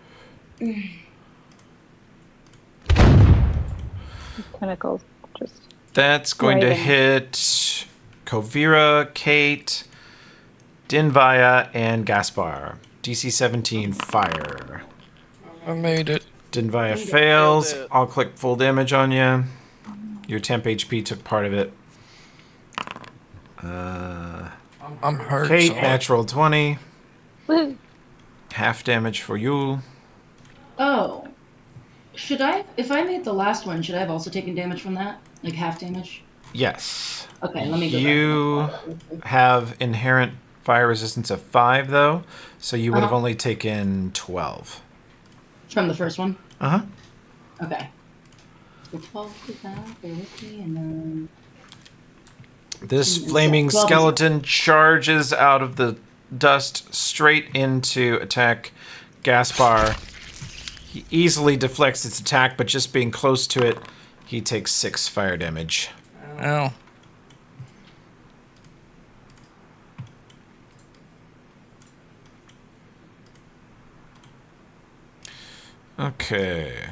Tentacles just. That's going to Right in. hit Kovira, Kate, Dinvaya, and Gaspar. DC 17 fire. I made it. Dinvaya fails. Failed it. I'll click full damage on you. Your temp HP took part of it. I'm hurt. Kate, so natural 20. Woo. Half damage for you. Oh. Should I, if I made the last one, should I have also taken damage from that? Like half damage? Yes. Okay, let me go You have inherent fire resistance of 5, though, so you would have only taken 12. From the first one? Uh-huh. Okay. So 12 is that, bear with me, and then... This flaming 12 is- skeleton charges out of the dust straight into attack Gaspar. He easily deflects its attack, but just being close to it, he takes 6 fire damage. Ow. Okay.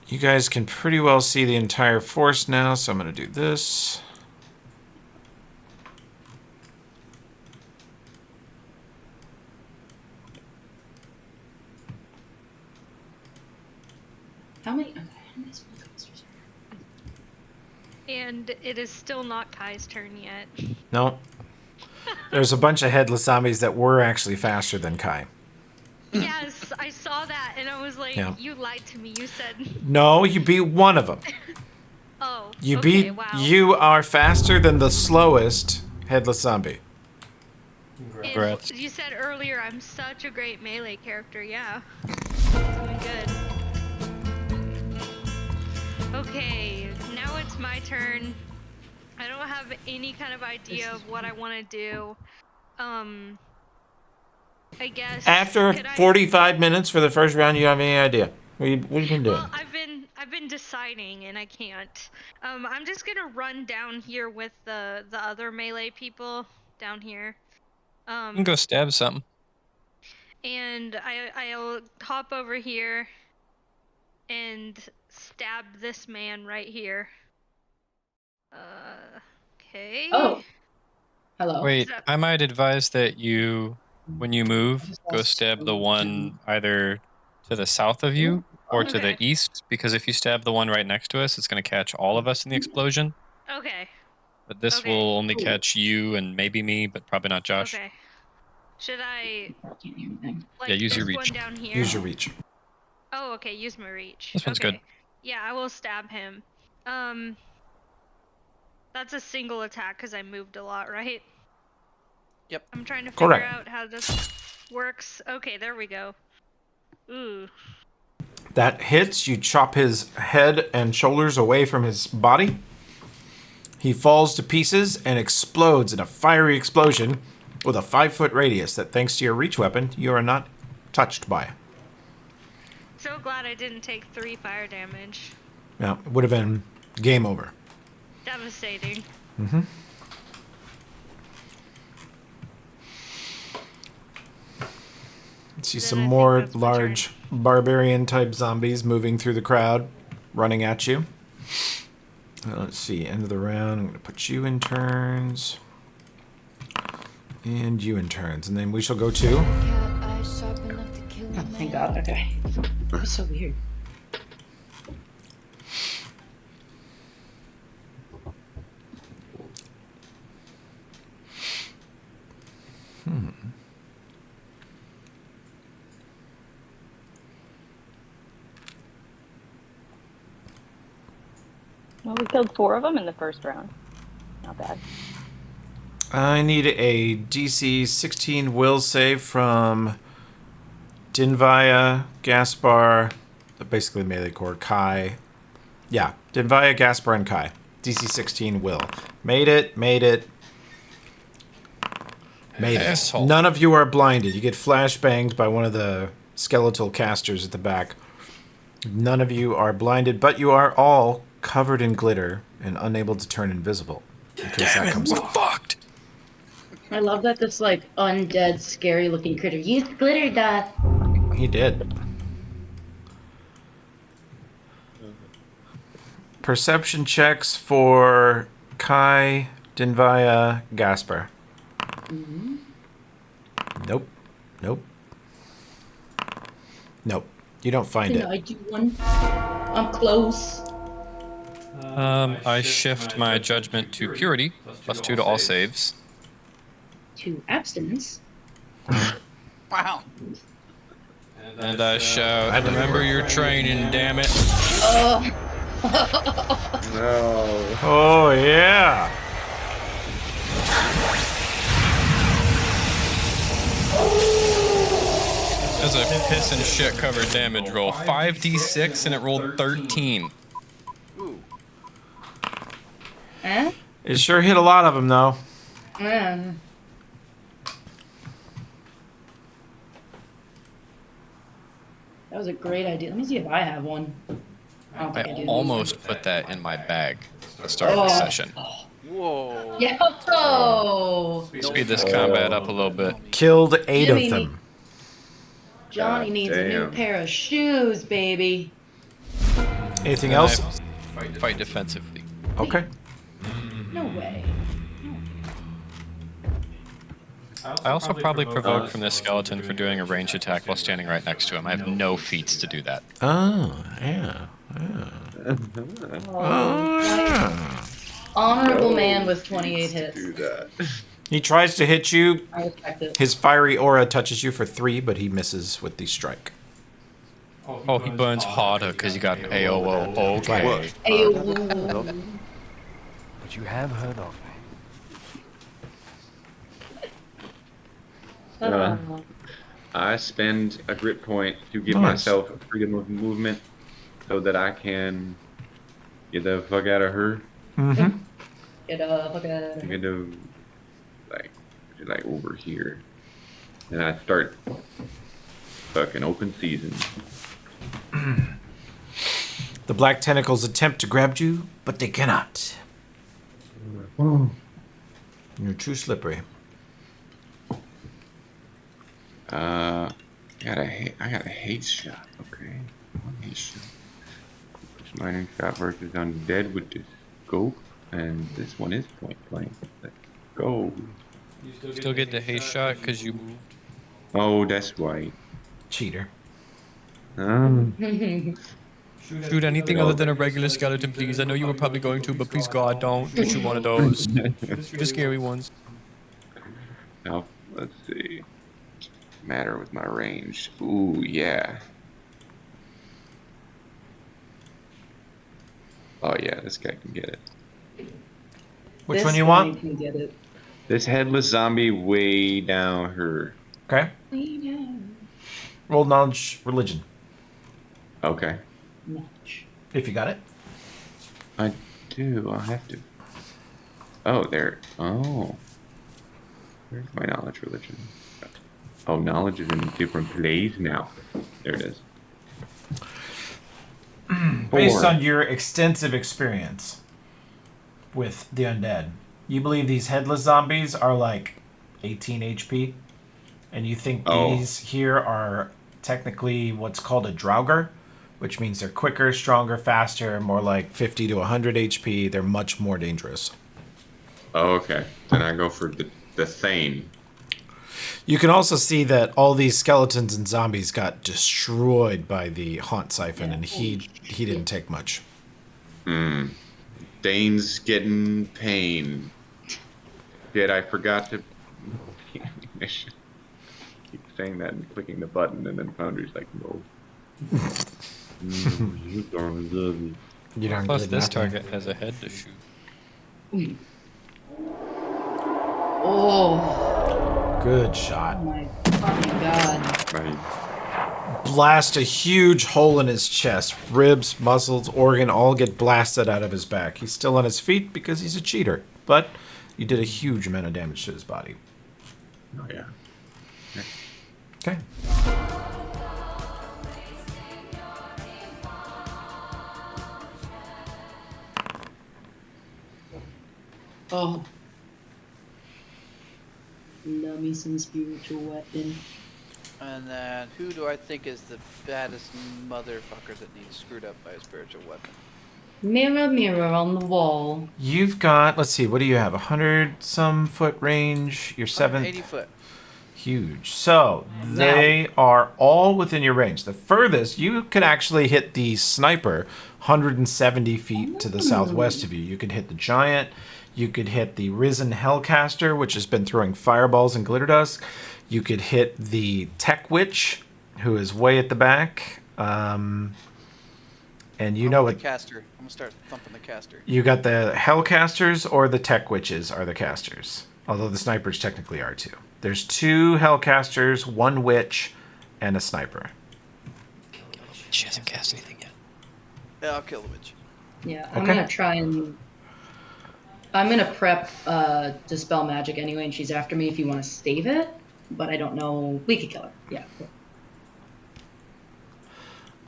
You guys can pretty well see the entire force now, so I'm going to do this. How many? Okay, how many spellcasters? And it is still not Kai's turn yet. No. There's a bunch of headless zombies that were actually faster than Kai. Yes, I saw that and I was like, Yeah. you lied to me. You said, No, you beat one of them. oh, You okay, beat. wow. You are faster than the slowest headless zombie. Congrats. And you said earlier I'm such a great melee character. Yeah. Doing good. Okay, now it's my turn. I don't have any kind of idea of what I want to do. I guess After could I- 45 minutes for the first round, you have any idea? What you been doing? Well, I've been deciding and I can't. I'm just gonna run down here with the other melee people down here. You can go stab something. And I'll hop over here and stab this man right here. Okay. Oh. Hello. Wait, that- I might advise that you, when you move, go stab the one either to the south of you or to the Okay. east, because if you stab the one right next to us, it's going to catch all of us in the explosion. Okay. But this Okay. will only catch you and maybe me, but probably not Josh. Okay. Should I like Yeah, use this your one reach. down here? Use your reach. Oh, okay. Use my reach. This one's okay. good. Yeah, I will stab him. That's a single attack because I moved a lot, right? Yep. I'm trying to figure Correct. out how this works. Okay, there we go. Ooh. That hits. You chop his head and shoulders away from his body. He falls to pieces and explodes in a fiery explosion with a 5-foot radius that, thanks to your reach weapon, you are not touched by. So glad I didn't take 3 fire damage. Now, it would have been game over. Devastating. Mm-hmm. See some more large barbarian-type zombies moving through the crowd, running at you. Let's see, end of the round. I'm going to put you in turns. And you in turns. And then we shall go to... Oh, thank God. Okay. That was so weird. Well, we killed 4 of them in the first round. Not bad. I need a DC 16 will save from Dinvaya, Gaspar, basically melee core, Kai. Yeah, Dinvaya, Gaspar, and Kai. DC 16 will. Made it. Made it. None of you are blinded. You get flashbanged by one of the skeletal casters at the back. None of you are blinded, but you are all covered in glitter and unable to turn invisible. In case that comes up. Fucked. I love that this like undead, scary-looking critter used glitter dust. He did. Perception checks for Kai, Dinvaya, Gaspar. Mm-hmm. Nope. Nope. Nope. You don't find Can it. I do one? I'm close. I shift my judgment to purity, +2 to all saves. To abstinence. Wow. And I shout, remember your training, damn it. Oh. No. Oh, yeah. That's a piss and shit covered damage roll. 5d6 and it rolled 13. Ooh. Eh? It sure hit a lot of them, though. Yeah. That was a great idea. Let me see if I have one. I don't think I do. Almost put that in my bag at the start of the session. Whoa. Yo! Speed this combat up a little bit. Killed 8 Jimmy of them. Johnny needs a new pair of shoes, baby. Anything else? Fight defensively. Okay. No way. I also probably provoked from this skeleton for doing a ranged attack while standing right next to him. I have no feats to do that. Oh, yeah. Honorable man with 28 hits. Do that. He tries to hit you. I respect it. His fiery aura touches you for 3, but he misses with the strike. Oh, he burns harder because he got an AOO. Okay. Ayo. But you have heard of me. I spend a grit point to give myself freedom of movement so that I can get the fuck out of her. Mm-hmm. Get the fuck out of Get here. to like over here, and I start fucking open season. The black tentacles attempt to grab you, but they cannot. You're too slippery. I got a hate shot. Okay, one hate shot. Mining shot versus undead with the scope, and this one is point blank. Let's go. You still get the haste shot because you moved. Oh, that's right. Cheater. Shoot anything other than a regular skeleton, please. I know you were probably going to, but please God, don't shoot one of those. Shoot the scary ones. Now, let's see. matter with my range? Ooh, yeah. Oh yeah, this guy can get it. Which This one you guy want? can get it. This headless zombie way down her. Okay. Roll knowledge, religion. Okay. If you got it. I do. I'll have to. Oh, there. Oh. Where's my knowledge religion? Oh, knowledge is in a different place now. There it is. Based 4. on your extensive experience with the undead, you believe these headless zombies are like 18 HP, and you think these here are technically what's called a Draugr, which means they're quicker, stronger, faster, more like 50 to 100 HP. They're much more dangerous. Oh, okay. Then I go for the Thane. You can also see that all these skeletons and zombies got destroyed by the Haunt Siphon, and he didn't take much. Dane's getting pain. Shit, I forgot to mission. Keep saying that and clicking the button, and then Foundry's like, no. You darn zombie. You don't Plus, get this nothing. target has a head to shoot. Oh. Good shot. Oh my fucking god. Right. Blast a huge hole in his chest. Ribs, muscles, organ all get blasted out of his back. He's still on his feet because he's a cheater, but you did a huge amount of damage to his body. Oh, yeah. Okay. Oh. Love me some spiritual weapon. And then, who do I think is the baddest motherfucker that needs screwed up by a spiritual weapon? Mirror, mirror on the wall. You've got, let's see, what do you have? 100-some foot range. You're 7th. 80 foot. Huge. So, they are all within your range. The furthest, you could actually hit the sniper 170 feet to the southwest of you. You could hit the giant. You could hit the risen Hellcaster, which has been throwing fireballs and glitter dust. You could hit the Tech Witch, who is way at the back. And you know what? The caster. I'm gonna start thumping the caster. You got the Hellcasters or the Tech Witches are the casters. Although the snipers technically are too. There's 2 Hellcasters, 1 Witch, and a sniper. She hasn't cast anything yet. Yeah, I'll kill the witch. Yeah, I'm gonna try and... I'm gonna prep Dispel Magic anyway, and she's after me if you want to save it. But I don't know... We could kill her. Yeah.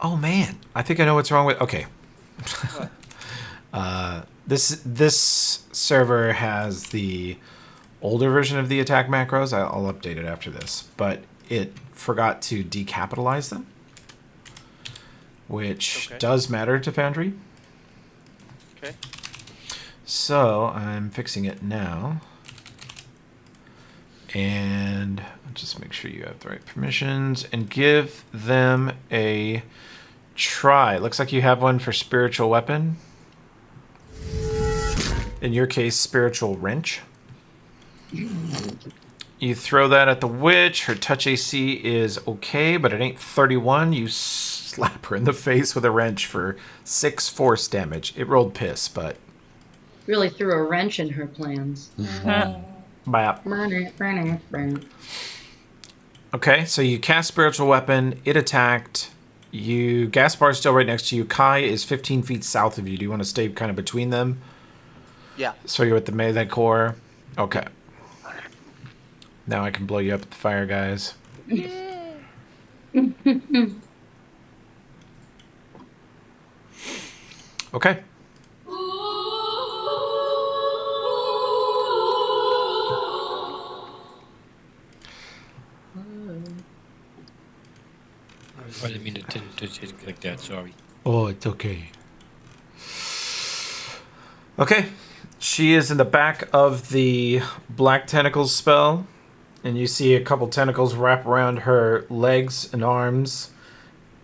Oh man, I think I know what's wrong with... Okay. This server has the older version of the attack macros. I'll update it after this. But it forgot to decapitalize them, which does matter to Foundry. Okay. So I'm fixing it now. And just make sure you have the right permissions and give them a try. Looks like you have one for spiritual weapon. In your case, spiritual wrench. You throw that at the witch. Her touch AC is okay, but it ain't 31. You slap her in the face with a wrench for 6 force damage. It rolled piss, but... Really threw a wrench in her plans. Okay, so you cast spiritual weapon. It attacked. You Gaspar's still right next to you. Kai is 15 feet south of you. Do you want to stay kind of between them? Yeah. So you're at the melee core. Okay. Now I can blow you up with the fire, guys. Okay. I didn't mean to hit like that, sorry. Oh, it's okay. Okay. She is in the back of the Black Tentacles spell, and you see a couple tentacles wrap around her legs and arms,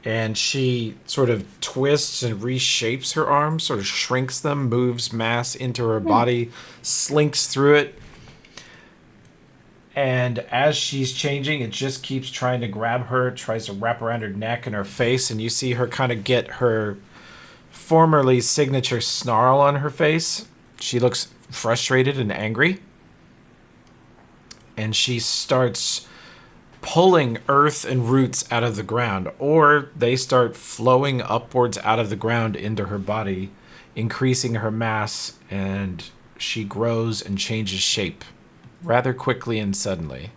and she sort of twists and reshapes her arms, sort of shrinks them, moves mass into her body, slinks through it, And as she's changing, it just keeps trying to grab her, tries to wrap around her neck and her face, and you see her kind of get her formerly signature snarl on her face. She looks frustrated and angry. And she starts pulling earth and roots out of the ground, or they start flowing upwards out of the ground into her body, increasing her mass, and she grows and changes shape rather quickly and suddenly.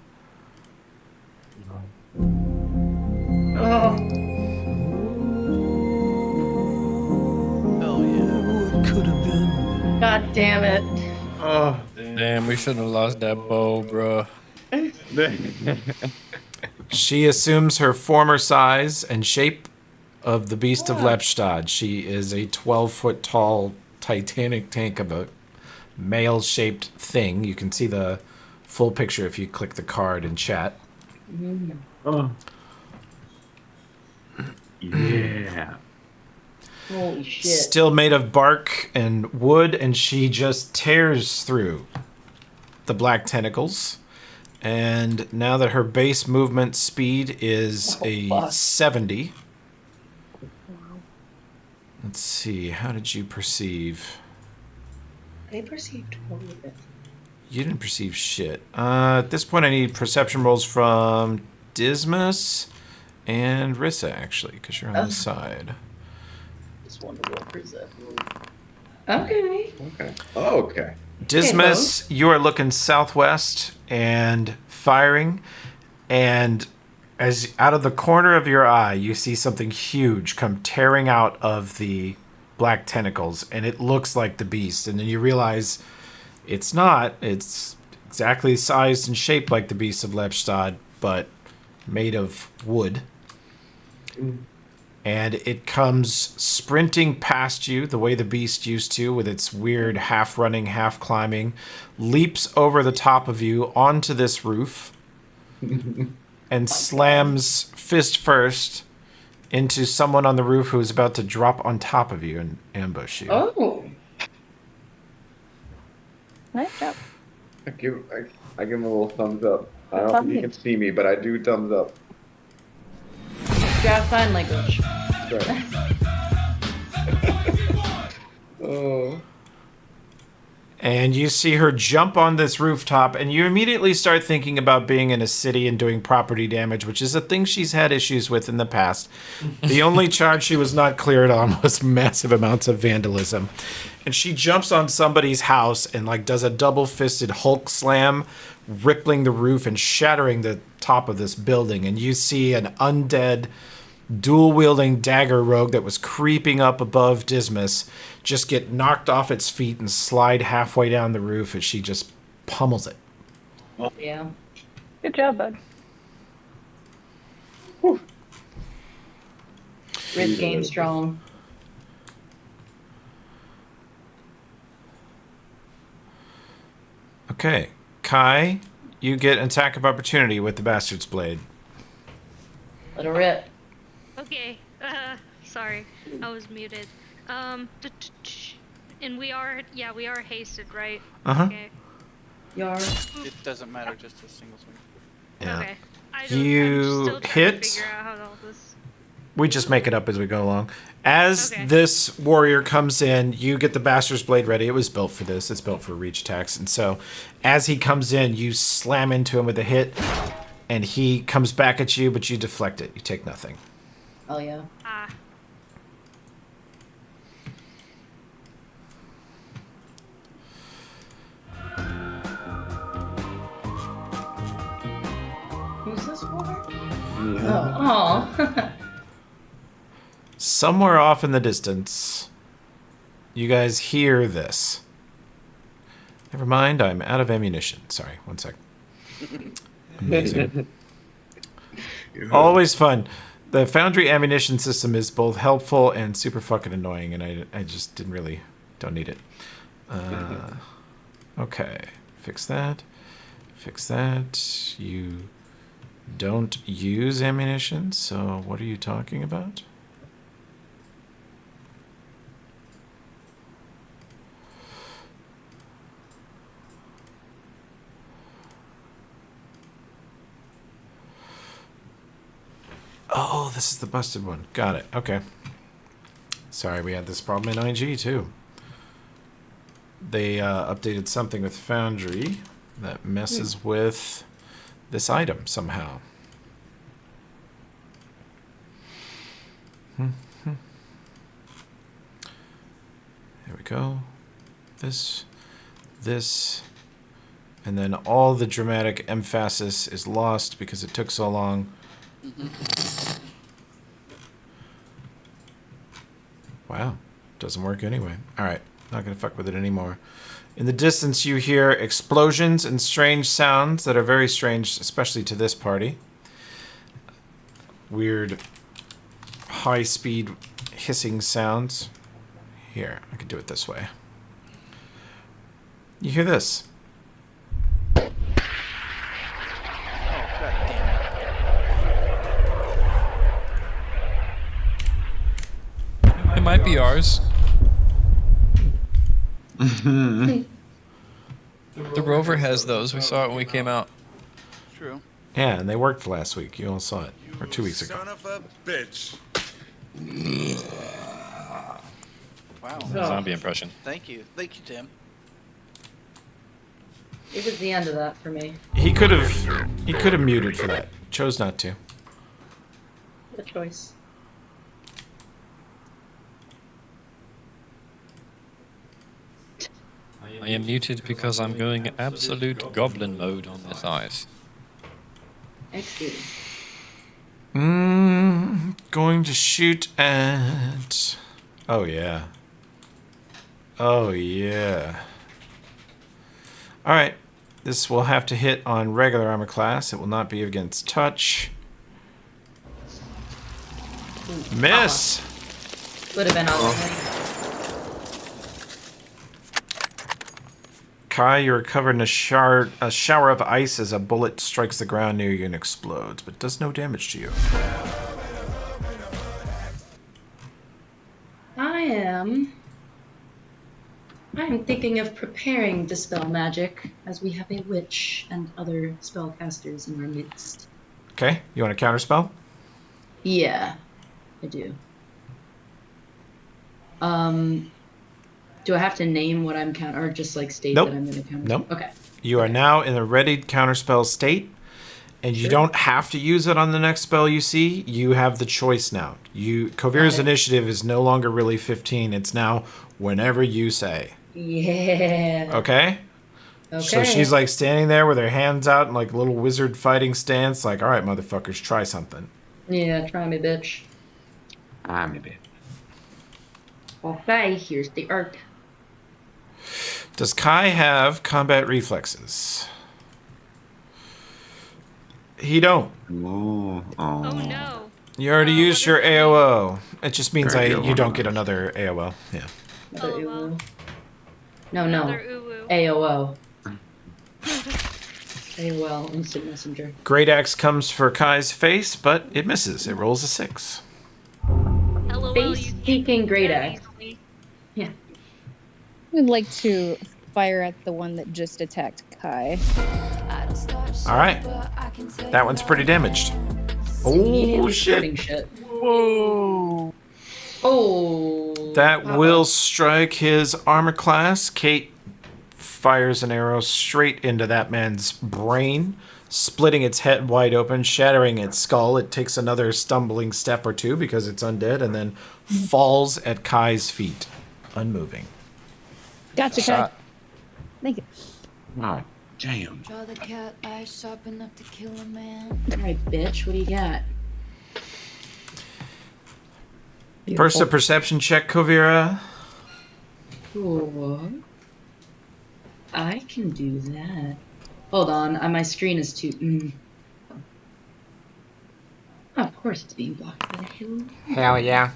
Oh. Hell yeah. It could have been. God damn it. Oh, Damn, we shouldn't have lost that bow, bro. She assumes her former size and shape of the Beast of Lepstad. She is a 12-foot tall Titanic tank of a male-shaped thing. You can see the full picture if you click the card in chat. Oh. Yeah. Holy shit. Still made of bark and wood, and she just tears through the black tentacles. And now that her base movement speed is a 70. Let's see, how did you perceive? I perceived totally different. You didn't perceive shit. At this point, I need perception rolls from Dismas and Rissa, actually, because you're on the side. Just wanted to roll perception. Okay. Okay. Oh, okay. Dismas, you are looking southwest and firing, and as out of the corner of your eye, you see something huge come tearing out of the black tentacles, and it looks like the beast. And then you realize it's not. It's exactly sized and shaped like the beast of Lepstad, but made of wood. And it comes sprinting past you the way the beast used to, with its weird half running, half climbing, leaps over the top of you onto this roof, and slams fist first into someone on the roof who is about to drop on top of you and ambush you. Oh. Nice job. I give him a little thumbs up. I don't think he can see me, but I do thumbs up. You have sign language. That's right. Oh. And you see her jump on this rooftop, and you immediately start thinking about being in a city and doing property damage, which is a thing she's had issues with in the past. The only charge she was not cleared on was massive amounts of vandalism. And she jumps on somebody's house and like does a double-fisted Hulk slam, rippling the roof and shattering the top of this building. And you see an undead, dual-wielding dagger rogue that was creeping up above Dismas just get knocked off its feet and slide halfway down the roof as she just pummels it. Yeah. Good job, bud. Riz game strong. Okay, Kai, you get an attack of opportunity with the Bastard's Blade. Let her rip. Okay. Sorry, I was muted. And we are hasted, right? Uh-huh. Okay. Yar. It doesn't matter, just a single swing. Yeah. Okay. I'm You still trying hit. to figure out how all this. We just make it up as we go along. As Okay. this warrior comes in, you get the Bastard's Blade ready. It was built for this. It's built for reach attacks. And so as he comes in, you slam into him with a hit, and he comes back at you, but you deflect it. You take nothing. Oh yeah. Ah. Who's this for? Yeah. Oh. Somewhere off in the distance, you guys hear this. Never mind, I'm out of ammunition. Sorry, one sec. Amazing. Always fun. The Foundry ammunition system is both helpful and super fucking annoying, and I just don't need it. Okay, fix that. Fix that. You don't use ammunition, so what are you talking about? Oh, this is the busted one. Got it. Okay. Sorry, we had this problem in IG too. They updated something with Foundry that messes with this item somehow. Here we go. This, and then all the dramatic emphasis is lost because it took so long. Wow, doesn't work anyway. All right, not gonna fuck with it anymore. In the distance, you hear explosions and strange sounds that are very strange, especially to this party. Weird, high-speed hissing sounds. Here, I can do it this way. You hear this? Oh, god damn it. It might be ours. The rover has those. We saw it when we came out. True. Yeah, and they worked last week. You all saw it. Or 2 weeks ago. Son of a bitch. Wow. Zombie impression. Thank you, Tim. It was the end of that for me. He could have muted for that. Chose not to. Good choice. I am muted because I'm going absolute goblin mode on this ice. Excellent. Going to shoot at... Oh, yeah. Oh, yeah. Alright. This will have to hit on regular armor class. It will not be against touch. Miss! Would have been all Kai, you're covered in a shower of ice as a bullet strikes the ground near you and explodes, but does no damage to you. I am thinking of preparing Dispel Magic, as we have a witch and other spellcasters in our midst. Okay, you want to counterspell? Yeah, I do. Do I have to name what I'm or just like state Nope. that I'm going to counter? Nope. Okay. You are now in the ready counterspell state, and you don't have to use it on the next spell you see. You have the choice now. Kovira's initiative is no longer really 15. It's now whenever you say. Yeah. Okay? So she's like standing there with her hands out in like a little wizard fighting stance, like, all right, motherfuckers, try something. Yeah, try me, bitch. I'm a bit. Okay, here's the art. Does Kai have combat reflexes? He don't. Oh no. You already used your AOO. It just means Very you don't AOO. get another AOL. Yeah. Another Oh, well. uwu. No, Another uwu. AOO. AOL, Instant Messenger. Great Axe comes for Kai's face, but it misses. It rolls a 6. LOL, Face you speaking Great Axe. easily. Yeah. We'd like to fire at the one that just attacked Kai. All right. That one's pretty damaged. Oh, shit. Whoa. Oh. That will strike his armor class. Kate fires an arrow straight into that man's brain, splitting its head wide open, shattering its skull. It takes another stumbling step or two because it's undead, and then falls at Kai's feet, unmoving. Gotcha, Kai. Thank you. Oh, damn. Draw the cat eyes sharp enough to kill a man. Alright, bitch, what do you got? First, a perception check, Kovira. Cool. I can do that. Hold on, my screen is too. Oh, of course, it's being blocked by the hill. Hell yeah.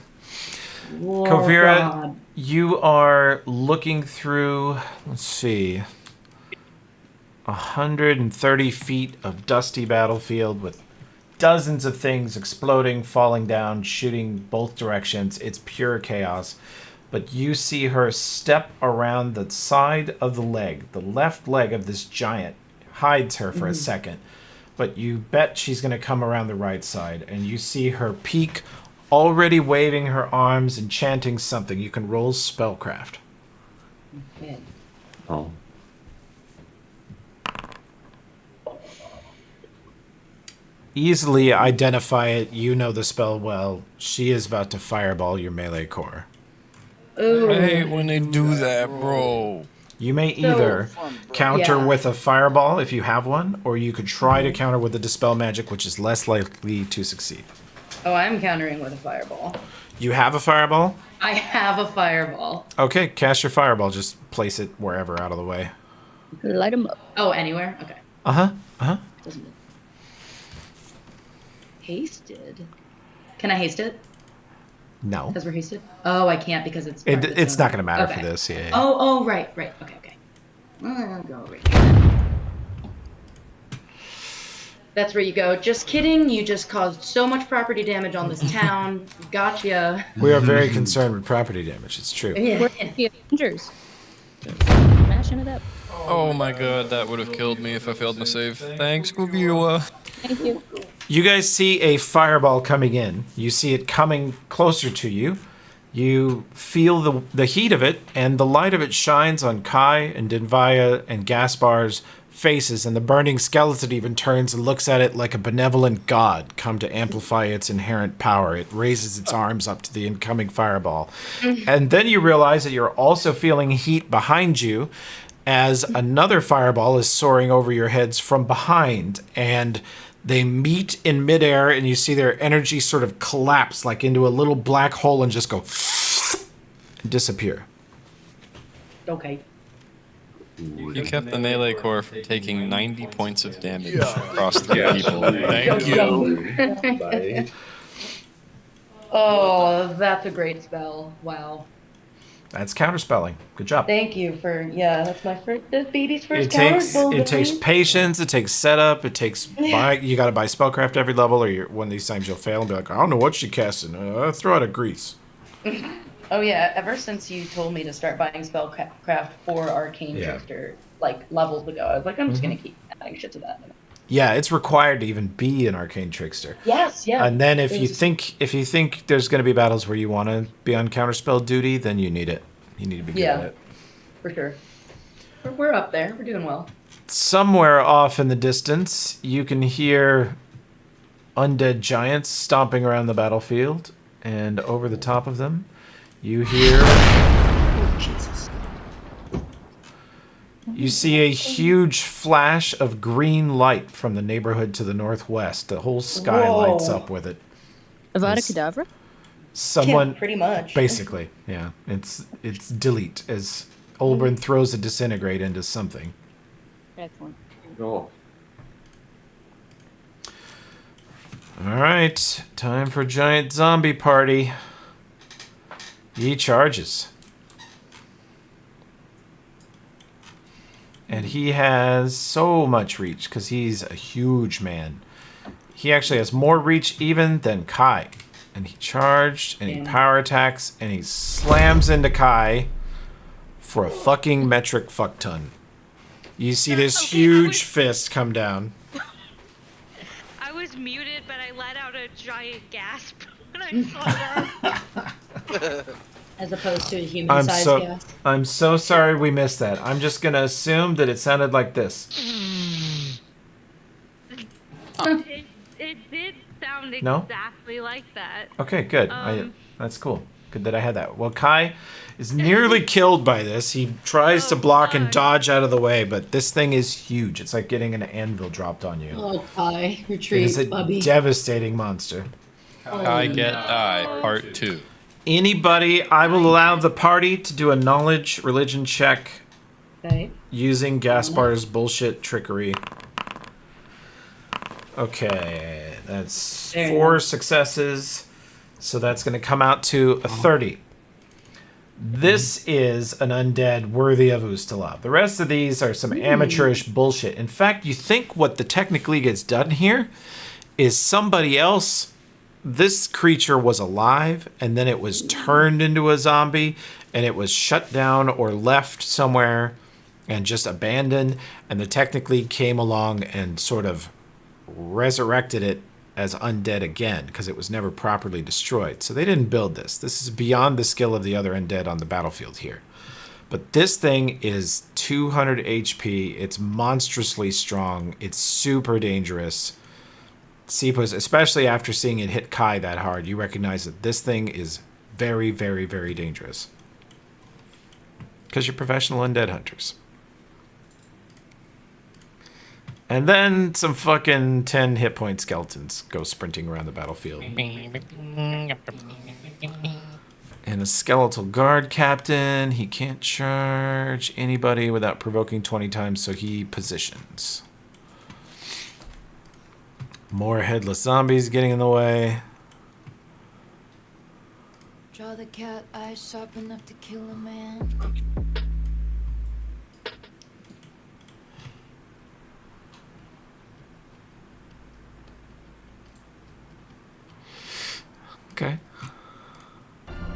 Whoa, Kovira, God. you are looking through, let's see, 130 feet of dusty battlefield with dozens of things exploding, falling down, shooting both directions. It's pure chaos. But you see her step around the side of the leg. The left leg of this giant hides her for a second. but you bet she's going to come around the right side, and you see her peek, already waving her arms and chanting something. You can roll spellcraft. Okay. Oh. Easily identify it. You know the spell well. She is about to fireball your melee core. Ooh. I hate when they do that, bro. You may either counter with a fireball if you have one, or you could try to counter with a dispel magic, which is less likely to succeed. Oh, I'm countering with a fireball. You have a fireball? I have a fireball. Okay, cast your fireball. Just place it wherever out of the way. Light them up. Oh, anywhere? Okay. Uh-huh. Uh-huh. Doesn't hasted. Can I haste it? No. Because we're hasted? Oh, I can't because it's... It's not going to matter for this. Yeah. Oh, right. Okay. I'll go right here. That's where you go. Just kidding. You just caused so much property damage on this town. Gotcha. We are very concerned with property damage. It's true. Yeah. Where's the Avengers? Just smashing it up. Oh my god, that would have killed me if I failed my save. Thanks, Guvila. Thank you. You guys see a fireball coming in. You see it coming closer to you. You feel the heat of it, and the light of it shines on Kai and Denvaya and Gaspar's faces, and the burning skeleton even turns and looks at it like a benevolent god come to amplify its inherent power. It raises its arms up to the incoming fireball. And then you realize that you're also feeling heat behind you as another fireball is soaring over your heads from behind, and they meet in midair, and you see their energy sort of collapse like into a little black hole and just go and disappear. Okay. You kept the melee core from taking 90 points of damage across 3 people. Thank you. Oh, that's a great spell. Wow. That's counterspelling. Good job. Thank you for, that's my first, this baby's first It takes patience, it takes setup, it takes you gotta buy spellcraft every level, or one of these times you'll fail and be like, I don't know what she casting. Throw out a grease. Oh yeah, ever since you told me to start buying spellcraft for Arcane Trickster, like levels ago, I was like, I'm just gonna keep adding shit to that. Yeah, it's required to even be an Arcane Trickster. Yes, yeah. And then if you think there's gonna be battles where you want to be on counterspell duty, then you need it. You need to be good at it. For sure. We're up there. We're doing well. Somewhere off in the distance, you can hear undead giants stomping around the battlefield, and over the top of them, you hear... Oh, Jesus. You see a huge flash of green light from the neighborhood to the northwest. The whole sky lights up with it. Avada Kedavra? Someone... Yeah, pretty much. Basically, yeah. It's delete, as Olbrin throws a disintegrate into something. Excellent. Oh. Alright, time for giant zombie party. He charges. And he has so much reach, because he's a huge man. He actually has more reach even than Kai. And he charged, and he power attacks, and he slams into Kai for a fucking metric fuck ton. You see this huge fist come down. I was muted, but I let out a giant gasp when I saw that. As opposed to a human-sized gas. I'm so sorry we missed that. I'm just gonna assume that it sounded like this. It did sound No? exactly like that. Okay, good. That's cool. Good that I had that. Well, Kai is nearly killed by this. He tries to block and dodge out of the way, but this thing is huge. It's like getting an anvil dropped on you. Oh, Kai, retreat, It is a Bubby. devastating monster. Kai get die, part 2. Anybody, I will allow the party to do a knowledge religion check Okay. using Gaspar's bullshit trickery. Okay, that's 4 successes. So that's going to come out to a 30. This is an undead worthy of Ustalav. The rest of these are some amateurish bullshit. In fact, you think what the technically gets done here is somebody else... This creature was alive, and then it was turned into a zombie, and it was shut down or left somewhere and just abandoned, and the technically came along and sort of resurrected it as undead again because it was never properly destroyed. So they didn't build this. This is beyond the skill of the other undead on the battlefield here. But this thing is 200 HP. It's monstrously strong. It's super dangerous. Seepos, especially after seeing it hit Kai that hard, you recognize that this thing is very, very, very dangerous. Because you're professional undead hunters. And then some fucking 10 hit point skeletons go sprinting around the battlefield. And a skeletal guard captain. He can't charge anybody without provoking 20 times, so he positions. More headless zombies getting in the way. Draw the cat eyes sharp enough to kill a man. Okay.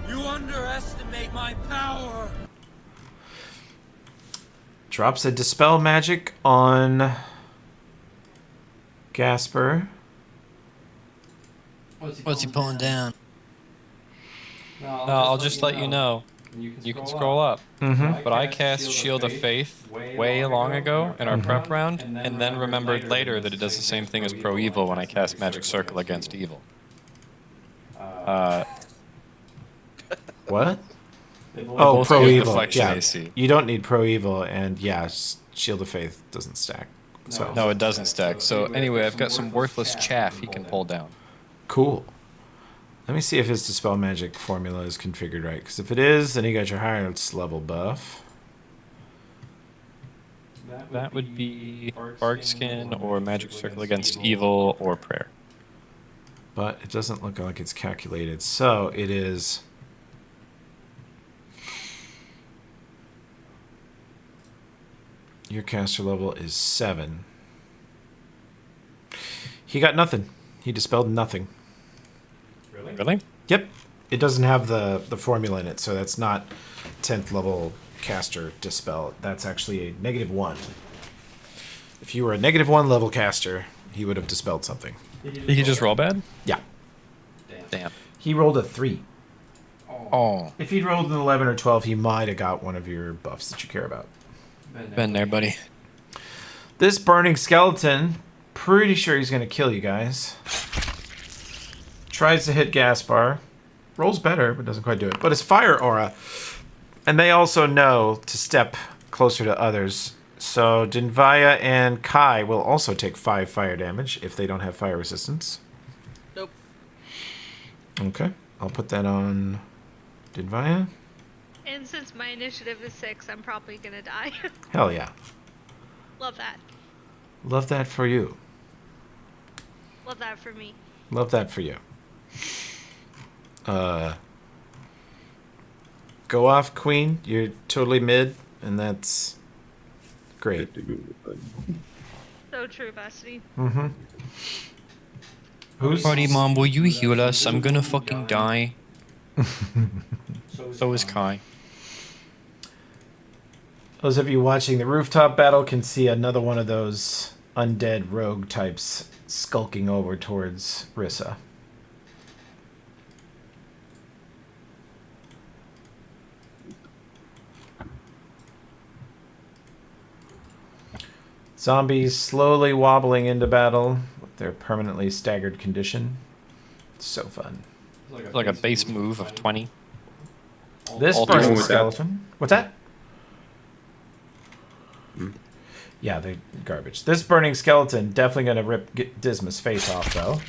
You underestimate my power. Drops a dispel magic on Gasper. What's he pulling down? I'll just let you know. You can scroll up. Mm-hmm. But I cast Shield of Faith way long ago in our prep round, and then remembered later that it does the same thing as Pro Evil when I cast Magic Circle against evil. What? Oh, Pro give Evil. deflection Yeah. AC. You don't need Pro Evil, and yeah, Shield of Faith doesn't stack. So No, it doesn't stack. So anyway, I've got some worthless chaff he can pull down. Cool. Let me see if his Dispel Magic formula is configured right. Because if it is, then you got your highest level buff. That would be Bark Skin or Magic Circle against evil or prayer. But it doesn't look like it's calculated. So it is... Your caster level is 7. He got nothing. He dispelled nothing. Really? Yep. It doesn't have the formula in it, so that's not 10th level caster dispel. That's actually a -1. If you were a -1 level caster, he would have dispelled something. Did he just roll bad? Yeah. Damn. He rolled a 3. Oh. If he'd rolled an 11 or 12, he might have got one of your buffs that you care about. Been there, buddy. This burning skeleton, pretty sure he's going to kill you guys. Tries to hit Gaspar. Rolls better, but doesn't quite do it. But it's fire aura. And they also know to step closer to others. So Dinvaya and Kai will also take 5 fire damage if they don't have fire resistance. Nope. Okay. I'll put that on Dinvaya. And since my initiative is 6, I'm probably gonna die. Hell yeah. Love that. Love that for you. Love that for me. Love that for you. Go off, Queen. You're totally mid, and that's great. So true, bestie. Mm-hmm. Who's... Buddy, Mom, will you heal us? I'm gonna fucking die. So is Kai. Those of you watching the rooftop battle can see another one of those undead rogue types skulking over towards Rissa. Zombies slowly wobbling into battle with their permanently staggered condition. So fun. It's like a base move of 20. This All burning dealing with skeleton. What's that? Yeah, they're garbage. This burning skeleton definitely going to rip Disma's face off, though.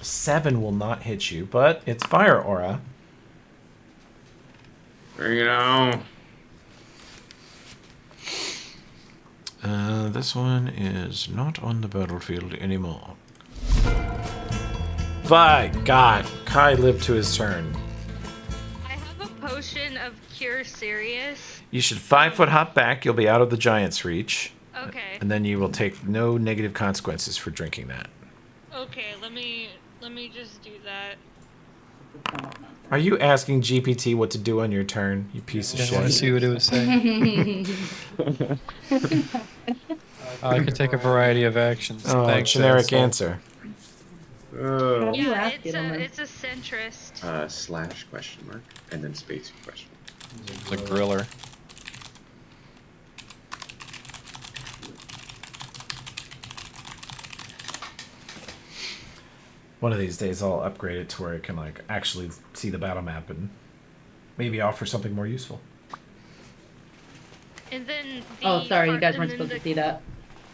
7 will not hit you, but it's fire aura. Bring it on. This one is not on the battlefield anymore. By God, Kai lived to his turn. I have a potion of Cure Serious. You should 5-foot hop back. You'll be out of the giant's reach. Okay. And then you will take no negative consequences for drinking that. Okay, let me just do that. Are you asking GPT what to do on your turn, you piece of I shit? want to see what it would say. I could take a variety of actions. Oh, Thanks, generic Ellsa. answer. How do you Yeah, ask it, Omar? it's a centrist. Slash question mark and then space question. It's a griller. One of these days I'll upgrade it to where it can like actually see the battle map and maybe offer something more useful. And then the Oh, sorry, you guys and weren't then supposed the to see that.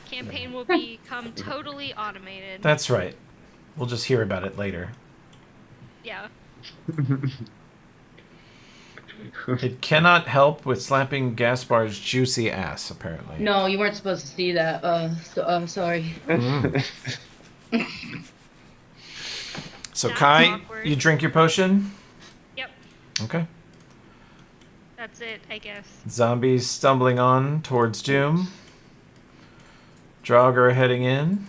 campaign will become totally automated. That's right. We'll just hear about it later. Yeah. It cannot help with slapping Gaspar's juicy ass, apparently. No, you weren't supposed to see that. Sorry. So That's Kai, awkward. you drink your potion? Yep. Okay. That's it, I guess. Zombies stumbling on towards Doom. Draugr heading in.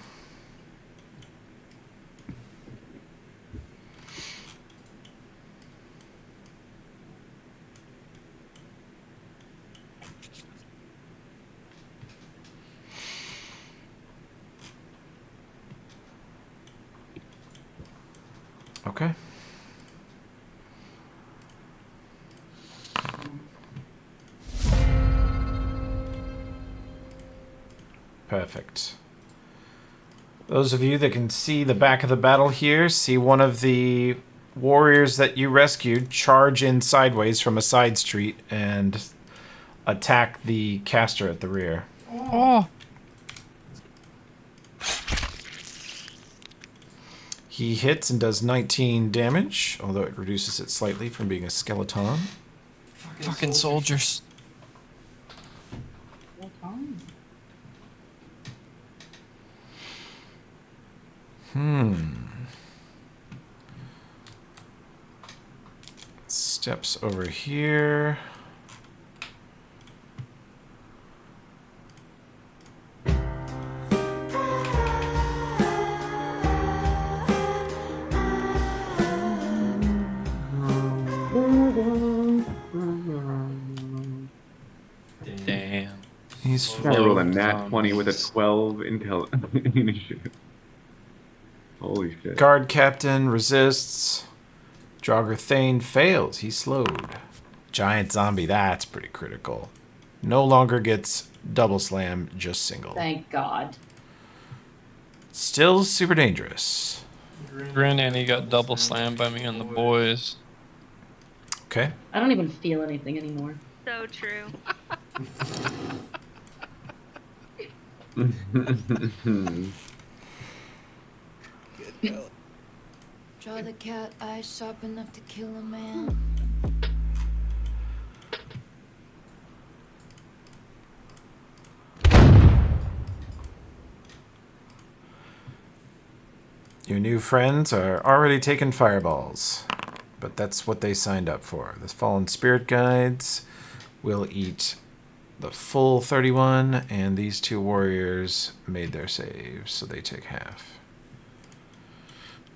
Okay. Perfect. Those of you that can see the back of the battle here, see one of the warriors that you rescued charge in sideways from a side street and attack the caster at the rear. Oh. He hits and does 19 damage, although it reduces it slightly from being a skeleton. Fucking soldiers. Steps over here. Damn. He's I rolled a full. nat 20 with a 12 initiative. Holy shit. Guard captain resists. Draugr Thane fails. He's slowed. Giant zombie, that's pretty critical. No longer gets double slam, just single. Thank God. Still super dangerous. Granddaddy got double slammed by me and the boys. Okay. I don't even feel anything anymore. So true. Draw the cat eyes sharp enough to kill a man. Your new friends are already taking fireballs, but that's what they signed up for. The Fallen Spirit Guides will eat the full 31, and these two warriors made their saves, so they take half.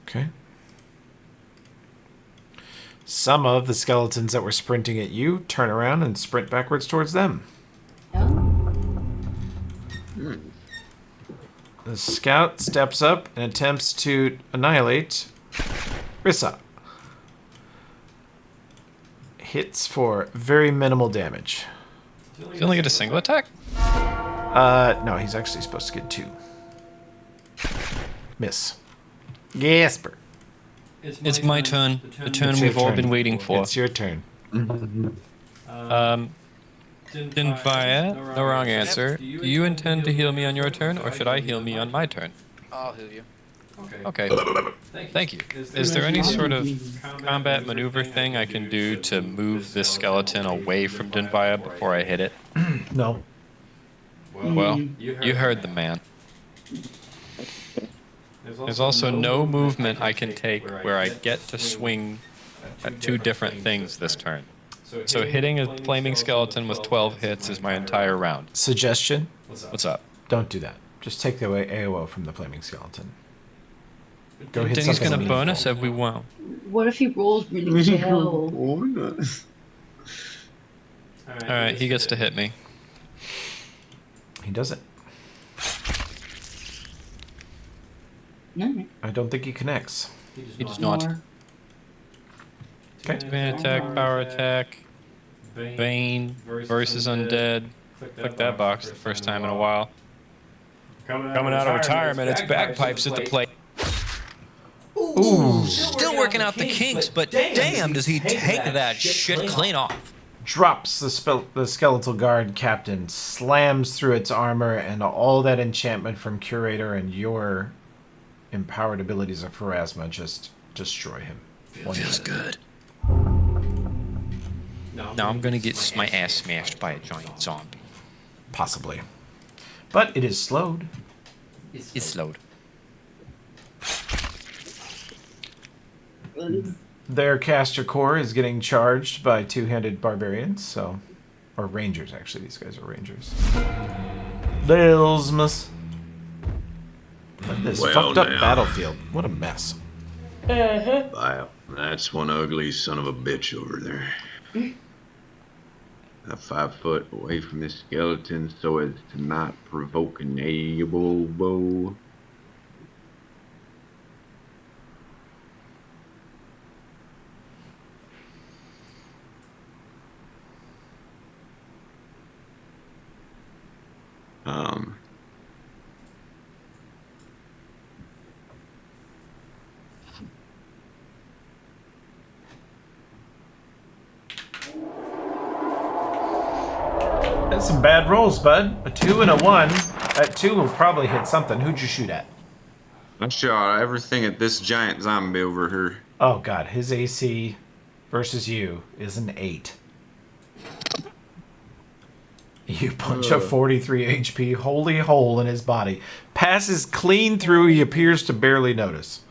Okay. Some of the skeletons that were sprinting at you turn around and sprint backwards towards them. The scout steps up and attempts to annihilate Rissa. Hits for very minimal damage. You only get a single attack? No, he's actually supposed to get 2. Miss. Gasper. It's my turn. The turn It's your we've all turn. been waiting for. It's your turn. Didn't fire. No wrong answer. Do you intend to heal me on your turn, or should I heal me on my turn? I'll heal you. Okay. Thank you. Is there any sort of combat maneuver thing I can do to move this skeleton away from Dinvaya before I hit it? No. Well, you heard the man. There's also no movement I can take where I get to swing at 2 different things this turn. So hitting a flaming skeleton with 12 hits is my entire round. Suggestion? What's up? Don't do that. Just take the AOO from the flaming skeleton. Go hit Then he's something gonna burn us meaningful. if we won't. What if he rolls really well? Alright, he gets to hit me. He doesn't. Alright. I don't think he connects. He does not. More. Okay. Advantage attack, power attack, Bane versus Undead. Click that box the first time in a while. Coming out of retirement, it's bagpipes at the plate. Ooh. Still working out the kinks, but damn, does he take that shit clean off. Drops the skeletal guard captain, slams through its armor, and all that enchantment from Curator and your empowered abilities of Pharasma just destroy him. Feels good. Now I'm gonna get my ass smashed by a giant zombie. Possibly. But it is slowed. It's slowed. Their caster core is getting charged by two-handed barbarians, or rangers, actually. These guys are rangers. Delsmus. This fucked up battlefield. What a mess. Wow, that's one ugly son of a bitch over there. 5 foot away from this skeleton so as to not provoke an able bow. That's some bad rolls, bud. A 2 and a 1. That 2 will probably hit something. Who'd you shoot at? I shot everything at this giant zombie over here. Oh god, his AC versus you is an 8. You punch a 43 HP holy hole in his body. Passes clean through, he appears to barely notice.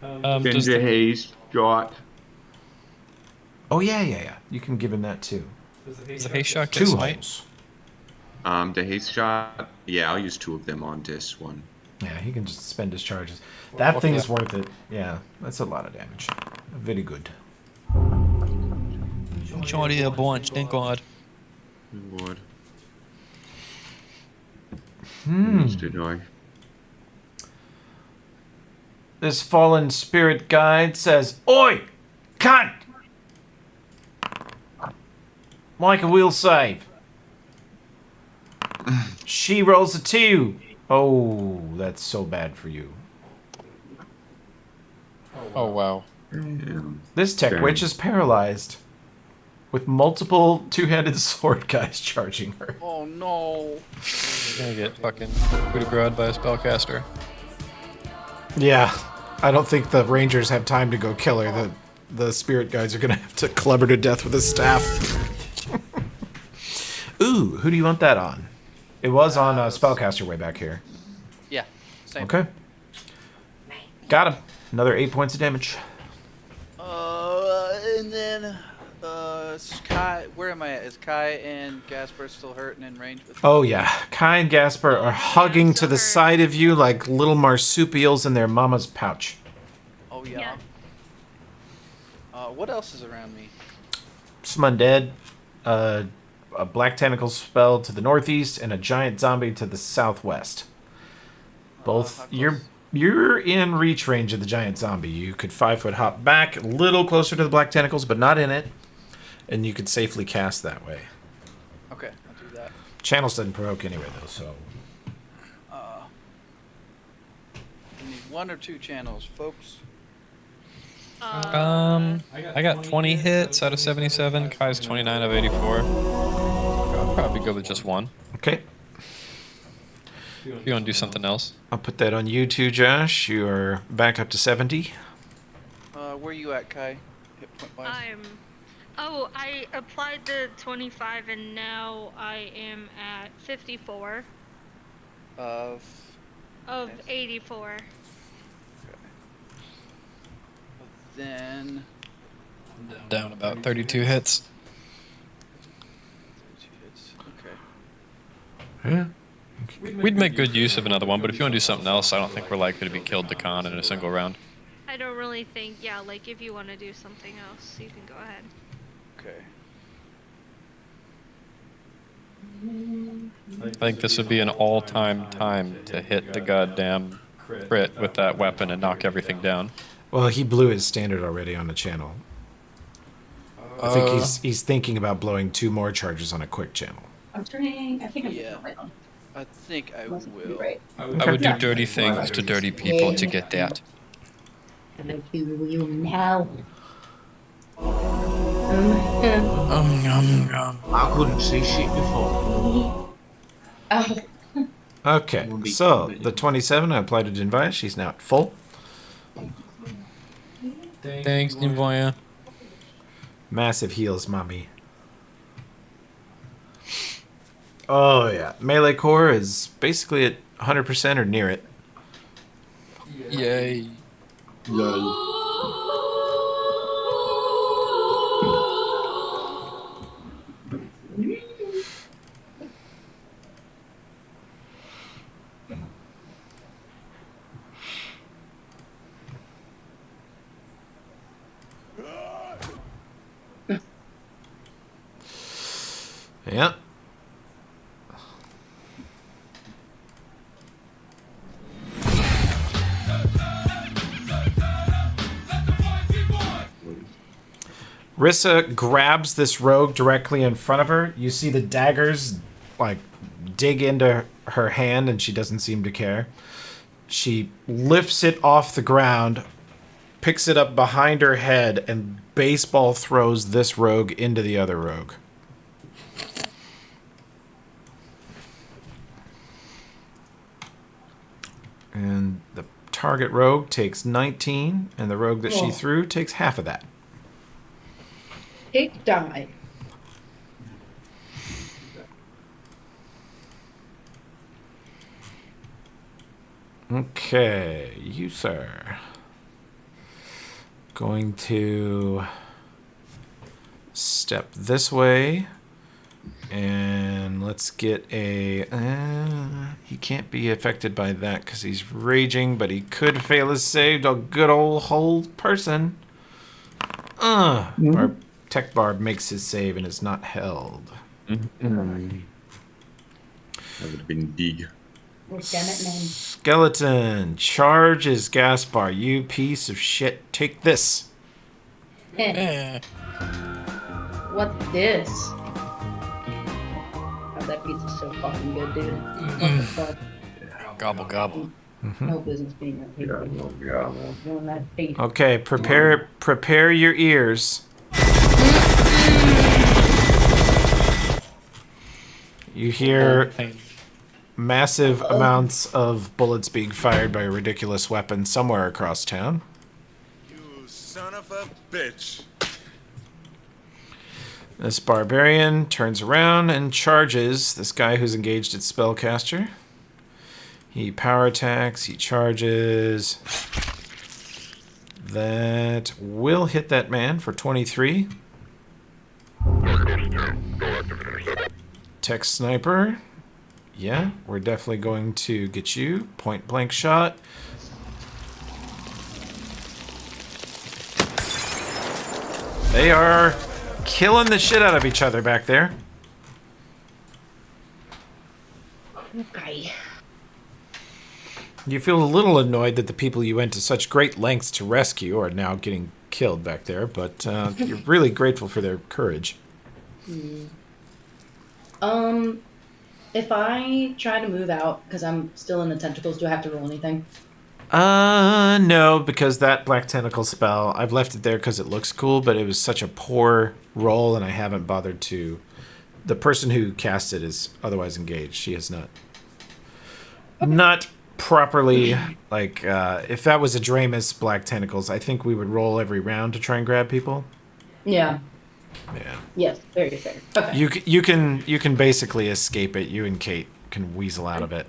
Ginger haze shot. Oh yeah. You can give him that too. Does the haste shot get 2 smite? holes. The haste shot. Yeah, I'll use 2 of them on this one. Yeah, he can just spend his charges. That thing's worth it. Yeah, that's a lot of damage. Very good. Johnny a bunch, thank God. Lord. Did I? This fallen spirit guide says, "Oi, cunt! Like a will save." She rolls a 2. Oh, that's so bad for you. Oh wow. This tech witch is paralyzed, with multiple two-handed sword guys charging her. Oh no. Gonna get fucking coup de grace by a spellcaster. Yeah, I don't think the rangers have time to go kill her. The spirit guys are gonna have to club her to death with a staff. Ooh, who do you want that on? It was on spellcaster way back here. Yeah, same. Okay. Got him. Another 8 points of damage. And then, Kai, where am I at? Is Kai and Gasper still hurting in range with me? Oh yeah, Kai and Gasper are hugging to the side of you like little marsupials in their mama's pouch. Oh yeah. What else is around me? Some undead, a black tentacle spell to the northeast, and a giant zombie to the southwest. Both you're in reach range of the giant zombie. You could 5-foot hop back a little closer to the black tentacles, but not in it, and you could safely cast that way. Okay, I'll do that. Channels doesn't provoke anyway though, so. We need 1 or 2 channels, folks. I got 20 hits out of 77. Kai's 29 of 84. I'll probably go with just 1. Okay. If you want to do something else. I'll put that on you too, Josh. You are back up to 70. Where you at, Kai? Hit point wise? I applied the 25 and now I am at 54 of 84. Then Down about 32 hits. 32 hits. Okay. Yeah. We'd make good use of another one, but if you want to do something else, I don't think we're likely to be killed to con in a single round. I don't really think, yeah, like if you want to do something else, you can go ahead. Okay. I think this would be an all-time time to hit the goddamn crit with that weapon and knock everything down. Well, he blew his standard already on the channel. I think he's thinking about blowing 2 more charges on a quick channel. I'm turning. I think I'm Yeah. turning right on. I think I Must be will. right. I would do dirty things to dirty people to get that. And I do you now. I couldn't see shit before. Oh. Okay, so the 27 I applied to Dinvaya. She's now at full. Thanks, Nimvoya. Massive heals, mommy. Oh, yeah. Melee core is basically at 100% or near it. Yay. Yeah. Rissa grabs this rogue directly in front of her. You see the daggers like dig into her hand and she doesn't seem to care. She lifts it off the ground, picks it up behind her head, and baseball throws this rogue into the other rogue. And the target rogue takes 19, and the rogue that she threw takes half of that. It died. Okay, you, sir. Going to step this way. And let's get a... he can't be affected by that because he's raging, but he could fail his save. A good old hold person. Our Tech Barb makes his save and is not held. That would have been dig. Oh, damn it, man. Skeleton charges Gaspar. You piece of shit. Take this. What's this? Oh, that pizza's so fucking good, dude. What the fuck? Gobble, gobble. No business being that pizza. Doing that face. Okay, prepare your ears. You hear massive amounts of bullets being fired by a ridiculous weapon somewhere across town. You son of a bitch. This barbarian turns around and charges this guy who's engaged at spellcaster. He power attacks, he charges. That will hit that man for 23. Tech sniper. Yeah, we're definitely going to get you. Point blank shot. They are killing the shit out of each other back there. Okay. You feel a little annoyed that the people you went to such great lengths to rescue are now getting killed back there, but you're really grateful for their courage. If I try to move out because I'm still in the tentacles, do I have to roll anything? No, because that black tentacle spell, I've left it there because it looks cool, but it was such a poor roll, and I haven't bothered to. The person who cast it is otherwise engaged. She is not. Not properly, like, if that was a Dramus black tentacles, I think we would roll every round to try and grab people. Yeah. Yeah. Yes, very fair. Okay. You can basically escape it. You and Kate can weasel out of it.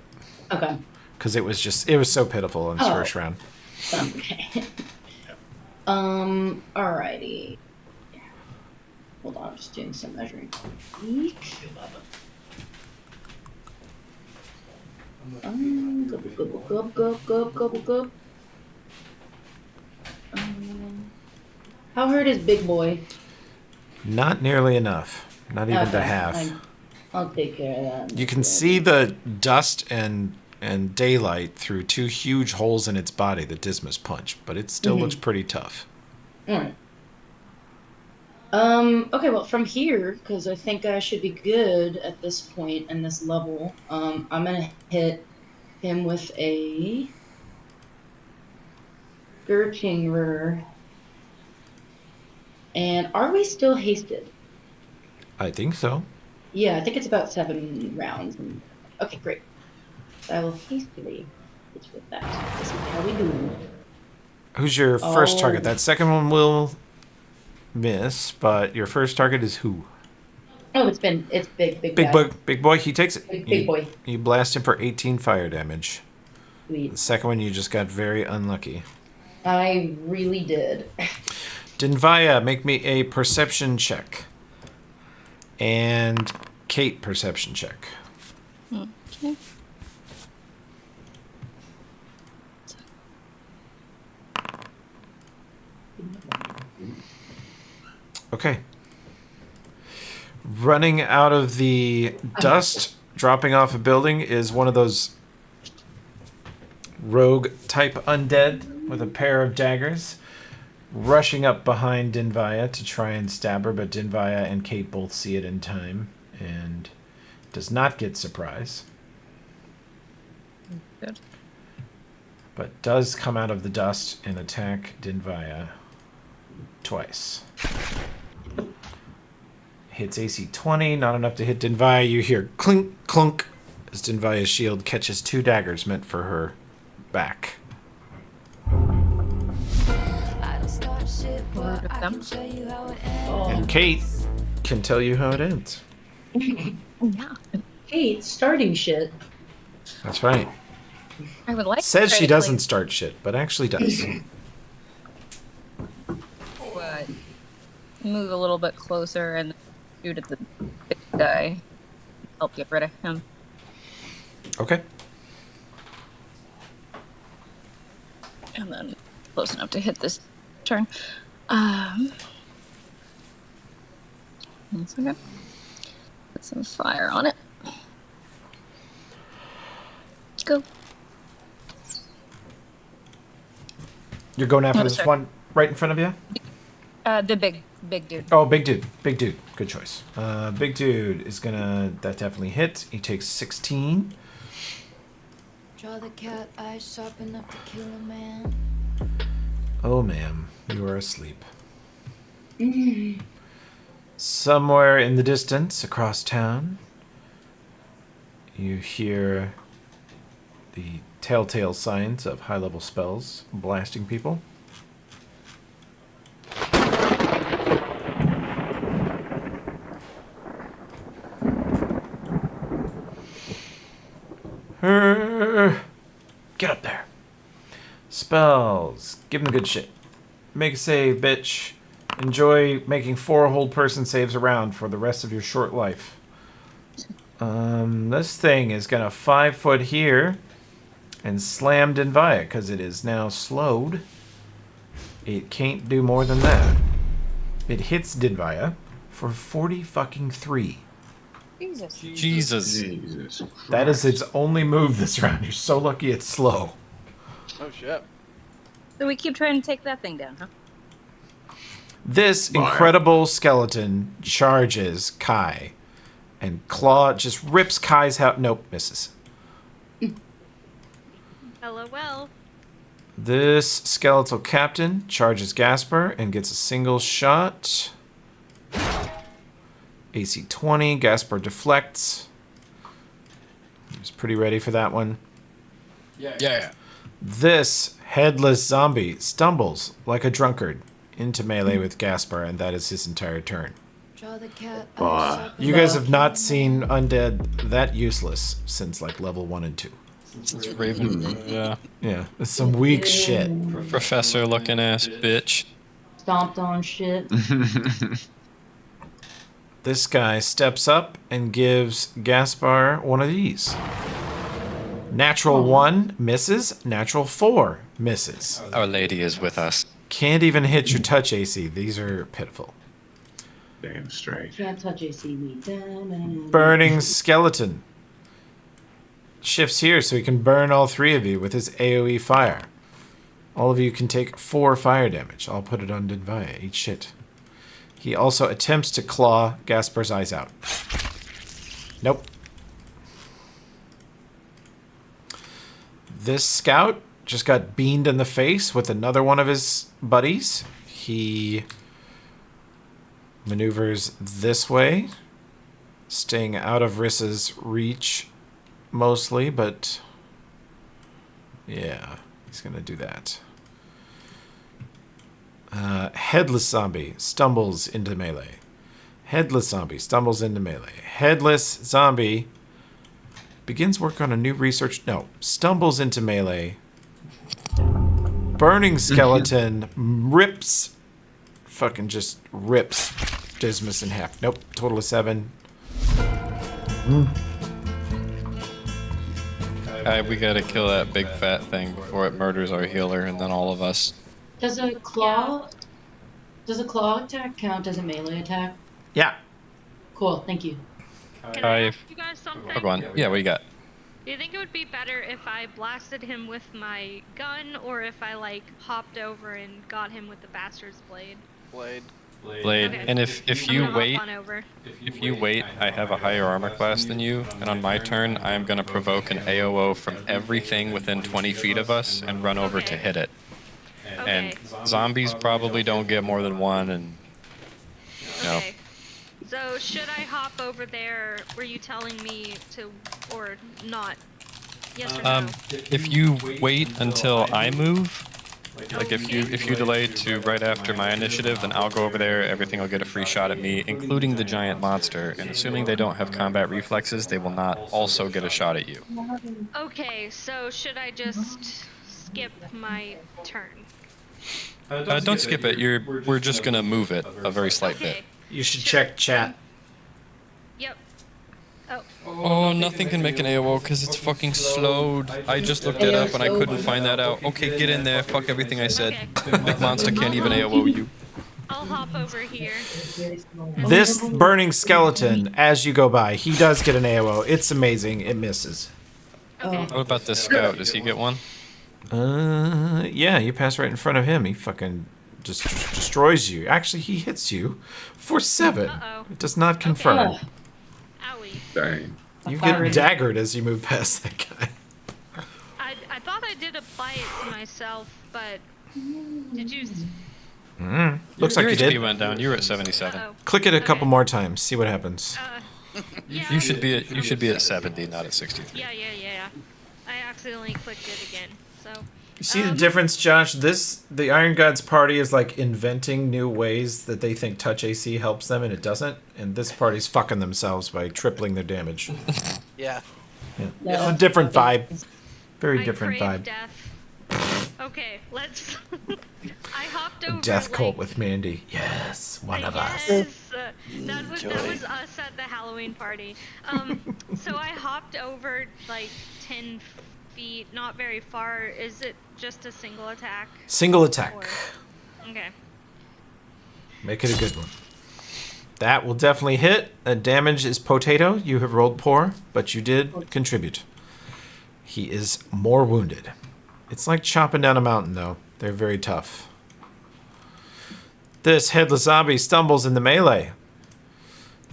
Okay. Because it was so pitiful in this first round. Okay. Alrighty. Hold on, I'm just doing some measuring. Go. How hurt is Big Boy? Not nearly enough. Not even to half. I'll take care of that. You can see the dust and and daylight through 2 huge holes in its body that Dismas punched, but it still looks pretty tough. Alright. Okay, well, from here, because I think I should be good at this point in this level, I'm gonna hit him with a Gertinger. And are we still hasted? I think so. Yeah, I think it's about 7 rounds. Okay, great. So I will hastily hit you with that. This is how we do. Who's your first target? That second one will miss, but your first target is who? Oh, it's big guy. Big boy, he takes it. Big boy. You blast him for 18 fire damage. Sweet. The second one, you just got very unlucky. I really did. Dinvaya, make me a perception check. And Kate, perception check. Okay. Okay. Running out of the dust, dropping off a building is one of those rogue type undead with a pair of daggers, rushing up behind Dinvaya to try and stab her, but Dinvaya and Kate both see it in time and does not get surprise. Good. But does come out of the dust and attack Dinvaya twice. Hits AC 20, not enough to hit Dinvaya. You hear clink, clunk as Dinvaya's shield catches 2 daggers meant for her back. And Kate can tell you how it ends. Yeah. Kate, starting shit. That's right. I would like Says to she doesn't start shit, but actually does. But move a little bit closer and shoot at the big guy. Help get rid of him. Okay. And then close enough to hit this turn. 1 second. Put some fire on it. Go. You're going after Oh, this sorry. one right in front of you? The big dude. Oh, big dude. Big dude. Good choice. Big dude is gonna... That definitely hits. He takes 16. Draw the cat eyes sharp enough to kill a man. Oh, ma'am. You are asleep. Somewhere in the distance, across town, you hear the telltale signs of high-level spells blasting people. Get up there. Spells. Give them the good shit. Make a save, bitch. Enjoy making 4 whole person saves around for the rest of your short life. This thing is gonna 5 foot here and slam Dinvaya because it is now slowed. It can't do more than that. It hits Dinvaya for 40 fucking 3. Jesus. That is its only move this round. You're so lucky it's slow. Oh shit. So we keep trying to take that thing down, huh? This incredible skeleton charges Kai, and Claw just rips Kai's house. Nope, misses. LOL. This skeletal captain charges Gasper and gets a single shot. AC 20. Gasper deflects. He's pretty ready for that one. Yeah. This headless zombie stumbles like a drunkard into melee with Gasper, and that is his entire turn. Draw the cat eyes sharp You guys have not seen undead that useless since like level 1 and 2. It's Raven. Yeah. Yeah, it's some weak shit. Professor looking ass bitch. Stomped on shit. This guy steps up and gives Gaspar one of these. Natural 1 misses. Natural 4 misses. Our Lady is with us. Can't even hit your touch AC. These are pitiful. Damn straight. Can't touch AC me. Burning skeleton. shifts here so he can burn all 3 of you with his AoE fire. All of you can take 4 fire damage. I'll put it on Dinvaya. Eat shit. He also attempts to claw Gasper's eyes out. Nope. This scout just got beamed in the face with another one of his buddies. He maneuvers this way, staying out of Rissa's reach mostly, but yeah, he's gonna do that. Headless zombie stumbles into melee. Headless zombie stumbles into melee. Headless zombie begins work on a new research. No, stumbles into melee. Burning skeleton rips, fucking just rips Dismas in half. Nope, total of 7. We gotta kill that big fat thing before it murders our healer and then all of us. Does a claw attack count as a melee attack? Yeah. Cool, thank you. Can I ask you guys something? Go on. Yeah, what you got? Do you think it would be better if I blasted him with my gun, or if I like hopped over and got him with the bastard's blade? Blade. Okay. And if you wait, I have a higher armor class than you, and on my turn, I am gonna provoke an AOO from everything within 20 feet of us and run over to hit it. And zombies probably don't get more than 1, and Okay. So should I hop over there? Were you telling me to, or not? Yes or no? If you wait until I move, like if you delay to right after my initiative, then I'll go over there. Everything will get a free shot at me, including the giant monster. And assuming they don't have combat reflexes, they will not also get a shot at you. Okay, so should I just skip my turn? Don't skip it. We're just gonna move it a very slight bit. You should check chat. Yep. Oh. Oh, nothing can make an AOO because it's fucking slowed. I just looked it up and I couldn't find that out. Okay, get in there. Fuck everything I said. Big monster can't even AOO you. I'll hop over here. This burning skeleton, as you go by, he does get an AOO. It's amazing. It misses. What about this scout? Does he get one? Yeah, you pass right in front of him. He fucking just destroys you. Actually, he hits you for 7. It does not confirm. Dang. You get daggered as you move past that guy. I thought I did apply it to myself, but did you? Looks like you did. Your HP went down. You were at 77. Click it a couple more times. See what happens. You should be at 70, not at 63. Yeah. I accidentally clicked it again. So. You see the difference, Josh? The Iron Gods party is like inventing new ways that they think touch AC helps them, and it doesn't. And this party's fucking themselves by tripling their damage. Yeah. It's a different vibe. Very different vibe. Death. Okay, let's. I hopped over. A death cult with Mandy. Yes, one of us. That was us at the Halloween party. So I hopped over like 10 feet, not very far. Is it just a single attack? Single attack. Okay. Make it a good one. That will definitely hit. Damage is potato. You have rolled poor, but you did contribute. He is more wounded. It's like chopping down a mountain, though. They're very tough. This headless zombie stumbles in the melee.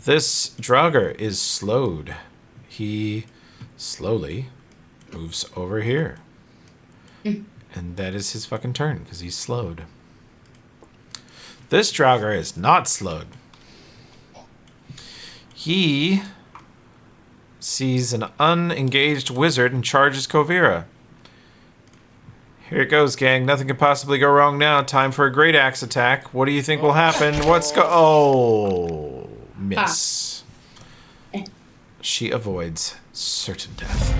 This Draugr is slowed. He slowly moves over here. And that is his fucking turn, because he's slowed. This Draugr is not slowed. He sees an unengaged wizard and charges Kovira. Here it goes, gang. Nothing could possibly go wrong now. Time for a great axe attack. What do you think will happen? Oh, miss. She avoids certain death.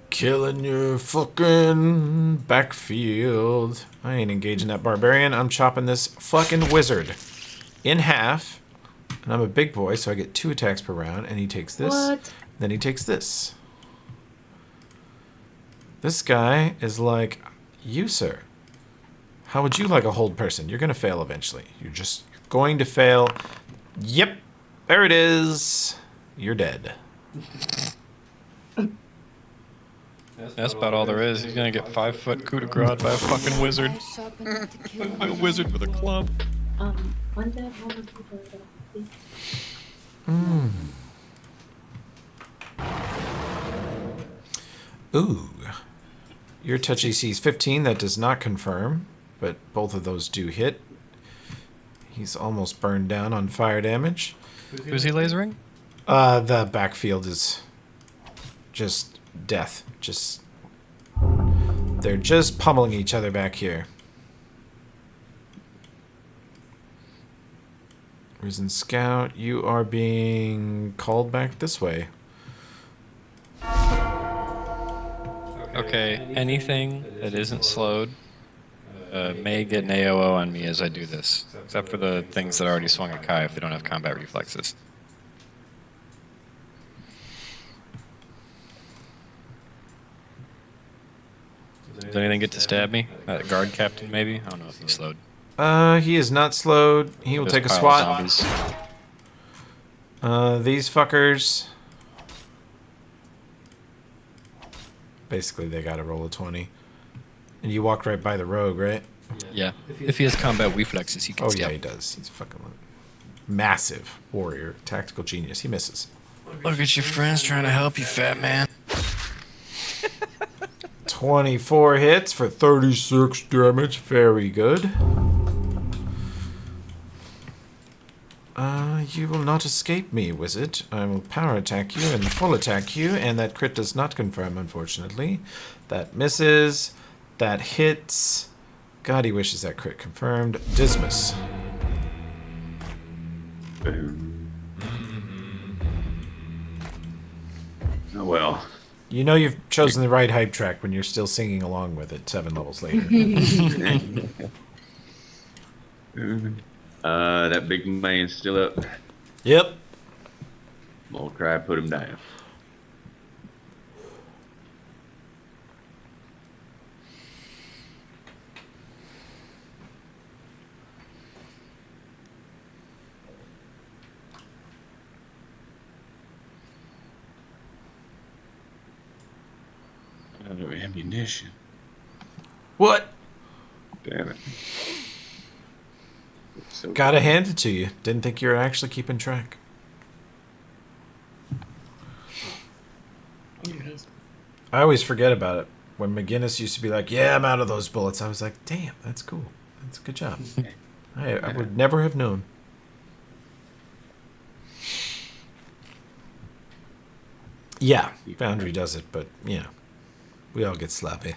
Killing your fucking backfield. I ain't engaging that barbarian. I'm chopping this fucking wizard in half. And I'm a big boy, so I get 2 attacks per round. And he takes this. What? Then he takes this. This guy is like, you, sir. How would you like a hold person? You're going to fail eventually. You're just going to fail. Yep. There it is. You're dead. That's about all there is. He's gonna get 5-foot coup de grace by a fucking wizard. By a wizard with a club. Undead homeless people are gonna Ooh. Your touch AC is 15. That does not confirm, but both of those do hit. He's almost burned down on fire damage. Who's he lasering? The backfield is just death. They're just pummeling each other back here. Risen Scout, you are being called back this way. Okay, anything that isn't slowed may get an AOO on me as I do this, except for the things that already swung at Kai if they don't have combat reflexes. Does anything get to stab me? Guard captain, maybe? I don't know if he's slowed. He is not slowed. He will Just take a pile of swat. zombies. These fuckers. Basically, they gotta roll a 20. And you walked right by the rogue, right? Yeah. If he has combat reflexes, he can Oh, stab. yeah, he does. He's fucking massive warrior, tactical genius. He misses. Look at your friends trying to help you, fat man. 24 hits for 36 damage. Very good. You will not escape me, wizard. I will power attack you and full attack you, and that crit does not confirm, unfortunately. That misses. That hits. God, he wishes that crit confirmed. Dismas. Oh well. You know you've chosen the right hype track when you're still singing along with it 7 levels later. That big man's still up. Yep. We'll try to put him down. Another ammunition. What? Damn it. So Gotta hand it to you. Didn't think you were actually keeping track. I always forget about it. When McGinnis used to be like, yeah, I'm out of those bullets, I was like, damn, that's cool. That's a good job. I would never have known. Yeah, Foundry does it, but yeah. We all get sloppy.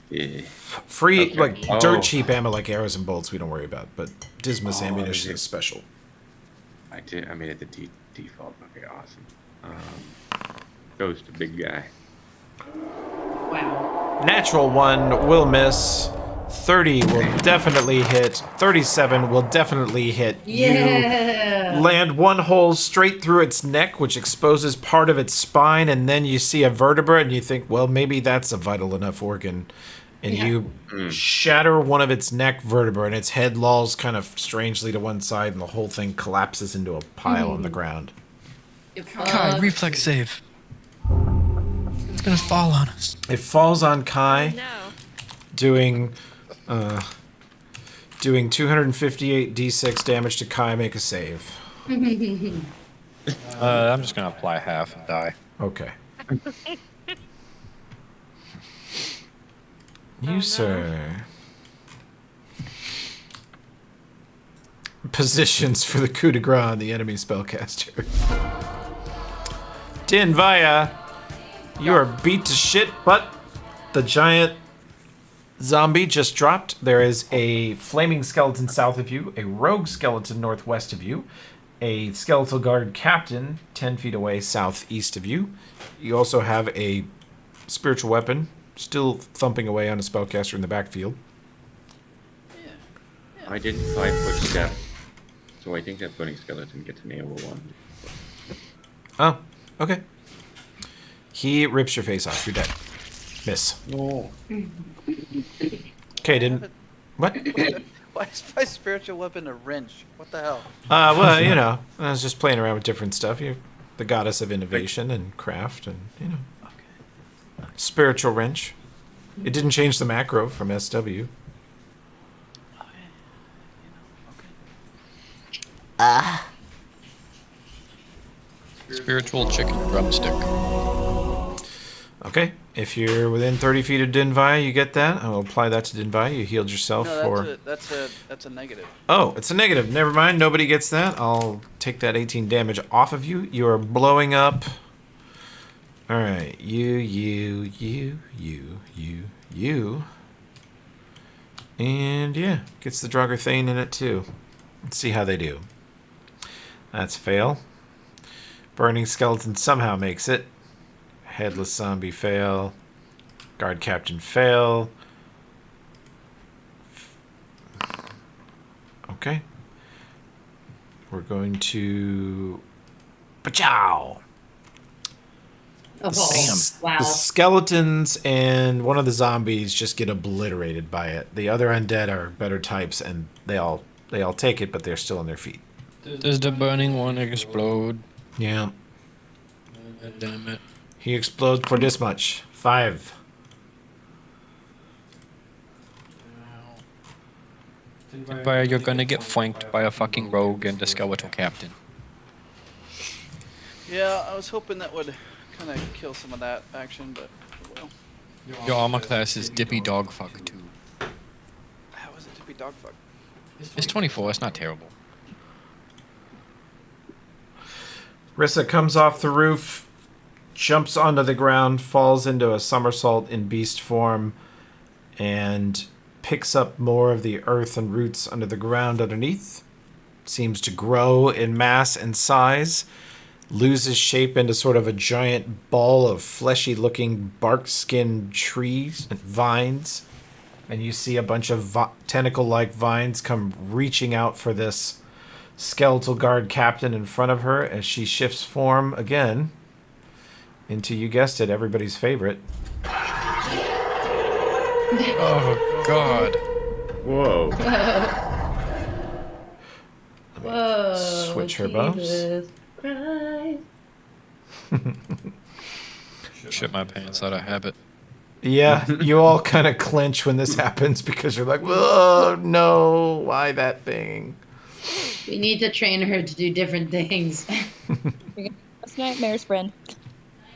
Yeah. Free, Okay. like, Oh. dirt cheap ammo like arrows and bolts we don't worry about, but Dismas ammunition is special. I made it the default. Okay, awesome. Goes to big guy. Wow. Natural 1 will miss. 30 will definitely hit. 37 will definitely hit. Yeah. You land one hole straight through its neck, which exposes part of its spine, and then you see a vertebra, and you think, well, maybe that's a vital enough organ. And you shatter one of its neck vertebrae, and its head lolls kind of strangely to one side, and the whole thing collapses into a pile on the ground. Kai, reflex save. It's gonna fall on us. It falls on Kai, doing 258 d6 damage to Kai. Make a save. I'm just gonna apply half and die. Okay. You, sir. Positions for the coup de grace on the enemy spellcaster. Din Vaya, you are beat to shit, but the giant zombie just dropped. There is a flaming skeleton south of you, a rogue skeleton northwest of you, a skeletal guard captain 10 feet away southeast of you. You also have a spiritual weapon still thumping away on a spellcaster in the backfield. I did 5-foot step, so I think that burning skeleton gets an AO1. Oh, okay. He rips your face off. You're dead. Miss. No. Okay, didn't. What? Why is my spiritual weapon a wrench? What the hell? Well, you know, I was just playing around with different stuff. the goddess of innovation and craft, and spiritual wrench. It didn't change the macro from SW. Spiritual chicken drumstick. Okay, if you're within 30 feet of Dinvaya, you get that. I will apply that to Dinvaya. You healed yourself No, that's a negative. Oh, it's a negative. Never mind. Nobody gets that. I'll take that 18 damage off of you. You are blowing up. All right, you, and yeah, gets the Draugr in it too. Let's see how they do. That's fail. Burning Skeleton somehow makes it. Headless Zombie fail. Guard Captain fail. Okay. We're going to... Pachow! Oh, damn. Wow. The skeletons and one of the zombies just get obliterated by it. The other undead are better types, and they all take it, but they're still on their feet. Does the burning one explode? Yeah. Damn it. He explodes for this much. 5. But you're gonna get flanked by a fucking rogue and a skeletal captain. Yeah, I was hoping that would kind of kill some of that action, but well. Your armor class is Dippy Dogfuck 2. How is it to be dogfuck? It's 24, it's not terrible. Rissa comes off the roof, jumps onto the ground, falls into a somersault in beast form, and picks up more of the earth and roots under the ground underneath. Seems to grow in mass and size. Loses shape into sort of a giant ball of fleshy-looking bark-skinned trees and vines. And you see a bunch of tentacle-like vines come reaching out for this skeletal guard captain in front of her as she shifts form again into, you guessed it, everybody's favorite. Oh, God. Whoa. Whoa. Switch her buffs. Jesus Christ. Shit my pants out of habit. Yeah, you all kind of clench when this happens because you're like, oh, no, why that thing? We need to train her to do different things. That's Nightmare's friend.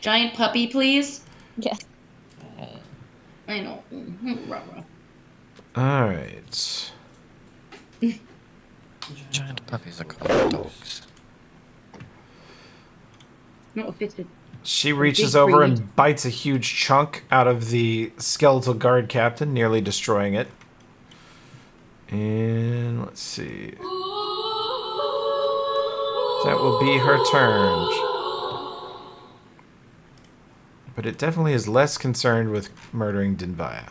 Giant puppy, please? Yes. I know. All right. Giant puppies are called dogs. No, if it's a She reaches big over breed. and bites a huge chunk out of the skeletal guard captain, nearly destroying it. And let's see. That will be her turn. But it definitely is less concerned with murdering Dinvaya.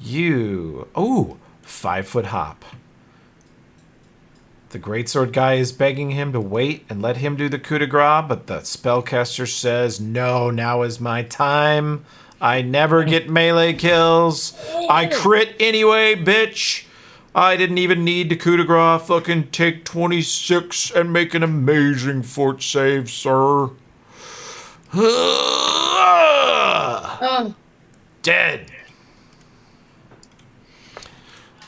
You... Oh! 5-foot hop. The greatsword guy is begging him to wait and let him do the coup de grace, but the spellcaster says, no, now is my time. I never get melee kills. I crit anyway, bitch. I didn't even need to coup de grace. Fucking take 26 and make an amazing fort save, sir. Oh. Dead.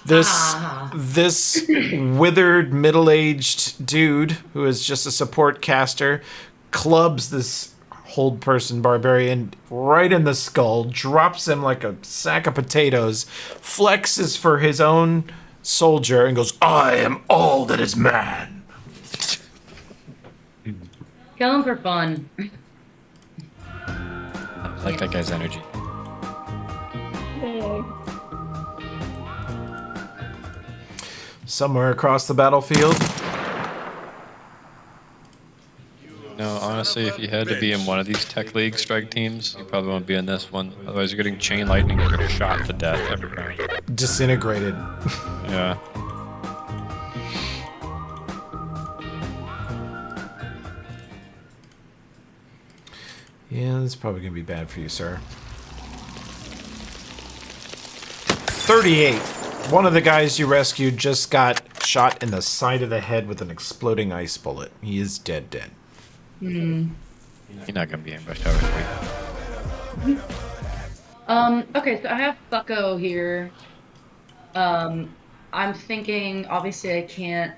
This withered, middle-aged dude, who is just a support caster, clubs this hold person barbarian right in the skull, drops him like a sack of potatoes, flexes for his own soldier, and goes, I am all that is man. Kill him for fun. I like that guy's energy. Somewhere across the battlefield. No, honestly, if you had to be in one of these Tech League strike teams, you probably won't be in this one. Otherwise, you're getting chain lightning or getting shot to death every round. Disintegrated. Yeah. Yeah, this is probably going to be bad for you, sir. 38. One of the guys you rescued just got shot in the side of the head with an exploding ice bullet. He is dead. Hmm. You're not gonna be ambushed over 3. Okay, so I have Bucko here. I'm thinking, obviously, I can't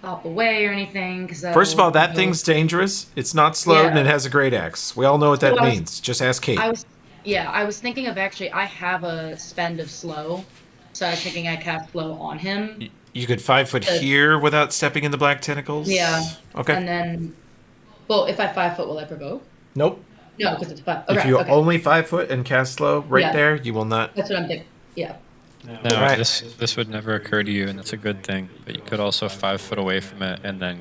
hop away or anything because First of all, that thing's dangerous. It's not slowed and it has a great axe. We all know what that means. Just ask Kate. I was thinking of actually, I have a spend of slow, so I was thinking I cast slow on him. You could 5 foot here without stepping in the black tentacles? Yeah. Okay. And then, well, if I 5 foot, will I provoke? Nope. No, because it's 5. If you only 5 foot and cast slow there, you will not. That's what I'm thinking. Yeah. No, this would never occur to you, and it's a good thing. But you could also 5 foot away from it and then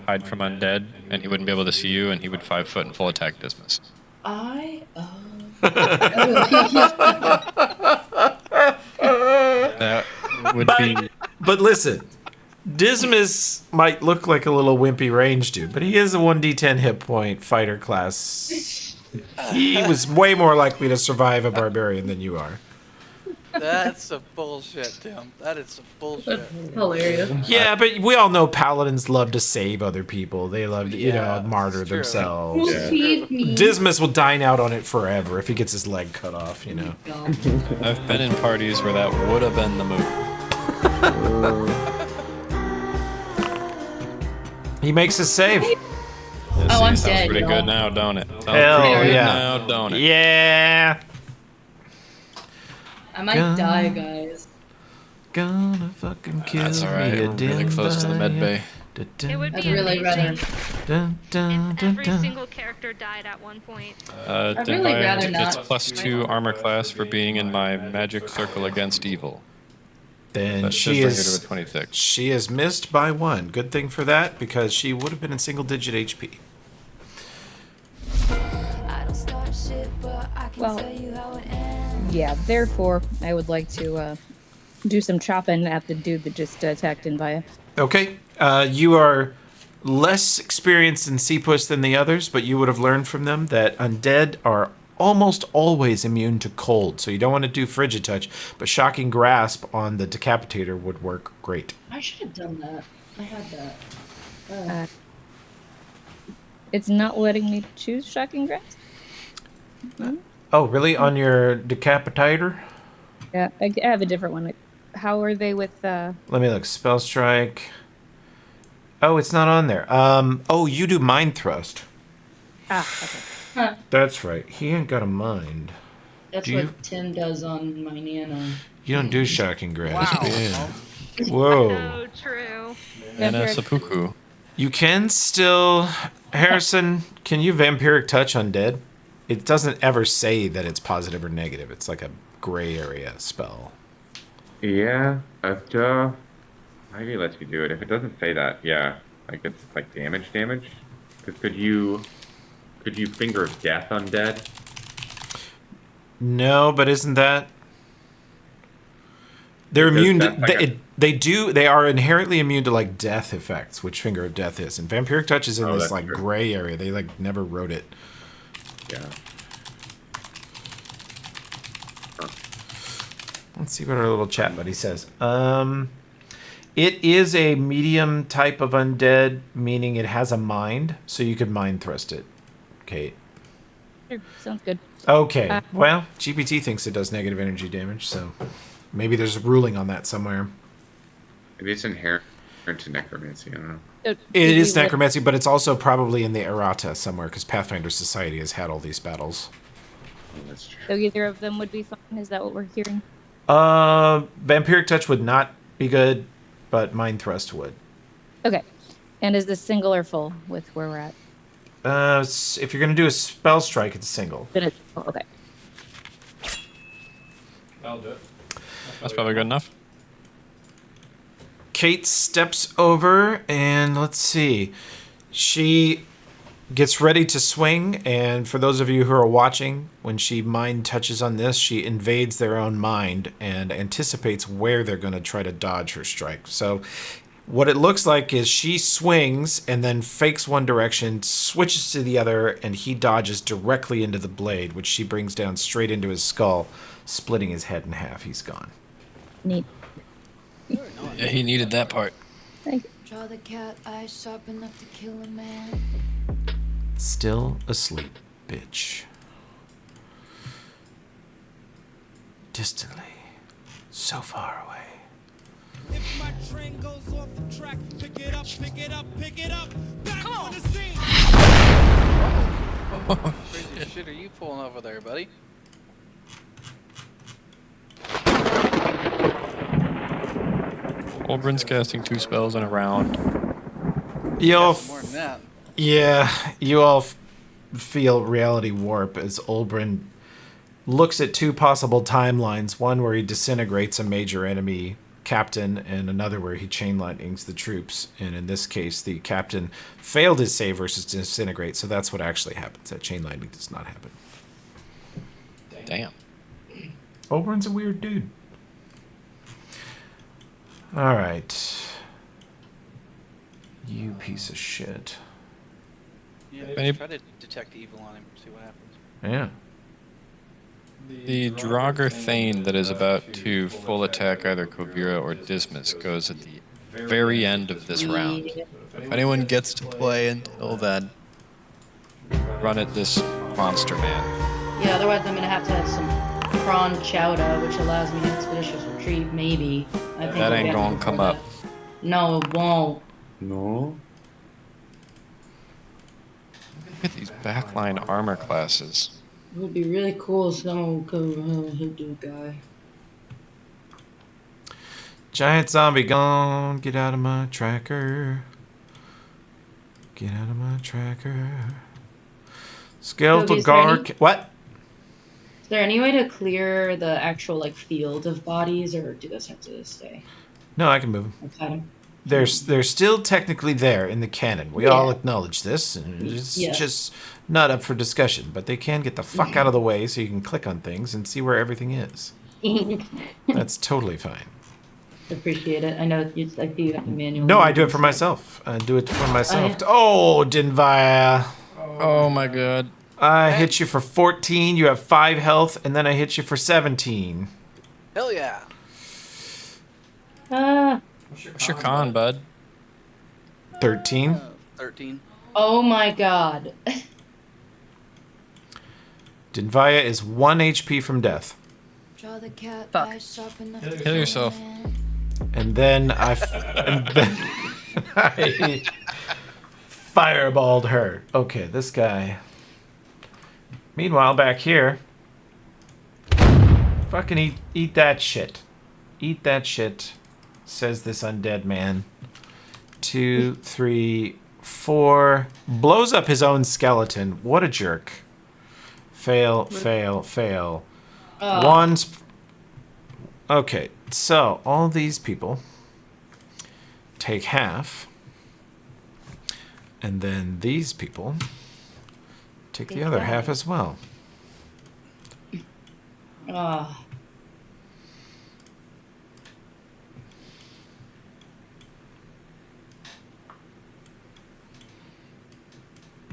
hide from undead, and he wouldn't be able to see you, and he would 5 foot and full attack Dismas. That would be. But listen, Dismas might look like a little wimpy range dude, but he is a 1d10 hit point fighter class. He was way more likely to survive a barbarian than you are. That's some bullshit, Tim. That is some bullshit. That's hilarious. Yeah, but we all know paladins love to save other people. They love to, martyr themselves. Dismas will dine out on it forever if he gets his leg cut off, I've been in parties where that would have been the move. He makes a save. I'm sounds dead. Pretty good now, don't it? Hell yeah. Now, don't it? Yeah. I might die, guys. Gonna fucking kill That's alright. We're really close to the med bay. It would be really amazing rather. if every single character died at one point. I'd really rather not. It's +2 armor class for being in my magic circle against evil. Then That she should bring her to is a 26. She is missed by 1. Good thing for that, because she would have been in single digit HP. Well, yeah, therefore, I would like to do some chopping at the dude that just attacked Invia. Okay, you are less experienced in Seapuss than the others, but you would have learned from them that undead are almost always immune to cold, so you don't want to do Frigid Touch, but Shocking Grasp on the Decapitator would work great. I should have done that. I had that. It's not letting me choose Shocking Grasp? Oh, really? On your Decapitator? Yeah, I have a different one. How are they with... Let me look. Spell Strike. Oh, it's not on there. Oh, you do Mind Thrust. Okay. Huh. That's right. He ain't got a mind. That's what Tim does on my Nana. You don't do Shocking Grasp. Wow. Yeah. Whoa. So true. Nana Seppuku. You can still... Harrison, can you Vampiric Touch Undead? It doesn't ever say that it's positive or negative. It's like a gray area spell. Yeah, maybe it lets you do it. If it doesn't say that, yeah, like it's like damage. Because could you Finger of Death Undead? No, but isn't that... They're immune to... They are inherently immune to like death effects, which Finger of Death is. And Vampiric Touch is in this like gray area. They like never wrote it. Yeah. Let's see what our little chat buddy says. It is a medium type of undead, meaning it has a mind, so you could mind thrust it. Kate. Sure, sounds good. Okay. Well, GPT thinks it does negative energy damage, so maybe there's a ruling on that somewhere. Maybe it's inherent to necromancy. I don't know. So, It is necromancy, but it's also probably in the errata somewhere, because Pathfinder Society has had all these battles. Oh, that's true. So either of them would be fine? Is that what we're hearing? Vampiric Touch would not be good, but Mind Thrust would. Okay. And is this single or full with where we're at? If you're going to do a Spell Strike, it's single. Then it's full. Okay. I'll do it. That's probably good enough. Kate steps over, and let's see. She gets ready to swing, and for those of you who are watching, when she mind touches on this, she invades their own mind and anticipates where they're going to try to dodge her strike. So what it looks like is she swings and then fakes one direction, switches to the other, and he dodges directly into the blade, which she brings down straight into his skull, splitting his head in half. He's gone. Neat. Yeah, he needed that part. Thank you. Draw the cat eyes sharp enough to kill a man. Still asleep, bitch. Distantly, so far away. If my train goes off the track, pick it up, pick it up, pick it up. Back on the scene. What crazy shit are you pulling over there, buddy? Oldbrin's casting 2 spells in a round. You all, More than that. yeah, you all feel reality warp as Oldbrin looks at 2 possible timelines. One where he disintegrates a major enemy captain, and another where he chain lightnings the troops. And in this case, the captain failed his save versus disintegrate, so that's what actually happens. That chain lightning does not happen. Damn. Oberon's a weird dude. Alright. You piece of shit. Yeah, try to detect evil on him, see what happens. Yeah. The Draugr Thane that is about to full attack either Kovira or Dismas goes at the very end of this round. If anyone gets to play until then, run at this monster man. Yeah, otherwise I'm gonna have to have some prawn chowder, which allows me to expeditious retreat, maybe. I think That ain't gonna come up. No, it won't. No. Look at these backline armor classes. It would be really cool if someone could hit the guy. Giant zombie gone. Get out of my tracker. Get out of my tracker. Skeletal guard. What? Is there any way to clear the actual field of bodies, or do those have to stay? No, I can move them. Okay. They're still technically there in the canon. We all acknowledge this, and it's just not up for discussion. But they can get the fuck out of the way so you can click on things and see where everything is. That's totally fine. Appreciate it. I know I see you have the manual. No, I do it for myself. I do it for myself. Oh, Dinvaya. Oh my god. I hit you for 14. You have 5 health, and then I hit you for 17. Hell yeah. What's your con, bud? 13. 13. Oh my god. Dinvaya is 1 HP from death. Draw the cat eyes sharp enough to Kill yourself. And then I fireballed her. Okay, this guy. Meanwhile, back here. Fucking eat that shit. Eat that shit, says this undead man. 2, 3, 4. Blows up his own skeleton. What a jerk. Fail, fail, fail. One's... Okay, so all these people take half. And then these people take the other half as well.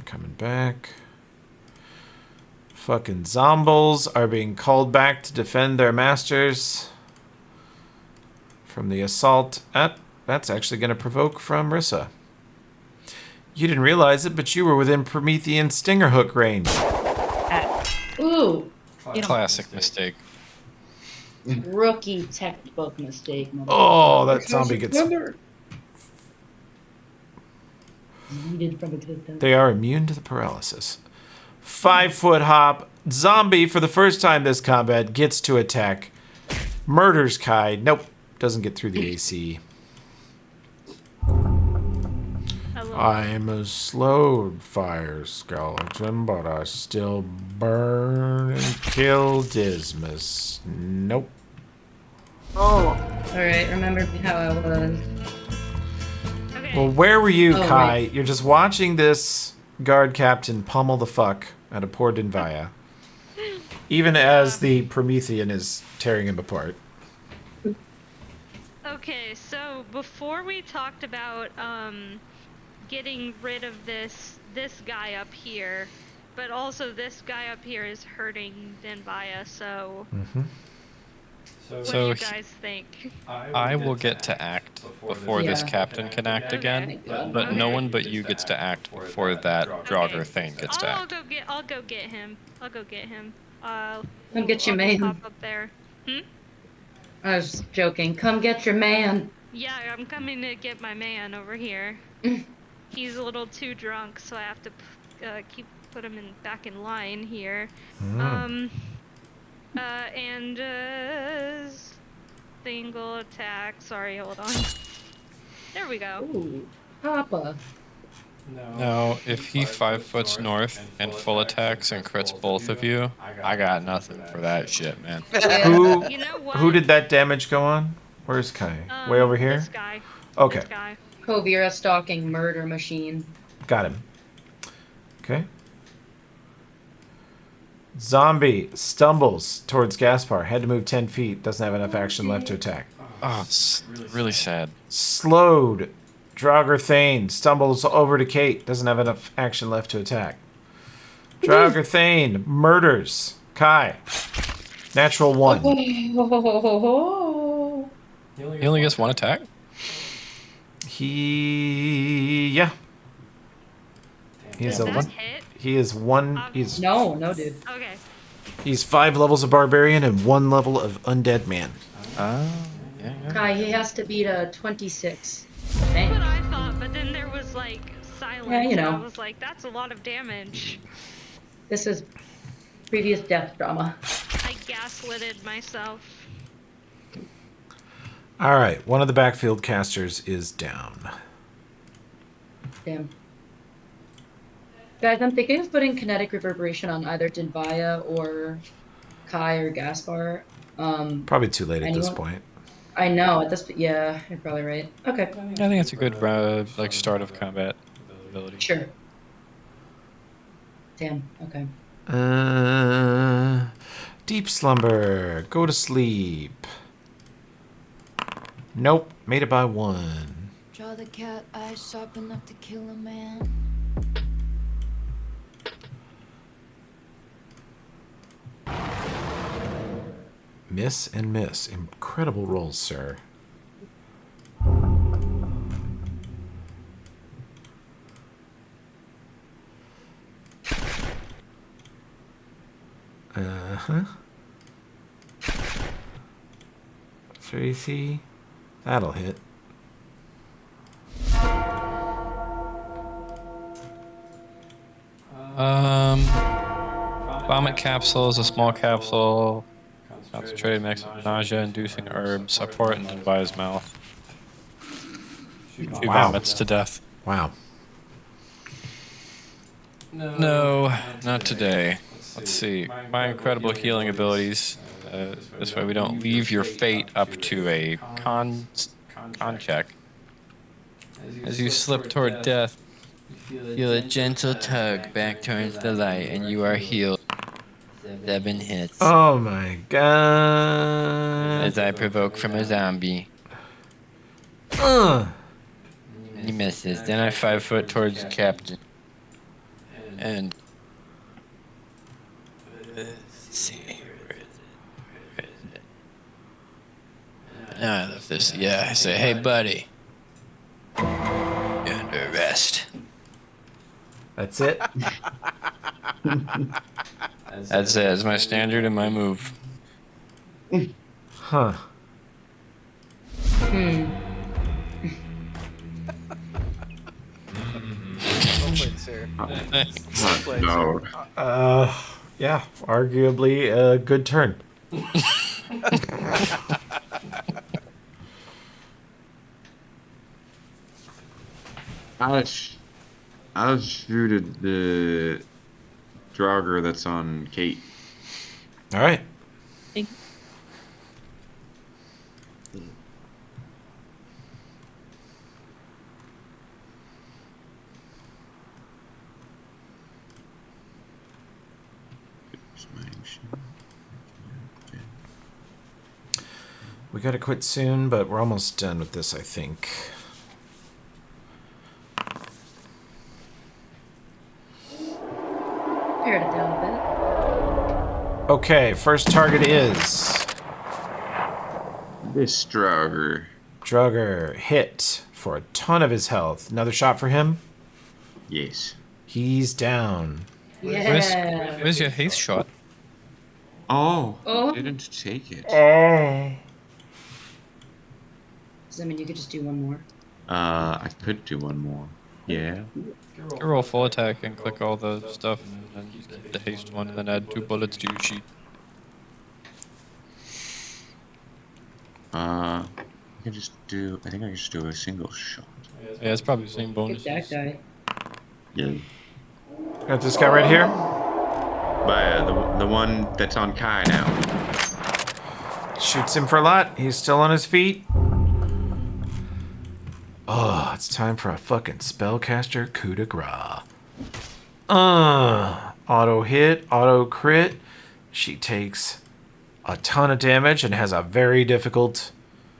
Coming back. Fucking zombies are being called back to defend their masters from the assault. That's actually going to provoke from Rissa. You didn't realize it, but you were within Promethean stinger hook range. Ooh. Classic mistake. Rookie textbook mistake. Oh, that zombie gets... They are immune to the paralysis. 5-foot hop. Zombie, for the first time this combat, gets to attack. Murders Kai. Nope. Doesn't get through the AC. I'm a slow fire skeleton, but I still burn and kill Dismas. Nope. Oh. Alright, remember how I was. Well, where were you, Kai? Right. You're just watching this guard captain pummel the fuck out of poor Dinvaya. Even as the Promethean is tearing him apart. Okay, so before we talked about getting rid of this guy up here, but also this guy up here is hurting Dinvaya, so What do you guys think? I will get to act before this captain can act again, but no one but you gets to act before that Draugr thing gets to act. I'll go get him. I'll go get him. Come get your I'll man. pop up there. I was joking. Come get your man. Yeah, I'm coming to get my man over here. He's a little too drunk, so I have to put him back in line here. Single attack. Sorry, hold on. There we go. Ooh, Papa. No, if he 5 foots north and full attacks and crits both of you, I got nothing for that shit, man. Who You know what? who did that damage go on? Where's Kai? Way over here? This guy. Okay. This guy. Kovira stalking murder machine. Got him. Okay. Zombie stumbles towards Gaspar. Had to move 10 feet. Doesn't have enough action left to attack. Oh, it's really sad. Slowed. Draugr Thane stumbles over to Kate. Doesn't have enough action left to attack. Draugr Thane murders Kai. Natural 1. He only gets 1 attack? Yeah. He's a one. He is one. He's no, dude. Okay. He's 5 levels of barbarian and 1 level of undead man. Yeah. Kai, he has to beat a 26. That's what I thought, but then there was like silence. Yeah, you know. And I was like, that's a lot of damage. This is previous death drama. I gaslitted myself. All right, one of the backfield casters is down. Damn. Guys, I'm thinking of putting kinetic reverberation on either Dinvaya or Kai or Gaspar. Probably too late at this point. I know at this. Yeah, you're probably right. Okay. I think it's a good like start of combat ability. Sure. Damn. Okay. Deep slumber. Go to sleep. Nope. Made it by 1. Draw the cat eyes sharp enough to kill a man. Miss and miss. Incredible rolls, sir. Uh-huh. Tracy. That'll hit. Vomit capsule is a small capsule. Concentrated mix of nausea-inducing herbs. Support in Dinvaya's mouth. She vomits to death. Wow. No, not today. Let's see. My incredible healing abilities. This way we don't leave your fate up to a con check. As you slip toward death, feel a gentle tug back towards the light, and you are healed. 7 hits. Oh my god. As I provoke from a zombie. He misses. Then I 5 foot towards the captain. And let's see. Where is it? I left this. Yeah, I say, hey buddy. You're under arrest. That's it? That's it. That's my standard and my move. Huh. Well played, sir. No. Yeah, arguably a good turn. I'll shoot at the Draugr that's on Kate. All right. We gotta quit soon, but we're almost done with this, I think. Pared it down a bit. Okay, first target is This Drugger. Drugger hit for a ton of his health. Another shot for him. Yes. He's down. Yeah. Where's your haste shot? Oh, Oh. didn't take it. Oh. Does that mean you could just do one more? I could do one more. Yeah. Roll full attack and click all the stuff, and then just keep the haste one, and then add 2 bullets to your sheet. I can just do. I think I can just do a single shot. Yeah, it's probably the same bonus. That guy. Yeah. Got this guy right here. But the one that's on Kai now. Shoots him for a lot. He's still on his feet. Oh, it's time for a fucking spellcaster coup de grace. Auto hit, auto crit. She takes a ton of damage and has a very difficult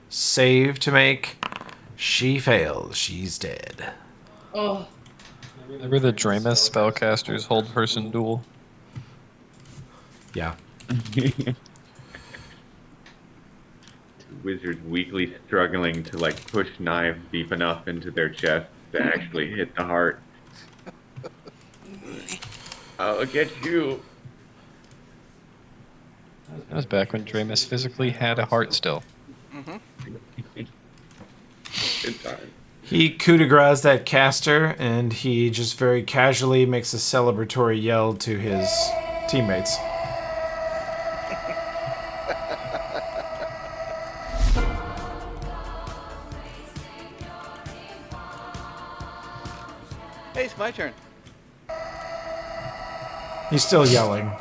save to make. She fails. She's dead. Oh. Remember the Dramus spellcasters hold person duel? Yeah. Wizards weakly struggling to like push knives deep enough into their chest to actually hit the heart. I'll get you. That was back when Dramus physically had a heart still. Good time. He coup de grace that caster, and he just very casually makes a celebratory yell to his teammates. Hey, it's my turn. He's still yelling.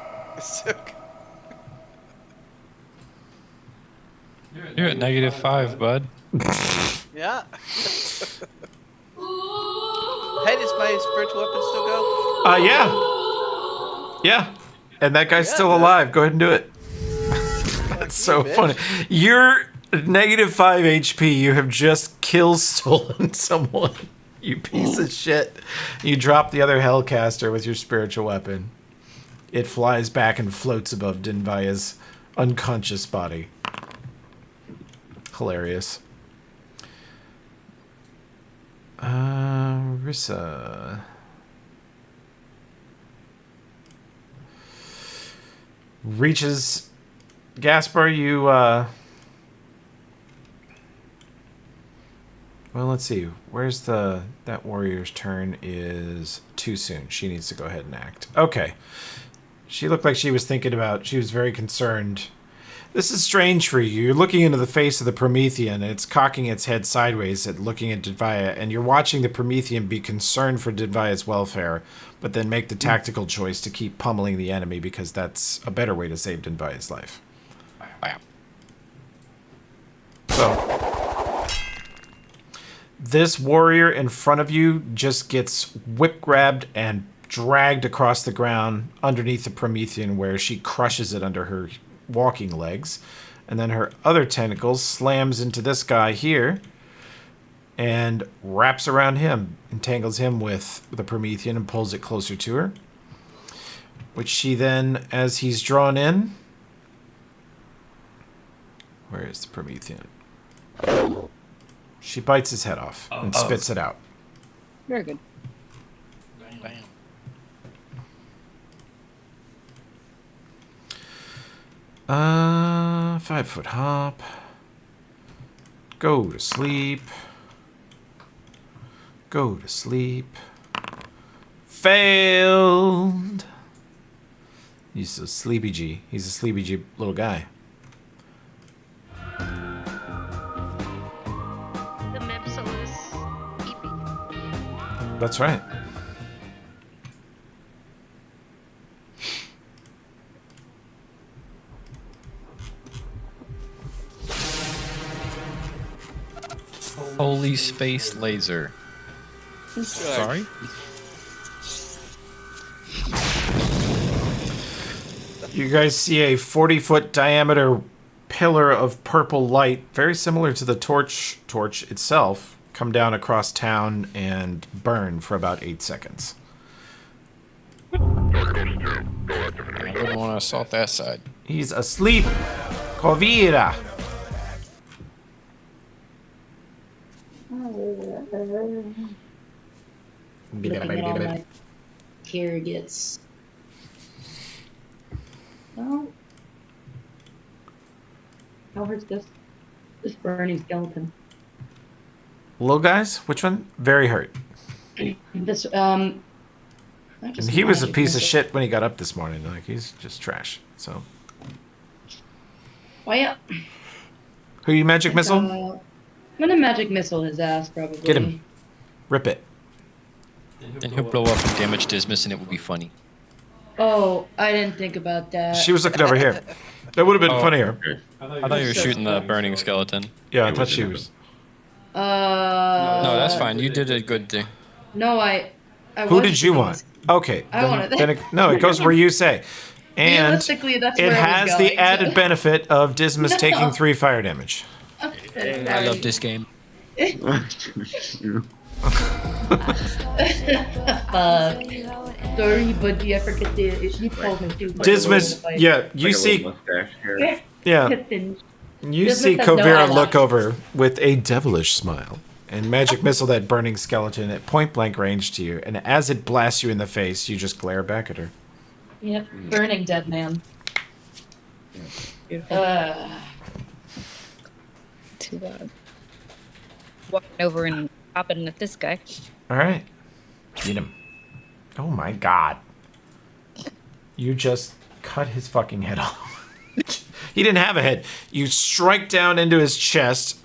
You're at -5, bud. Yeah. Hey, does my spiritual weapon still go? Yeah. Yeah. And that guy's still alive. Go ahead and do it. That's so funny. You're -5 HP. You have just kill stolen someone. You piece of shit. You drop the other Hellcaster with your spiritual weapon. It flies back and floats above Dinvaya's unconscious body. Hilarious. Rissa. Reaches. Gaspar, you, well, let's see. Where's that warrior's turn is too soon. She needs to go ahead and act. Okay. She looked like she was she was very concerned. This is strange for you. You're looking into the face of the Promethean, and it's cocking its head sideways at looking at Dinvaya, and you're watching the Promethean be concerned for Dinvaya's welfare, but then make the tactical choice to keep pummeling the enemy because that's a better way to save Dinvaya's life. So, this warrior in front of you just gets whip grabbed and dragged across the ground underneath the Promethean, where she crushes it under her walking legs, and then her other tentacles slams into this guy here and wraps around him, entangles him with the Promethean and pulls it closer to her, which she then, as he's drawn in, where is the Promethean? She bites his head off and spits it out. Very good. Bam. 5-foot hop. Go to sleep. Go to sleep. Failed. He's a sleepy G. He's a sleepy G little guy. The Mepsil is EP. That's right. Holy space laser. Sorry? You guys see a 40-foot diameter pillar of purple light, very similar to the torch itself, come down across town and burn for about 8 seconds. I wouldn't want to assault that side. He's asleep. Kovira. Looking at all my targets. Oh, how hurts this burning skeleton? Little guys, which one? Very hurt. This And he was a magic piece of missile. shit when he got up this morning. Like, he's just trash. So, Well, who you magic missile? I'm gonna magic missile his ass probably. Get him. Rip it. And he'll blow up and damage Dismas, and it will be funny. Oh, I didn't think about that. She was looking over here. That would have been funnier. I thought you were shooting the burning skeleton. Yeah, I thought she was. No, that's fine. You did a good thing. No, I Who was did you shooting want? Okay. I wanted that. Then it goes where you say. And Realistically, that's it where I was has the going, added so- benefit of Dismas No. taking 3 fire damage. I love this game. Sorry, but I forget you told me to. Dismas, yeah, you Like a see, little mustache hair. yeah, Pistons. you Dismas see has no Kovera eyelash. look over with a devilish smile and magic missile that burning skeleton at point blank range to you, and as it blasts you in the face, you just glare back at her. Yep, burning dead man. Too bad. Walking over and popping at this guy. All right, get him. Oh my god, you just cut his fucking head off. He didn't have a head. You strike down into his chest,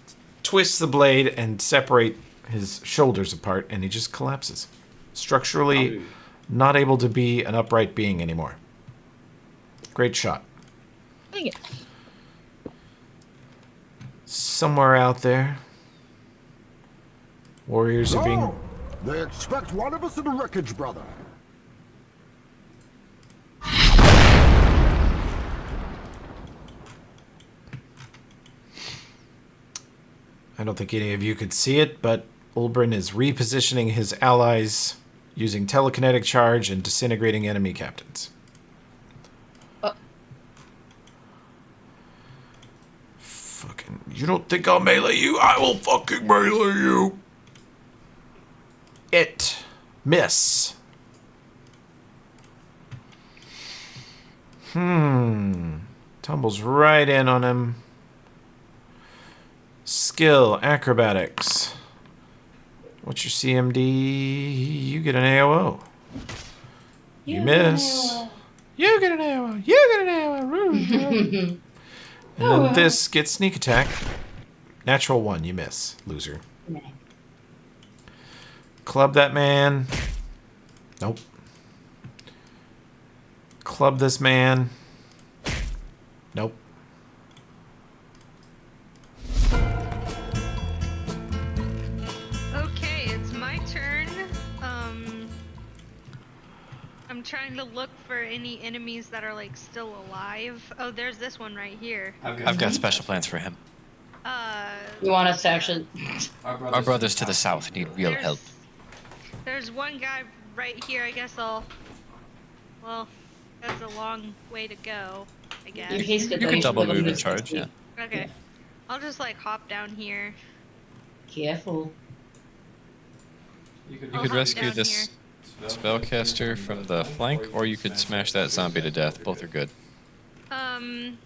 twist the blade, and separate his shoulders apart, and he just collapses. Structurally not able to be an upright being anymore. Great shot. Dang it. Somewhere out there, warriors are being... So, they expect one of us in the wreckage, brother. I don't think any of you could see it, but Ulbrin is repositioning his allies using telekinetic charge and disintegrating enemy captains. Fucking, you don't think I'll melee you? I will fucking melee you. It. Miss. Tumbles right in on him. Skill, acrobatics. What's your CMD? You get an AOO. You miss. You get an AOO. You get an AOO. And then this gets sneak attack. Natural 1, you miss. Loser. Club that man. Nope. Club this man. Nope. Okay, it's my turn. I'm trying to look for any enemies that are like still alive. Oh, there's this one right here. I've got special plans for him. You want us to actually... Our brothers to the south need real help. There's one guy right here. I guess I'll. Well, that's a long way to go. I guess. You hasted You them. can double Put them move and to charge, 60. yeah. Okay. I'll just like hop down here. Careful. You I'll could hop rescue down this spellcaster from the flank, or you could smash that zombie to death. Both are good. I'm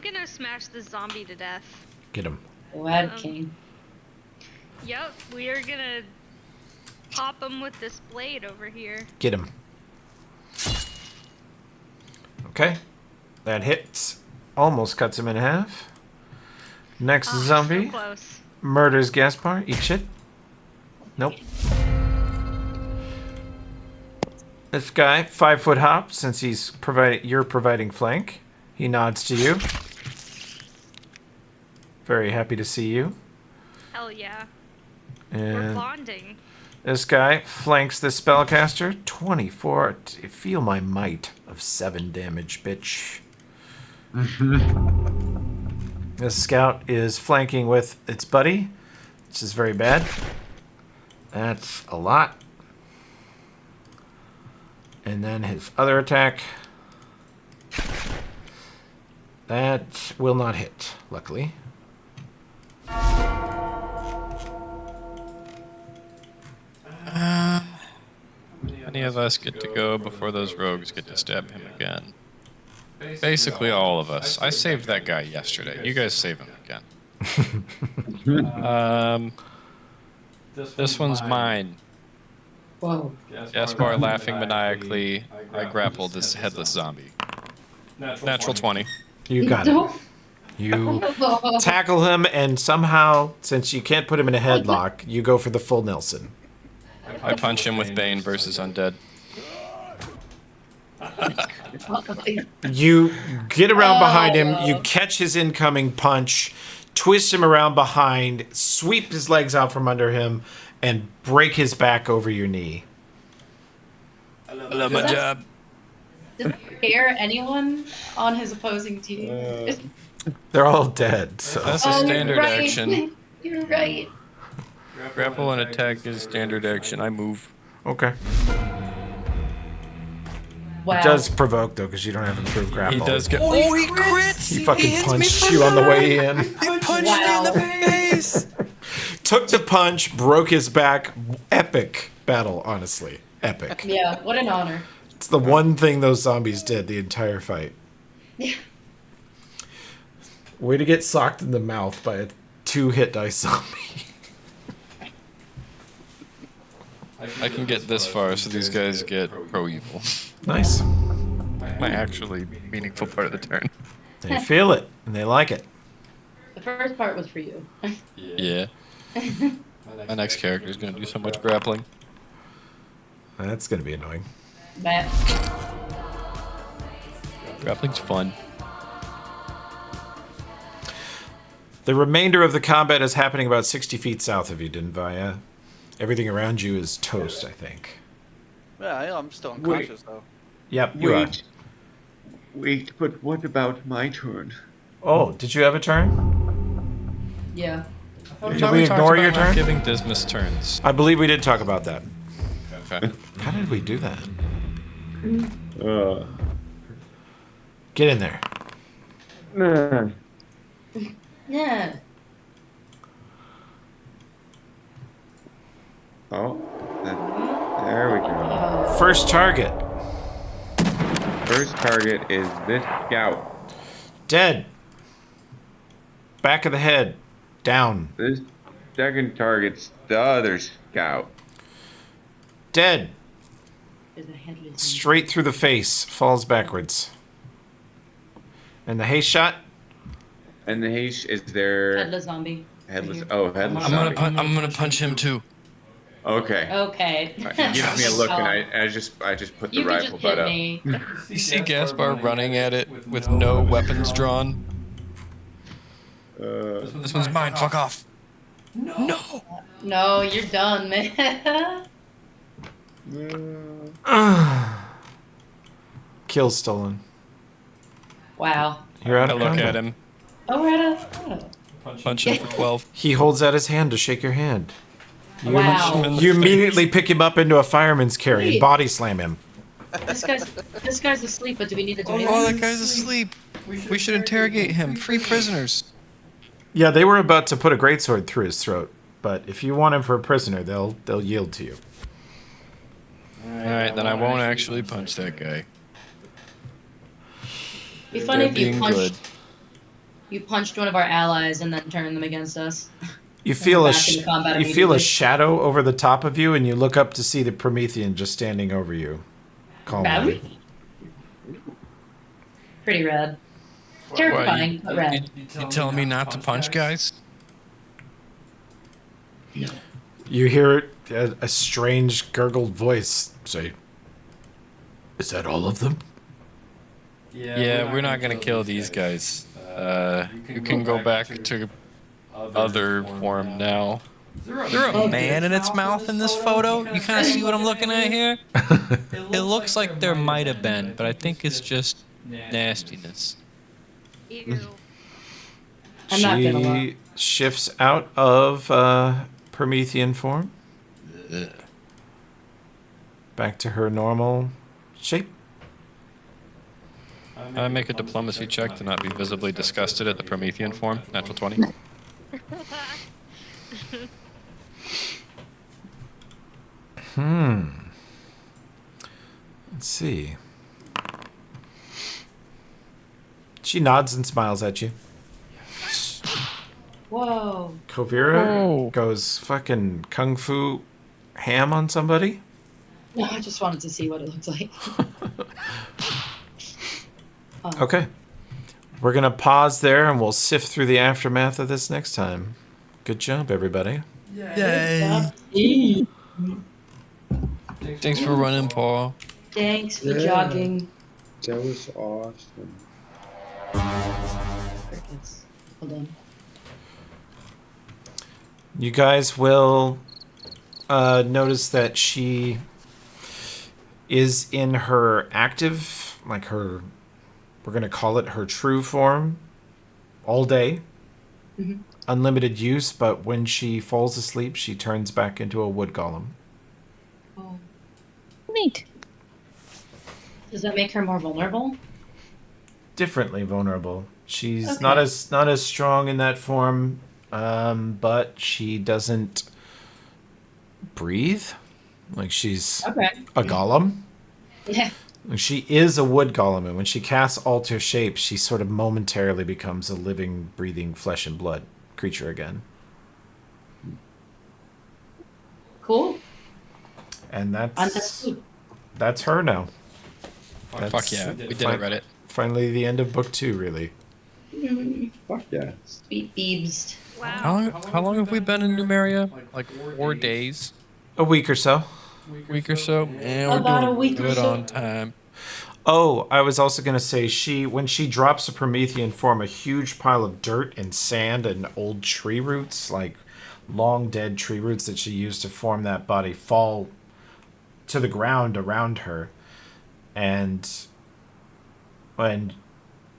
gonna smash the zombie to death. Get him. Glad King. Yep, we are gonna pop him with this blade over here. Get him. Okay. That hits. Almost cuts him in half. Next zombie. So close. Murders Gaspar. Eat shit. Nope. This guy, 5-foot hop, since you're providing flank. He nods to you. Very happy to see you. Hell yeah. We're And bonding. this guy flanks the spellcaster. 24. Feel my might of 7 damage, bitch. This scout is flanking with its buddy, which is very bad. That's a lot. And then his other attack. That will not hit, luckily. many of us get to go before those rogues get to stab him again? Basically all of us. I saved that guy yesterday. You guys save him again. This one's mine. Whoa. Gaspar laughing maniacally. I grappled this headless zombie. Natural 20. You got it. You tackle him, and somehow, since you can't put him in a headlock, you go for the full Nelson. I punch him with Bane versus Undead. You get around behind him, you catch his incoming punch, twist him around behind, sweep his legs out from under him, and break his back over your knee. I love my job. Does it scare anyone on his opposing team? They're all dead. So. That's a standard you're right. action. You're right. Grapple and attack is standard action. I move. Okay. Wow. It does provoke, though, because you don't have improved grapple. He does get. Oh, he crits! He fucking punched you on the way in. He punched me in the face! Took the punch, broke his back. Epic battle, honestly. Epic. Yeah, what an honor. It's the one thing those zombies did the entire fight. Yeah. Way to get socked in the mouth by a 2-hit dice zombie. I can get this far, so these guys get pro-evil. Nice. My actually meaningful part of the turn. They feel it, and they like it. The first part was for you. Yeah. My next character is going to do so much grappling. That's going to be annoying. Matt. Grappling's fun. The remainder of the combat is happening about 60 feet south of you, Dinvaya. Everything around you is toast, I think. Yeah, I'm still unconscious, though. Yep, you are. Wait, but what about my turn? Oh, did you have a turn? Yeah. Did we ignore your turn? Giving Dismas turns. I believe we did talk about that. Okay. How did we do that? Get in there. Yeah. Oh, there we go. First target. First target is this scout. Dead. Back of the head. Down. This second target's the other scout. Dead. There's a headless. Straight through the face. Falls backwards. And the haste shot? And the haste is there. Headless zombie. Headless. Oh, headless. I'm gonna punch him too. Okay. Okay. He gives me a look, and I just put the You can rifle just butt hit up. me. You see Gaspar running at it with no weapons drawn? This one's mine. Fuck off. No. No, you're done, man. Kill stolen. Wow. You're out I of look combat. at him. Oh, we're at a. Punch him for 12. He holds out his hand to shake your hand. You, Wow. you immediately pick him up into a fireman's carry and Wait. body slam him. This guy's asleep, but do we need to do anything? Oh, that guy's asleep. We should interrogate him. Free prisoners. Yeah, they were about to put a greatsword through his throat, but if you want him for a prisoner, they'll yield to you. Alright, then I won't actually punch that guy. It'd be funny if you Being punched. good. You punched one of our allies and then turned them against us. You feel a back into combat you feel a immediately. shadow over the top of you, and you look up to see the Promethean just standing over you, calmly. Pretty rad. Terrifying, but rad. You telling me not to punch guys? You hear a strange gurgled voice say, "Is that all of them?" Yeah, we're not gonna kill these guys. You can go back to other form now. Is there a man in its mouth in this photo? You kind of see what I'm looking at here? It looks like there might have been, but I think it's just nastiness. Ew. I'm not gonna lie. She shifts out of Promethean form. Back to her normal shape. I make a diplomacy check to not be visibly disgusted at the Promethean form. Natural 20. Let's see. She nods and smiles at you. Whoa. Kovira goes fucking kung fu ham on somebody. No, I just wanted to see what it looks like. Okay. We're going to pause there and we'll sift through the aftermath of this next time. Good job, everybody. Yay. Thanks for running, Paul. Thanks for jogging. That was awesome. Crickets. Hold on. You guys will notice that she is in her active, like her, we're going to call it her true form, all day. Mm-hmm. Unlimited use, but when she falls asleep, she turns back into a wood golem. Oh. Neat. Does that make her more vulnerable? Differently vulnerable. She's not as strong in that form, but she doesn't breathe. Like she's a golem. Yeah. She is a wood golem, and when she casts alter shape, she sort of momentarily becomes a living, breathing flesh and blood creature again. Cool. And that's her now. Fuck yeah, we did it, Reddit. Finally, the end of book 2, really. Fuck yeah. Sweet beebs. Wow. How long have we been in Numeria? Like 4 days? A week or so. Week or so? And we're About doing a week or good so. on time. Oh, I was also going to say, when she drops a Promethean form, a huge pile of dirt and sand and old tree roots, like long dead tree roots that she used to form that body, fall to the ground around her. And when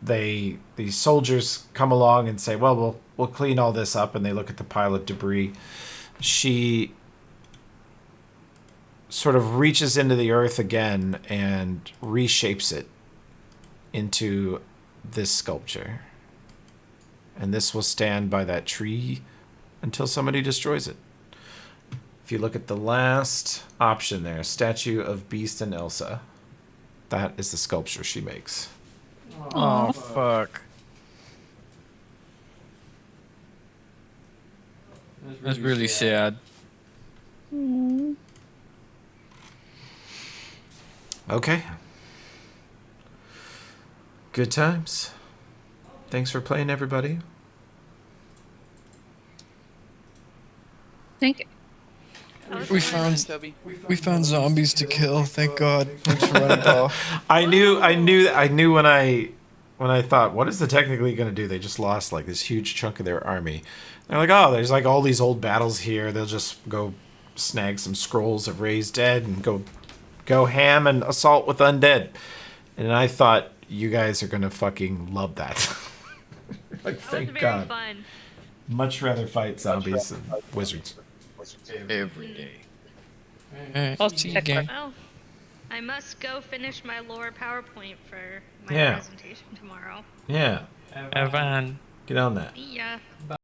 these soldiers come along and say, well, we'll clean all this up, and they look at the pile of debris, she sort of reaches into the earth again and reshapes it into this sculpture. And this will stand by that tree until somebody destroys it. If you look at the last option there, statue of Beast and Ellsa, that is the sculpture she makes. Oh, fuck. That's really sad. Okay. Good times. Thanks for playing, everybody. Thank you. We found zombies to kill. Thank God. Thanks for running, Paul. I knew when I thought, what is the technically going to do? They just lost like this huge chunk of their army. They're like, oh, there's like all these old battles here. They'll just go snag some scrolls of raised dead and go ham and assault with undead. And I thought you guys are going to fucking love that. Like, thank God. Fun. Much rather fight zombies than wizards. Every day. I'll see you again. Well, I must go finish my lore PowerPoint for my Yeah. presentation tomorrow. Yeah. Have fun. Get on that. See ya.